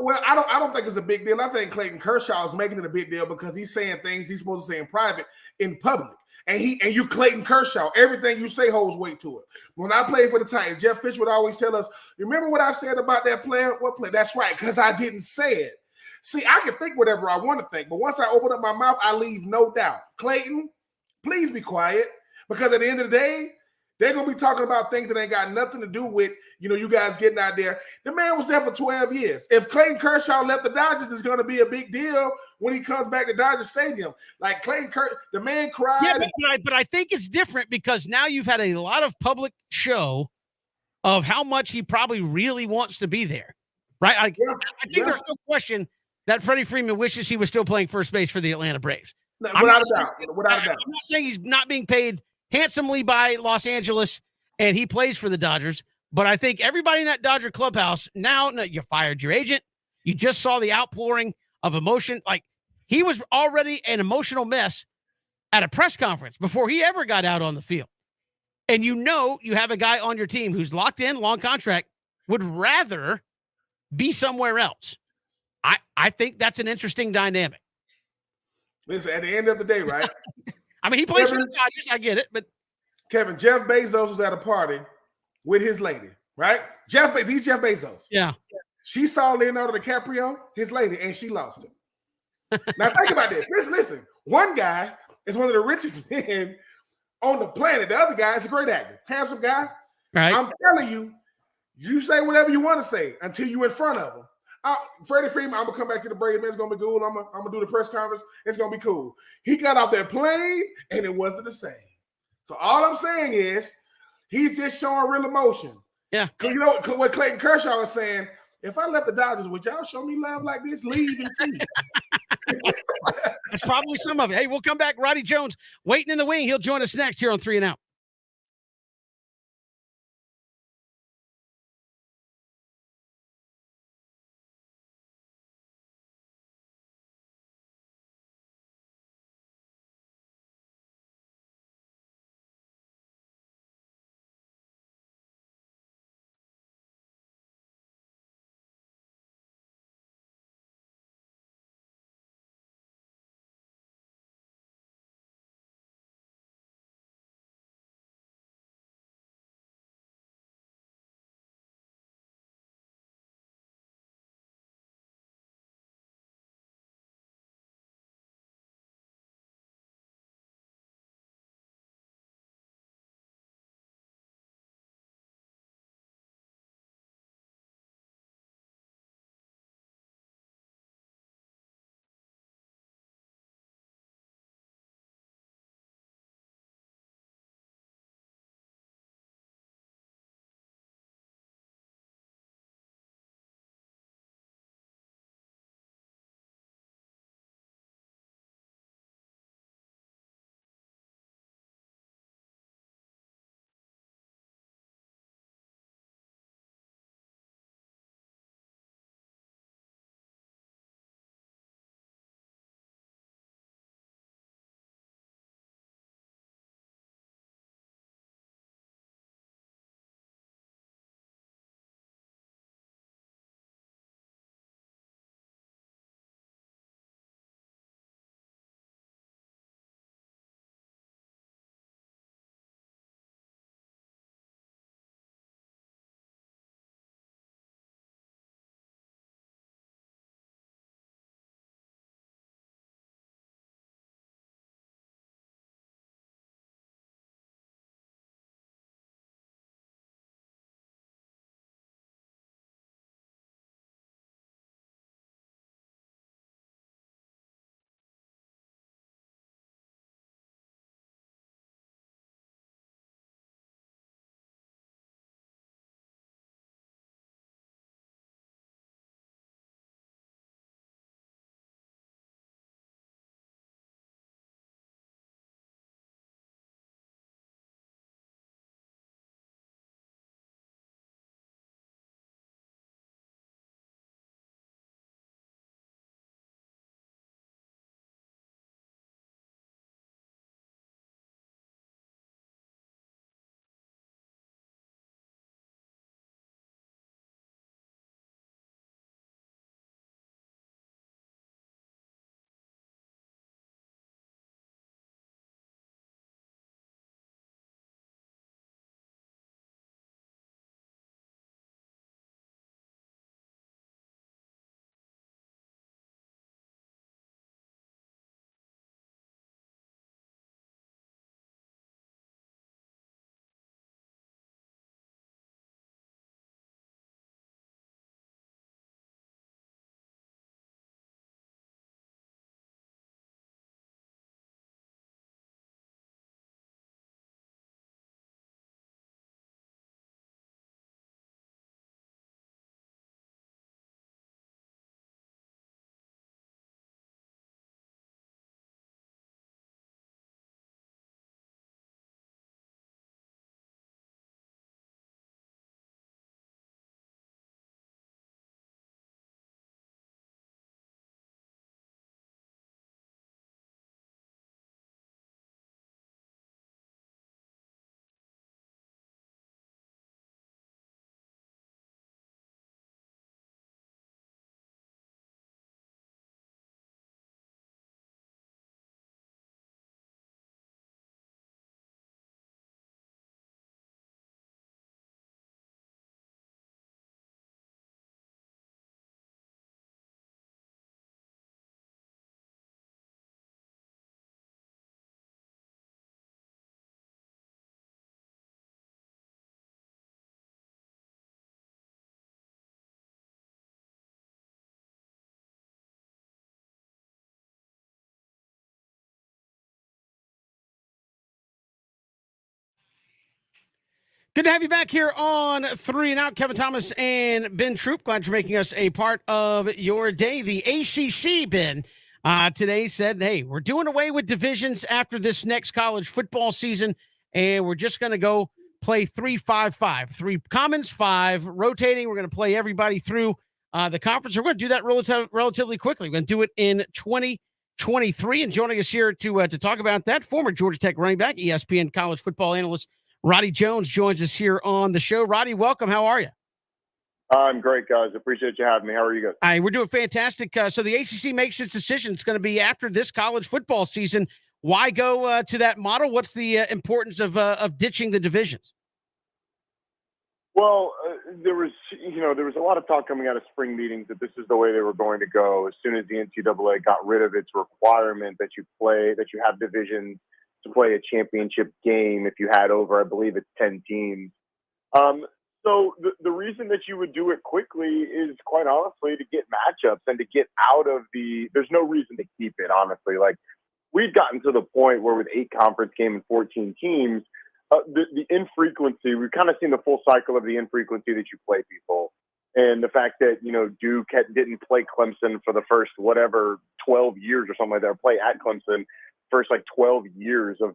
Well, I don't think it's a big deal. I think Clayton Kershaw is making it a big deal because he's saying things he's supposed to say in private, in public. And you Clayton Kershaw, everything you say holds weight to it. When I played for the Titans, Jeff Fish would always tell us, "Remember what I said about that player? What player?" That's right, because I didn't say it. See, I can think whatever I want to think, but once I open up my mouth, I leave no doubt. Clayton, please be quiet, because at the end of the day, they're going to be talking about things that ain't got nothing to do with, you guys getting out there. The man was there for 12 years. If Clayton Kershaw left the Dodgers, it's going to be a big deal when he comes back to Dodger Stadium. Like Clayton Kershaw, the man cried. Yeah, but I think it's different because now you've had a lot of public show of how much he probably really wants to be there, right? I think there's no question that Freddie Freeman wishes he was still playing first base for the Atlanta Braves. Without a doubt. I'm not saying he's not being paid handsomely by Los Angeles and he plays for the Dodgers, but I think everybody in that Dodger clubhouse now, you fired your agent. You just saw the outpouring of emotion. Like, he was already an emotional mess at a press conference before he ever got out on the field. and you know you have a guy on your team who's locked in, long contract, would rather be somewhere else. I think that's an interesting dynamic. Listen, at the end of the day, right? I mean, he plays for the Dodgers. I get it, but Kevin, Jeff Bezos was at a party with his lady, right? Jeff Bezos. yeah. She saw Leonardo DiCaprio, his lady, and she lost him. Now think about this. Listen. One guy is one of the richest men on the planet. The other guy is a great actor, handsome guy. Right. I'm telling you, you say whatever you want to say until you're in front of him. Freddie Freeman, I'm gonna come back to the Braves, man. It's gonna be cool. I'm gonna do the press conference. It's gonna be cool. He got off that plane and it wasn't the same. So all I'm saying is he's just showing real emotion. Yeah. Cause you know what Clayton Kershaw was saying, if I left the Dodgers, would y'all show me love like this? Leave and see. That's probably some of it. Hey, we'll come back. Roddy Jones waiting in the wing. He'll join us next here on 3 and Out. Good to have you back here on 3 and Out. Kevin Thomas and Ben Troop. Glad you're making us a part of your day. The ACC, Ben, today said, hey, we're doing away with divisions after this next college football season, and we're just going to go play 3-5-5. 3 commons, 5 rotating. We're going to play everybody through the conference. We're going to do that relatively quickly. We're going to do it in 2023. And joining us here to talk about that, former Georgia Tech running back, ESPN college football analyst, Roddy Jones joins us here on the show. Roddy, welcome. How are you? I'm great, guys. Appreciate you having me. How are you guys? We're doing fantastic. So the ACC makes its decision. It's going to be after this college football season. Why go to that model? What's the importance of ditching the divisions? Well, there was a lot of talk coming out of spring meetings that this is the way they were going to go. As soon as the NCAA got rid of its requirement that you have divisions to play a championship game if you had over, I believe it's 10 teams. So the reason that you would do it quickly is quite honestly to get matchups and to get out of there's no reason to keep it, honestly. Like, we've gotten to the point where with 8 conference games and 14 teams, the infrequency, we've kind of seen the full cycle of the infrequency that you play people. And the fact that, Duke didn't play Clemson for the first, 12 years or something like that, or play at Clemson first 12 years of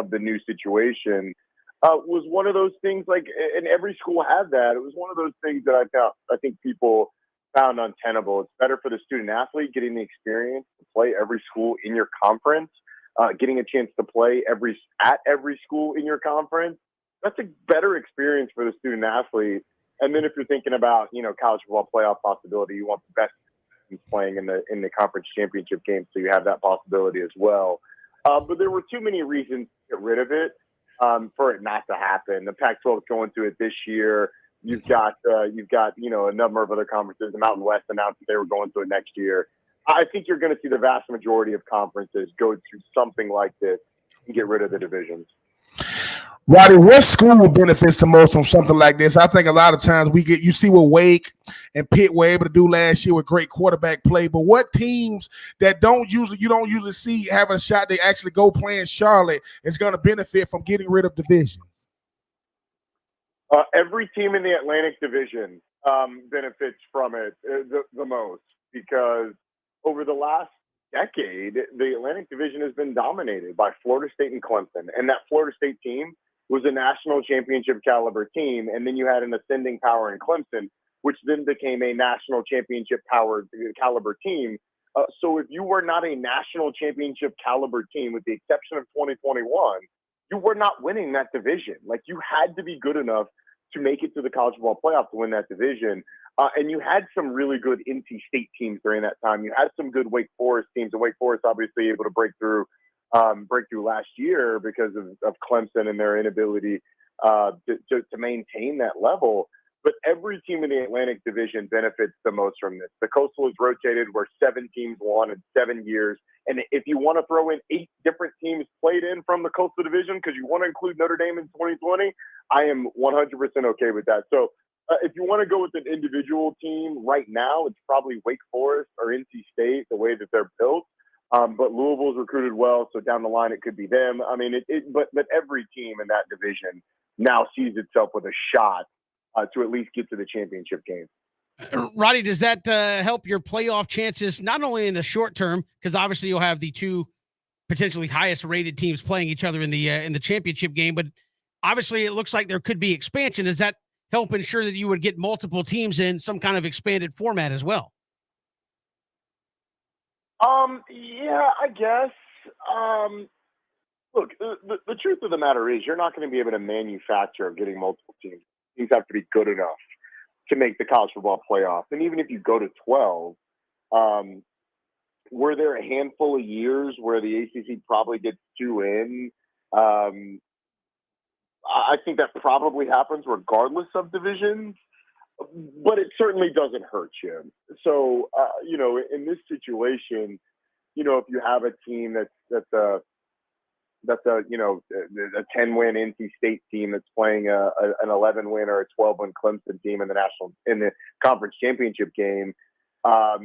the new situation was one of those things, and every school had that. It was one of those things that I think people found untenable. It's better for the student athlete getting the experience to play every school in your conference, getting a chance to play at every school in your conference. That's a better experience for the student athlete. And then if you're thinking about, college football playoff possibility, you want the best teams playing in the conference championship game, so you have that possibility as well. But there were too many reasons to get rid of it for it not to happen. The Pac-12 is going to it this year. You've got a number of other conferences. The Mountain West announced that they were going to it next year. I think you're going to see the vast majority of conferences go through something like this and get rid of the divisions. Roddy, what school benefits the most from something like this? I think a lot of times you see what Wake and Pitt were able to do last year with great quarterback play, but what teams that you don't usually see having a shot to actually go play in Charlotte is going to benefit from getting rid of divisions? Every team in the Atlantic Division benefits from it the most, because over the last decade, the Atlantic Division has been dominated by Florida State and Clemson, and that Florida State team was a national championship caliber team, and then you had an ascending power in Clemson, which then became a national championship caliber team. So if you were not a national championship caliber team, with the exception of 2021, you were not winning that division. Like, you had to be good enough to make it to the college football playoff to win that division. And you had some really good NC State teams during that time. You had some good Wake Forest teams, and Wake Forest obviously able to break through last year because of Clemson and their inability to maintain that level. But every team in the Atlantic Division benefits the most from this. The Coastal is rotated where 7 teams won in 7 years. And if you want to throw in 8 different teams played in from the Coastal Division because you want to include Notre Dame in 2020, I am 100% okay with that. So if you want to go with an individual team right now, it's probably Wake Forest or NC State, the way that they're built. But Louisville's recruited well, so down the line it could be them. I mean, but every team in that division now sees itself with a shot to at least get to the championship game. Roddy, does that help your playoff chances, not only in the short term, because obviously you'll have the 2 potentially highest rated teams playing each other in the championship game, but obviously it looks like there could be expansion. Does that help ensure that you would get multiple teams in some kind of expanded format as well? Yeah, I guess. Look, the truth of the matter is you're not going to be able to manufacture getting multiple teams. Teams have to be good enough to make the college football playoff. And even if you go to 12, were there a handful of years where the ACC probably gets 2 in? I think that probably happens regardless of divisions, but it certainly doesn't hurt you. So, in this situation, if you have a team that's a 10-win NC State team that's playing an 11-win or a 12-win Clemson team in the conference championship game, I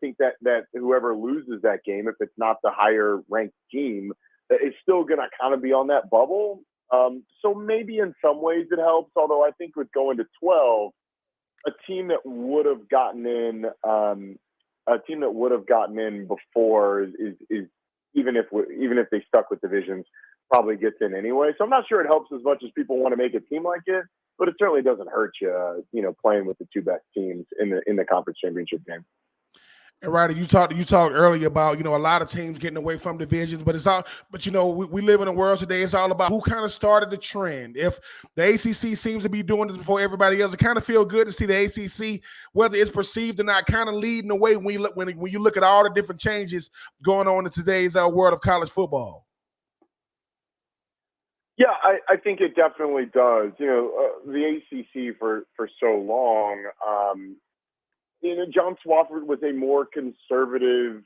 think that whoever loses that game, if it's not the higher ranked team, is still going to kind of be on that bubble. So maybe in some ways it helps, although I think with going to 12, a team that would have gotten in, before is even if they stuck with divisions, probably gets in anyway. So I'm not sure it helps as much as people want to make a team like it, but it certainly doesn't hurt you, playing with the two best teams in the conference championship game. And Ryder, you talked earlier about a lot of teams getting away from divisions, but we live in a world today. It's all about who kind of started the trend. If the ACC seems to be doing this before everybody else, it kind of feel good to see the ACC, whether it's perceived or not, kind of leading the way when you look at all the different changes going on in today's world of college football. Yeah, I think it definitely does. The ACC for so long. John Swofford was a more conservative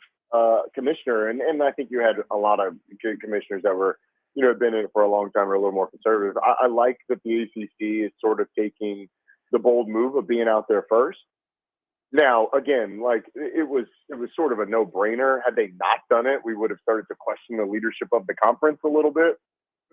commissioner, and I think you had a lot of good commissioners that were, been in it for a long time or a little more conservative. I like that the ACC is sort of taking the bold move of being out there first. Now, again, it was sort of a no-brainer. Had they not done it, we would have started to question the leadership of the conference a little bit.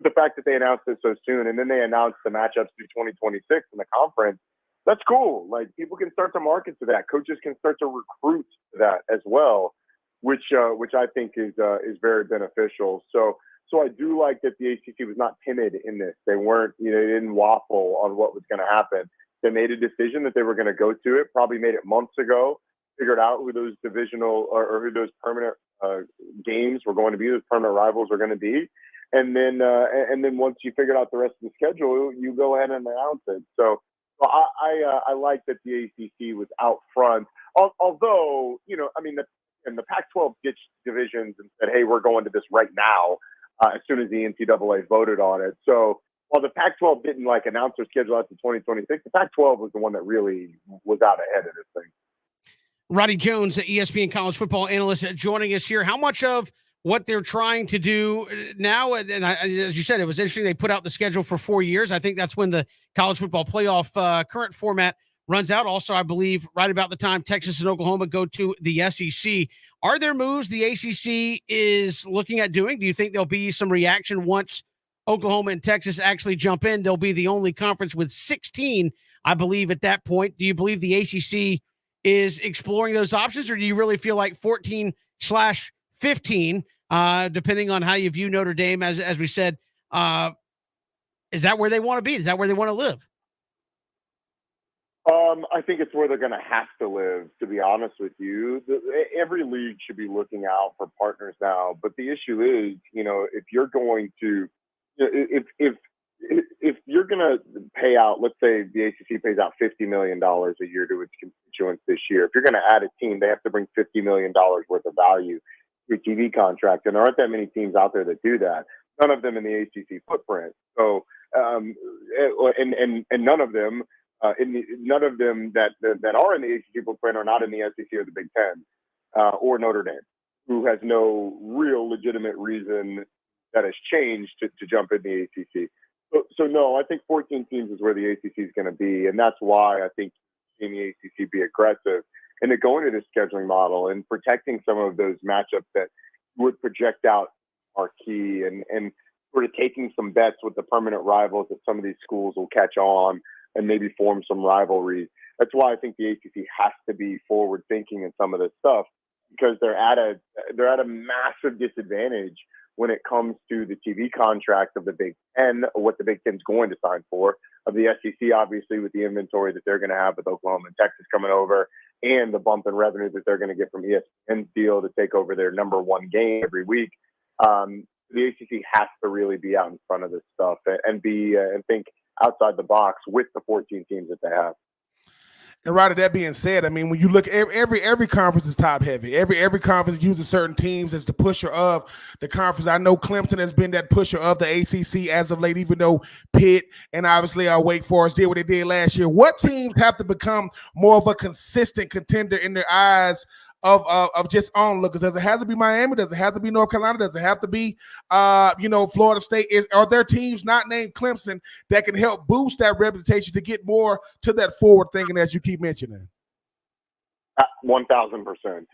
The fact that they announced it so soon, and then they announced the matchups through 2026 in the conference, that's cool. People can start to market to that. Coaches can start to recruit to that as well, which I think is very beneficial. So I do like that the ACC was not timid in this. They weren't, they didn't waffle on what was going to happen. They made a decision that they were going to go to it. Probably made it months ago. Figured out who those divisional or who those permanent games were going to be. Those permanent rivals were going to be. And then once you figured out the rest of the schedule, you go ahead and announce it. So I like that the ACC was out front. Although, the Pac-12 ditched divisions and said, hey, we're going to this right now as soon as the NCAA voted on it. So while the Pac-12 didn't announce their schedule out to 2026, the Pac-12 was the one that really was out ahead of this thing. Roddy Jones, ESPN college football analyst, joining us here. How much of what they're trying to do now, and as you said, it was interesting. They put out the schedule for 4 years. I think that's when the college football playoff current format runs out. Also, I believe right about the time Texas and Oklahoma go to the SEC. Are there moves the ACC is looking at doing? Do you think there'll be some reaction once Oklahoma and Texas actually jump in? They'll be the only conference with 16, I believe, at that point. Do you believe the ACC is exploring those options, or do you really feel like 14/15, depending on how you view Notre Dame, as we said, is that where they want to be? Is that where they want to live? I think it's where they're going to have to live, to be honest with you. Every league should be looking out for partners now. But the issue is, if you're going to, if you're going to pay out, let's say the ACC pays out $50 million a year to its constituents this year. If you're going to add a team, they have to bring $50 million worth of value to a TV contract. And there aren't that many teams out there that do that. None of them in the ACC footprint. So, and none of them, none of them that are in the ACC footprint are not in the SEC or the Big Ten or Notre Dame, who has no real legitimate reason that has changed to jump in the ACC. So no, I think 14 teams is where the ACC is going to be, and that's why I think seeing the ACC be aggressive and to go into this scheduling model and protecting some of those matchups that would project out are key, and sort of taking some bets with the permanent rivals that some of these schools will catch on and maybe form some rivalries. That's why I think the ACC has to be forward thinking in some of this stuff, because they're at a massive disadvantage when it comes to the TV contract of the Big Ten, or what the Big Ten's going to sign for, of the SEC, obviously, with the inventory that they're going to have with Oklahoma and Texas coming over, and the bump in revenue that they're going to get from ESPN's deal to take over their number one game every week. The ACC has to really be out in front of this stuff and think outside the box with the 14 teams that they have. And right, that being said, I mean, when you look, every conference is top heavy. Every conference uses certain teams as the pusher of the conference. I know Clemson has been that pusher of the ACC as of late, even though Pitt and obviously Wake Forest did what they did last year. What teams have to become more of a consistent contender in their eyes of just onlookers? Does it have to be Miami? Does it have to be North Carolina? Does it have to be Florida State? Are there teams not named Clemson that can help boost that reputation to get more to that forward thinking as you keep mentioning? 1000%.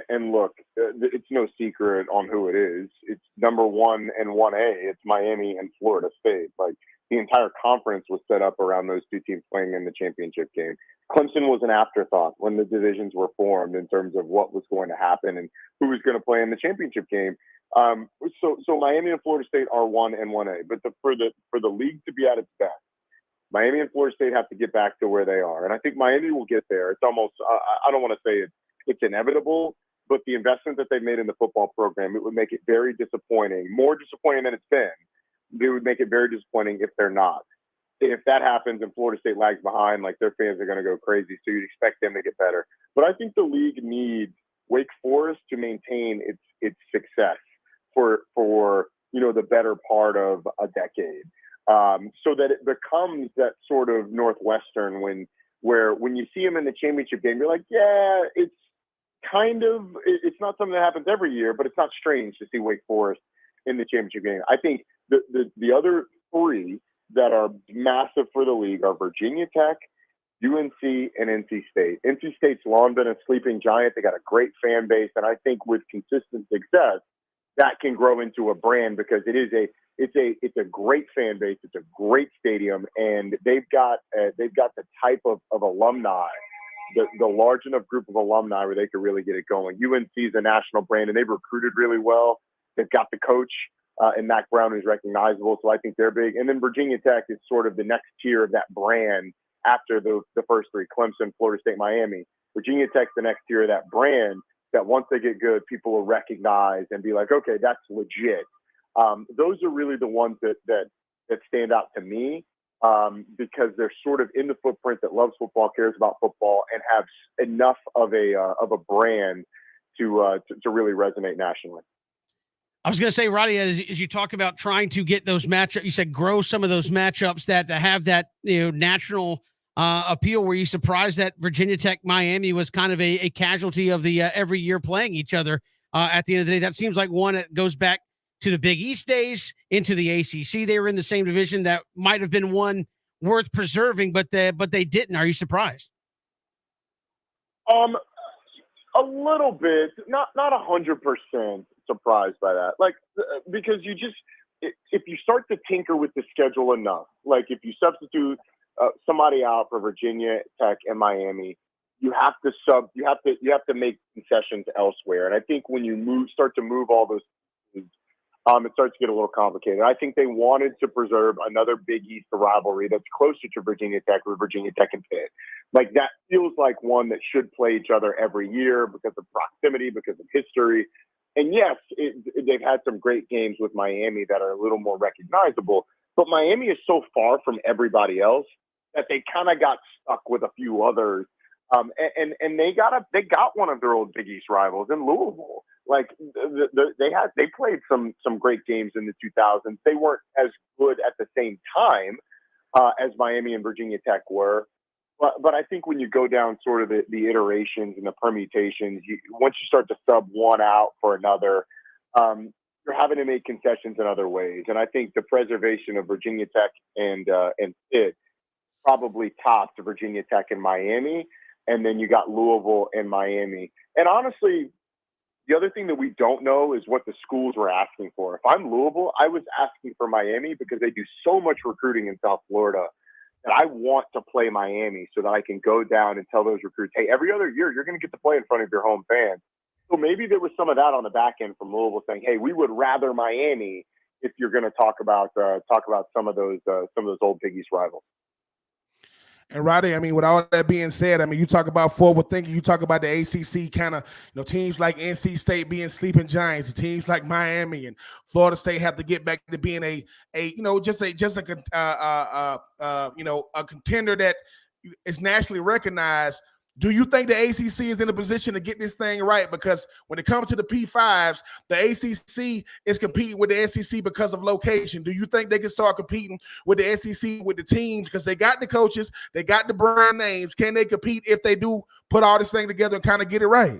And look, it's no secret on who it is. It's number 1 and 1A. It's Miami and Florida State. Like, the entire conference was set up around those two teams playing in the championship game. Clemson was an afterthought when the divisions were formed in terms of what was going to happen and who was going to play in the championship game. So Miami and Florida State are 1 and 1A. But for the league to be at its best, Miami and Florida State have to get back to where they are. And I think Miami will get there. It's almost, I don't want to say it's inevitable, but the investment that they've made in the football program, it would make it very disappointing, more disappointing than it's been. It would make it very disappointing if they're not. If that happens and Florida State lags behind, like, their fans are going to go crazy. So you'd expect them to get better. But I think the league needs Wake Forest to maintain its success for the better part of a decade. So that it becomes that sort of Northwestern where when you see them in the championship game, you're like, yeah, it's not something that happens every year, but it's not strange to see Wake Forest in the championship game. I think the other three that are massive for the league are Virginia Tech, UNC, and NC State. NC State's long been a sleeping giant. They got a great fan base, and I think with consistent success, that can grow into a brand because it's a great fan base. It's a great stadium, and they've got the type of alumni, the large enough group of alumni where they could really get it going. UNC is a national brand, and they've recruited really well. They've got the coach and Mac Brown, who's recognizable, so I think they're big. And then Virginia Tech is sort of the next tier of that brand after the first three: Clemson, Florida State, Miami. Virginia Tech's the next tier of that brand that once they get good, people will recognize and be like, okay, that's legit. Those are really the ones that stand out to me because they're sort of in the footprint that loves football, cares about football, and have enough of a brand to really resonate nationally. I was going to say, Roddy, as you talk about trying to get those matchups, you said grow some of those matchups that have that national appeal. Were you surprised that Virginia Tech Miami was kind of a casualty of the every year playing each other at the end of the day? That seems like one that goes back to the Big East days, into the ACC. They were in the same division. That might have been one worth preserving, but they didn't. Are you surprised? A little bit, not 100% surprised by that. Like, because if you start to tinker with the schedule enough, like if you substitute somebody out for Virginia Tech and Miami, you have to make concessions elsewhere. And I think when you start to move all those things, it starts to get a little complicated. I think they wanted to preserve another Big East rivalry that's closer to Virginia Tech with Virginia Tech and Pitt. Like, that feels like one that should play each other every year because of proximity, because of history. And yes, they've had some great games with Miami that are a little more recognizable, but Miami is so far from everybody else that they kind of got stuck with a few others. And they got one of their old Big East rivals in Louisville. Like, they played some great games in the 2000s. They weren't as good at the same time as Miami and Virginia Tech were. But I think when you go down sort of the iterations and the permutations, once you start to sub one out for another, you're having to make concessions in other ways. And I think the preservation of Virginia Tech and Pitt probably topped Virginia Tech and Miami. And then you got Louisville and Miami. And honestly, the other thing that we don't know is what the schools were asking for. If I'm Louisville, I was asking for Miami because they do so much recruiting in South Florida that I want to play Miami so that I can go down and tell those recruits, hey, every other year you're going to get to play in front of your home fans. So maybe there was some of that on the back end from Louisville saying, hey, we would rather Miami if you're going to talk about some of those old Big East rivals. And Roddy, I mean, with all that being said, I mean, you talk about forward thinking, you talk about the ACC kind of, teams like NC State being sleeping giants, teams like Miami and Florida State have to get back to being a contender that is nationally recognized. Do you think the ACC is in a position to get this thing right? Because when it comes to the P5s, the ACC is competing with the SEC because of location. Do you think they can start competing with the SEC, with the teams, because they got the coaches, they got the brand names? Can they compete if they do put all this thing together and kind of get it right?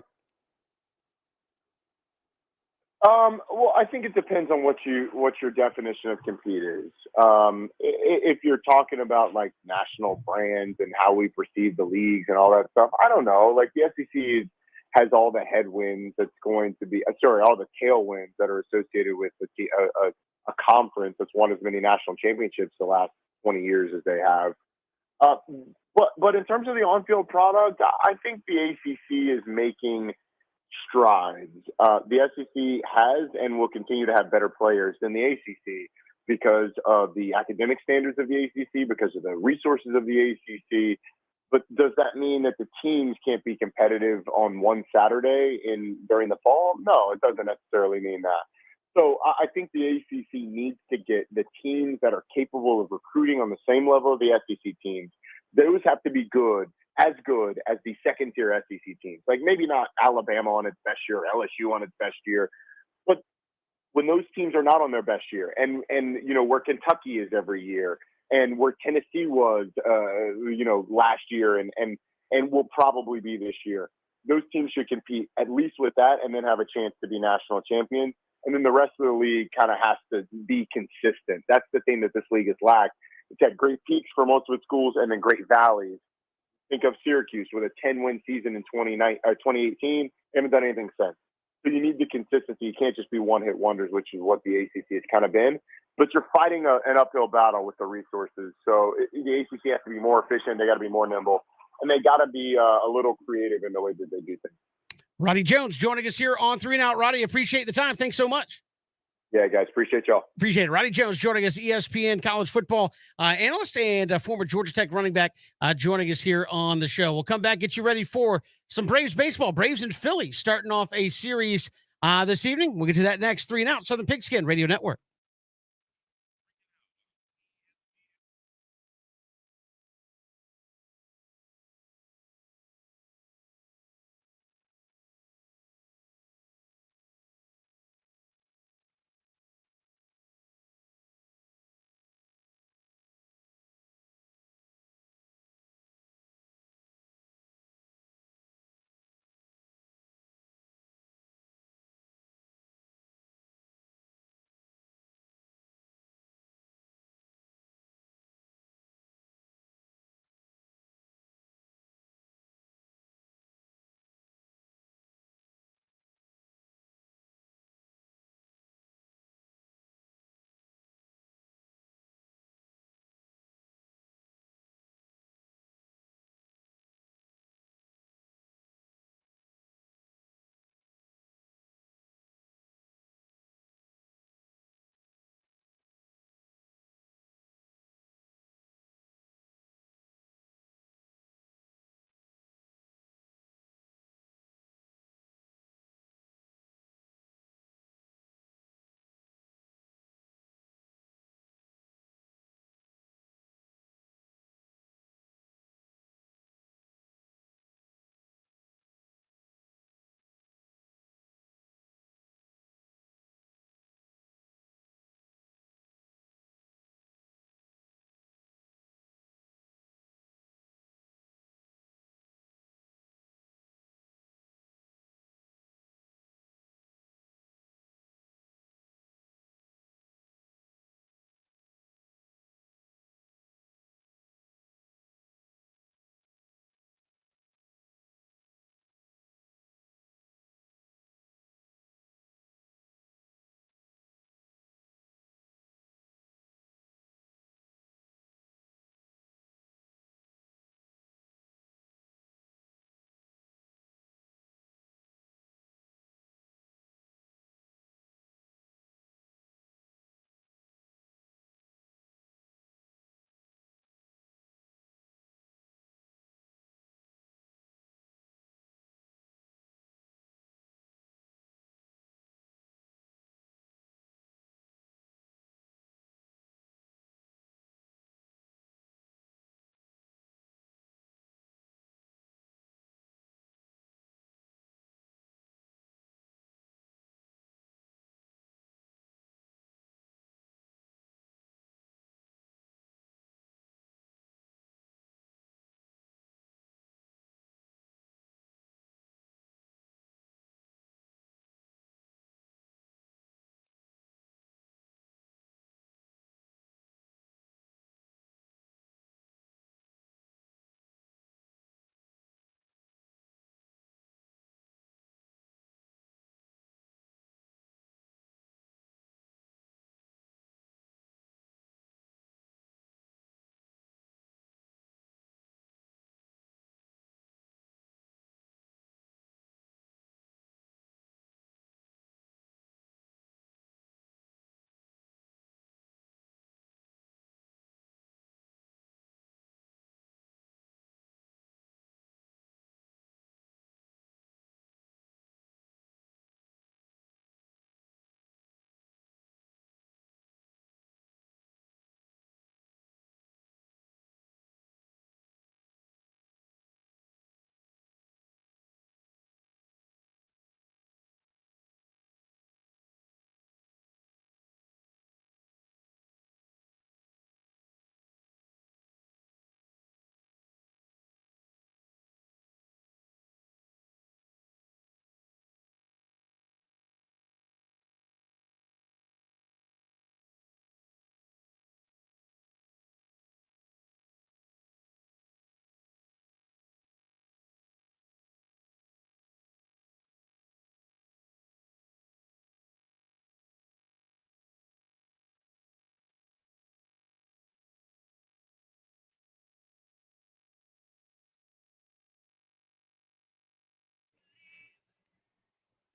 Well, I think it depends on what your definition of compete is. If you're talking about like national brands and how we perceive the leagues and all that stuff, I don't know. Like the has all the headwinds that's going to be, all the tailwinds that are associated with a conference that's won as many national championships the last 20 years as they have. Uh, but in terms of the on-field product, I think the ACC is making strides. The SEC has and will continue to have better players than the ACC because of the academic standards of the ACC, because of the resources of the ACC. But does that mean that the teams can't be competitive on one Saturday during the fall? No, it doesn't necessarily mean that. So I think the ACC needs to get the teams that are capable of recruiting on the same level of the SEC teams. Those have to be good as the second tier SEC teams. Like maybe not Alabama on its best year, or LSU on its best year, but when those teams are not on their best year, and where Kentucky is every year, and where Tennessee was last year, and will probably be this year, those teams should compete at least with that, and then have a chance to be national champions. And then the rest of the league kind of has to be consistent. That's the thing that this league has lacked. It's had great peaks for most of its schools and then great valleys. Think of Syracuse with a 10-win season in 2018. They haven't done anything since. So you need the consistency. You can't just be one-hit wonders, which is what the ACC has kind of been. But you're fighting an uphill battle with the resources. So the ACC has to be more efficient. They got to be more nimble. And they got to be a little creative in the way that they do things. Roddy Jones joining us here on 3 and Out. Roddy, appreciate the time. Thanks so much. Yeah, guys, appreciate y'all. Appreciate it. Roddy Jones joining us, ESPN college football analyst and former Georgia Tech running back joining us here on the show. We'll come back, get you ready for some Braves baseball. Braves and Phillies starting off a series this evening. We'll get to that next. 3 and Out, Southern Pigskin Radio Network.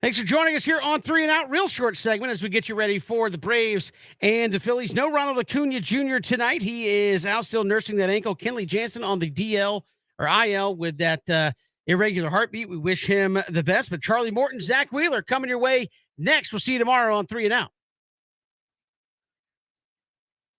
Thanks for joining us here on 3 and Out. Real short segment as we get you ready for the Braves and the Phillies. No Ronald Acuna Jr. tonight. He is out still nursing that ankle. Kenley Jansen on the DL or IL with that irregular heartbeat. We wish him the best. But Charlie Morton, Zach Wheeler coming your way next. We'll see you tomorrow on 3 and Out.